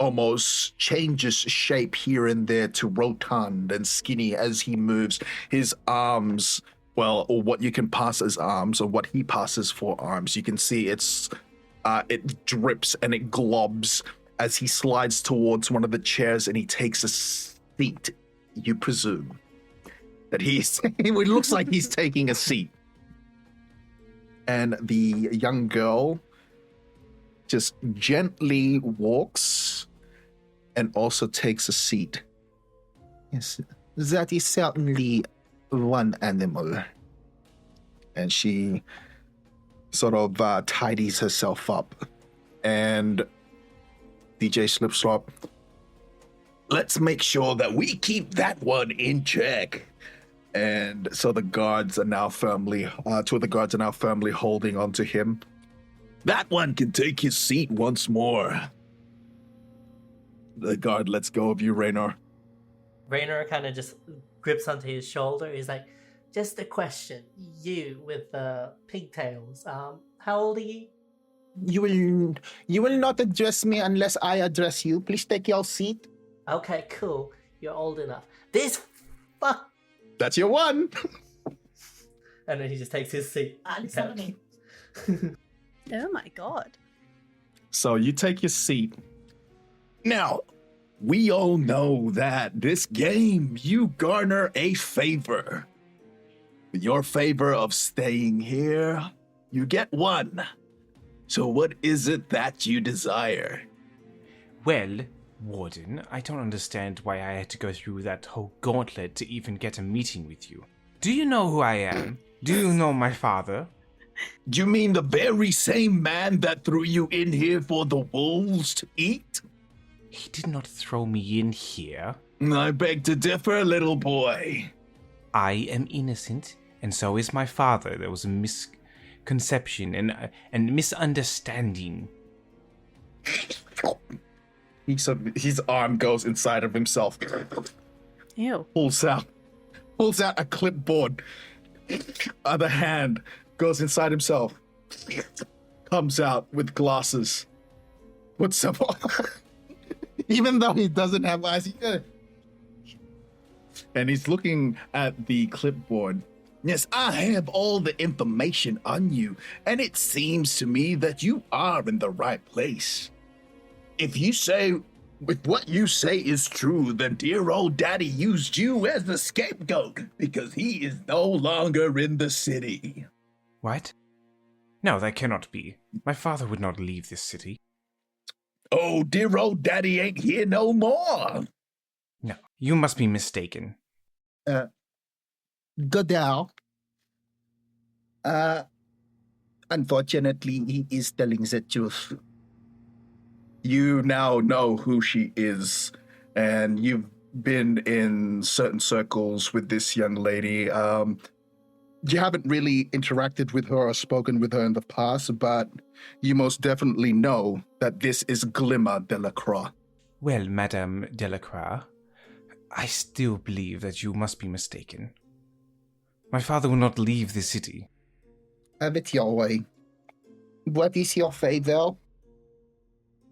[SPEAKER 2] almost changes shape here and there to rotund and skinny as he moves. His arms, well, or what you can pass as arms, or what he passes for arms, you can see it drips and it globs as he slides towards one of the chairs and he takes a seat, you presume. That it looks like he's taking a seat. And the young girl just gently walks and also takes a seat. Yes, that is certainly one animal. And she sort of tidies herself up. And DJ Slipslop, let's make sure that we keep that one in check. And so the guards are now firmly, 2 of the guards are now firmly holding onto him. That one can take his seat once more. The guard lets go of you, Raynor.
[SPEAKER 5] Raynor kind of just grips onto his shoulder. He's like, just a question. You with the pigtails, how old are you?
[SPEAKER 2] You will not address me unless I address you. Please take your seat.
[SPEAKER 5] Okay, cool. You're old enough. This fuck.
[SPEAKER 2] That's your one.
[SPEAKER 5] And then he just takes his seat.
[SPEAKER 3] Oh my god.
[SPEAKER 2] So you take your seat. Now, we all know that this game, you garner a favor. With your favor of staying here, you get 1. So what is it that you desire?
[SPEAKER 4] Well, Warden, I don't understand why I had to go through that whole gauntlet to even get a meeting with you. Do you know who I am? Do you know my father?
[SPEAKER 2] Do you mean the very same man that threw you in here for the wolves to eat?
[SPEAKER 4] He did not throw me in here.
[SPEAKER 2] I beg to differ, little boy.
[SPEAKER 4] I am innocent, and so is my father. There was a misconception and misunderstanding.
[SPEAKER 2] His arm goes inside of himself.
[SPEAKER 3] Ew.
[SPEAKER 2] Pulls out a clipboard. Other hand goes inside himself. Comes out with glasses. Puts them on. Even though he doesn't have eyes, and he's looking at the clipboard. Yes, I have all the information on you, and it seems to me that you are in the right place. If you say
[SPEAKER 8] If what you say is true, then dear old daddy used you as the scapegoat because he is no longer in the city.
[SPEAKER 4] What? No, that cannot be. My father would not leave this city.
[SPEAKER 8] Oh, dear old daddy ain't here no more.
[SPEAKER 4] No, you must be mistaken.
[SPEAKER 9] Godel. Unfortunately, he is telling the truth.
[SPEAKER 2] You now know who she is, and you've been in certain circles with this young lady. You haven't really interacted with her or spoken with her in the past, but you most definitely know that this is Glimmer Delacroix.
[SPEAKER 4] Well, Madame Delacroix, I still believe that you must be mistaken. My father will not leave the city.
[SPEAKER 9] Have it your way. What is your favor?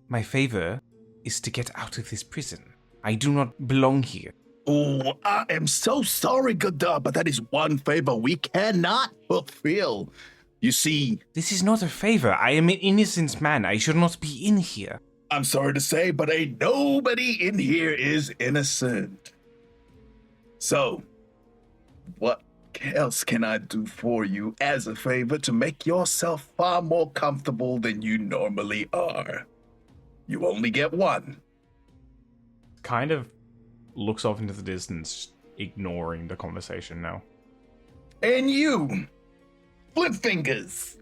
[SPEAKER 4] My favor is to get out of this prison. I do not belong here.
[SPEAKER 8] Oh, I am so sorry, Godard, but that is one favor we cannot fulfill. You see,
[SPEAKER 4] This is not a favor. I am an innocent man. I should not be in here.
[SPEAKER 8] I'm sorry to say, but ain't nobody in here is innocent. So, what else can I do for you as a favor to make yourself far more comfortable than you normally are? You only get one.
[SPEAKER 6] Kind of looks off into the distance, ignoring the conversation now.
[SPEAKER 8] And you, Flip Fingers,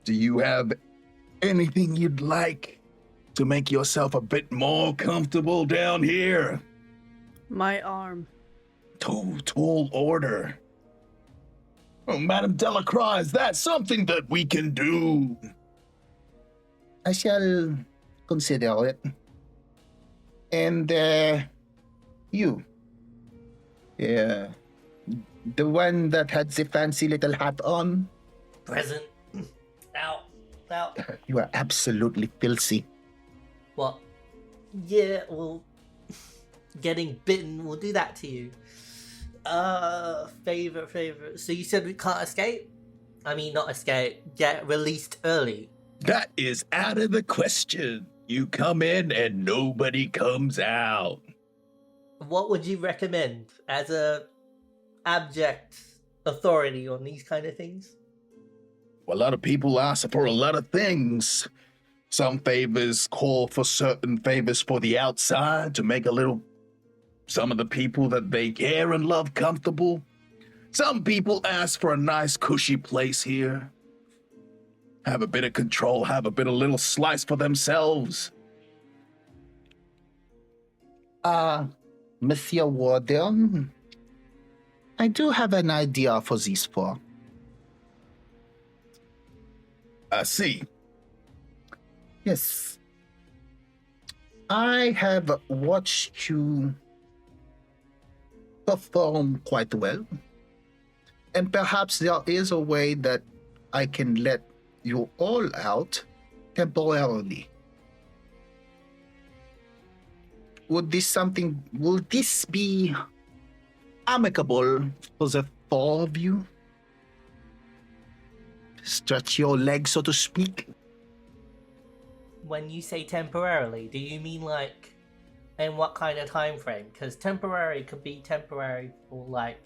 [SPEAKER 8] do you have anything you'd like to make yourself a bit more comfortable down here?
[SPEAKER 3] My arm.
[SPEAKER 8] Tall order. Oh, Madame Delacroix, is that something that we can do?
[SPEAKER 9] I shall consider it. And, you. Yeah. The one that had the fancy little hat on.
[SPEAKER 5] Present. Ow. Ow.
[SPEAKER 9] You are absolutely filthy.
[SPEAKER 5] What? Yeah, well, getting bitten will do that to you. Favor. So you said we can't escape? I mean, not escape, get released early.
[SPEAKER 8] That is out of the question. You come in and nobody comes out.
[SPEAKER 5] What would you recommend as a abject authority on these kind of things?
[SPEAKER 8] A lot of people ask for a lot of things. Some favors call for certain favors for the outside to make some of the people that they care and love comfortable. Some people ask for a nice cushy place here. Have a bit of control, have a bit of little slice for themselves.
[SPEAKER 9] Monsieur Warden, I do have an idea for this for.
[SPEAKER 8] I see.
[SPEAKER 9] Yes. I have watched you perform quite well. And perhaps there is a way that I can let you all out temporarily. Will this be amicable for the four of you? Stretch your legs, so to speak.
[SPEAKER 5] When you say temporarily, do you mean like in what kind of time frame? Because temporary could be temporary for like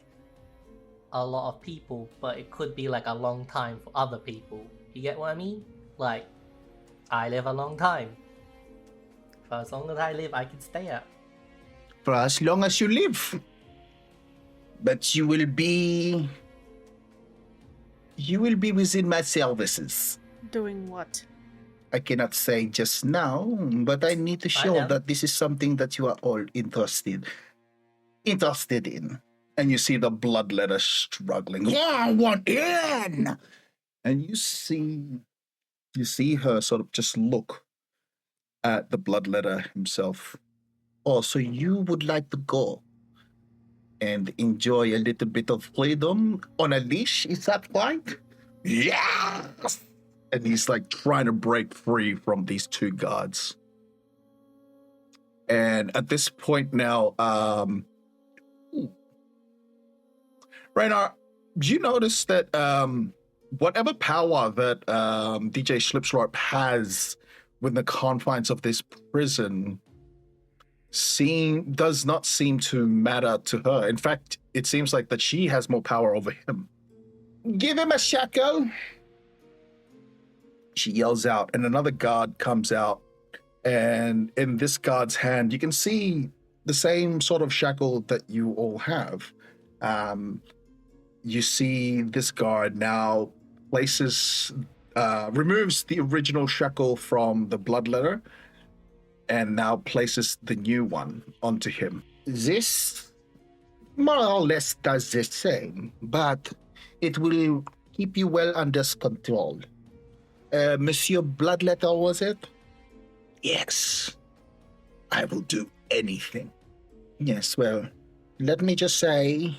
[SPEAKER 5] a lot of people, but it could be like a long time for other people. You get what I mean? Like, I live a long time. For as long as I live, I can stay up.
[SPEAKER 9] For as long as you live. But you will be within my services.
[SPEAKER 3] Doing what?
[SPEAKER 9] I cannot say just now, but I need to show
[SPEAKER 5] know.
[SPEAKER 9] that this is something that you are all interested in.
[SPEAKER 2] And you see the bloodletter struggling. Yeah, I want in! And you see her sort of just look at the bloodletter himself.
[SPEAKER 9] Oh, so you would like to go and enjoy a little bit of freedom on a leash, is that right?
[SPEAKER 2] Yes! And he's like trying to break free from these two guards. And at this point now, Raynar, do you notice that whatever power that DJ Schlipschlorp has within the confines of this prison does not seem to matter to her. In fact, it seems like that she has more power over him. Give him a shackle, she yells out, and another guard comes out, and in this guard's hand you can see the same sort of shackle that you all have. You see this guard now removes the original shackle from the bloodletter and now places the new one onto him.
[SPEAKER 9] This more or less does the same, but it will keep you well under control. Monsieur Bloodletter, was it?
[SPEAKER 8] Yes, I will do anything.
[SPEAKER 9] Yes, well, let me just say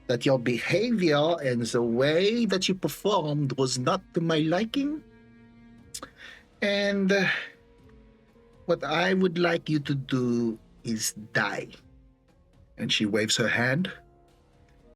[SPEAKER 9] that your behavior and the way that you performed was not to my liking. And what I would like you to do is die.
[SPEAKER 2] And she waves her hand,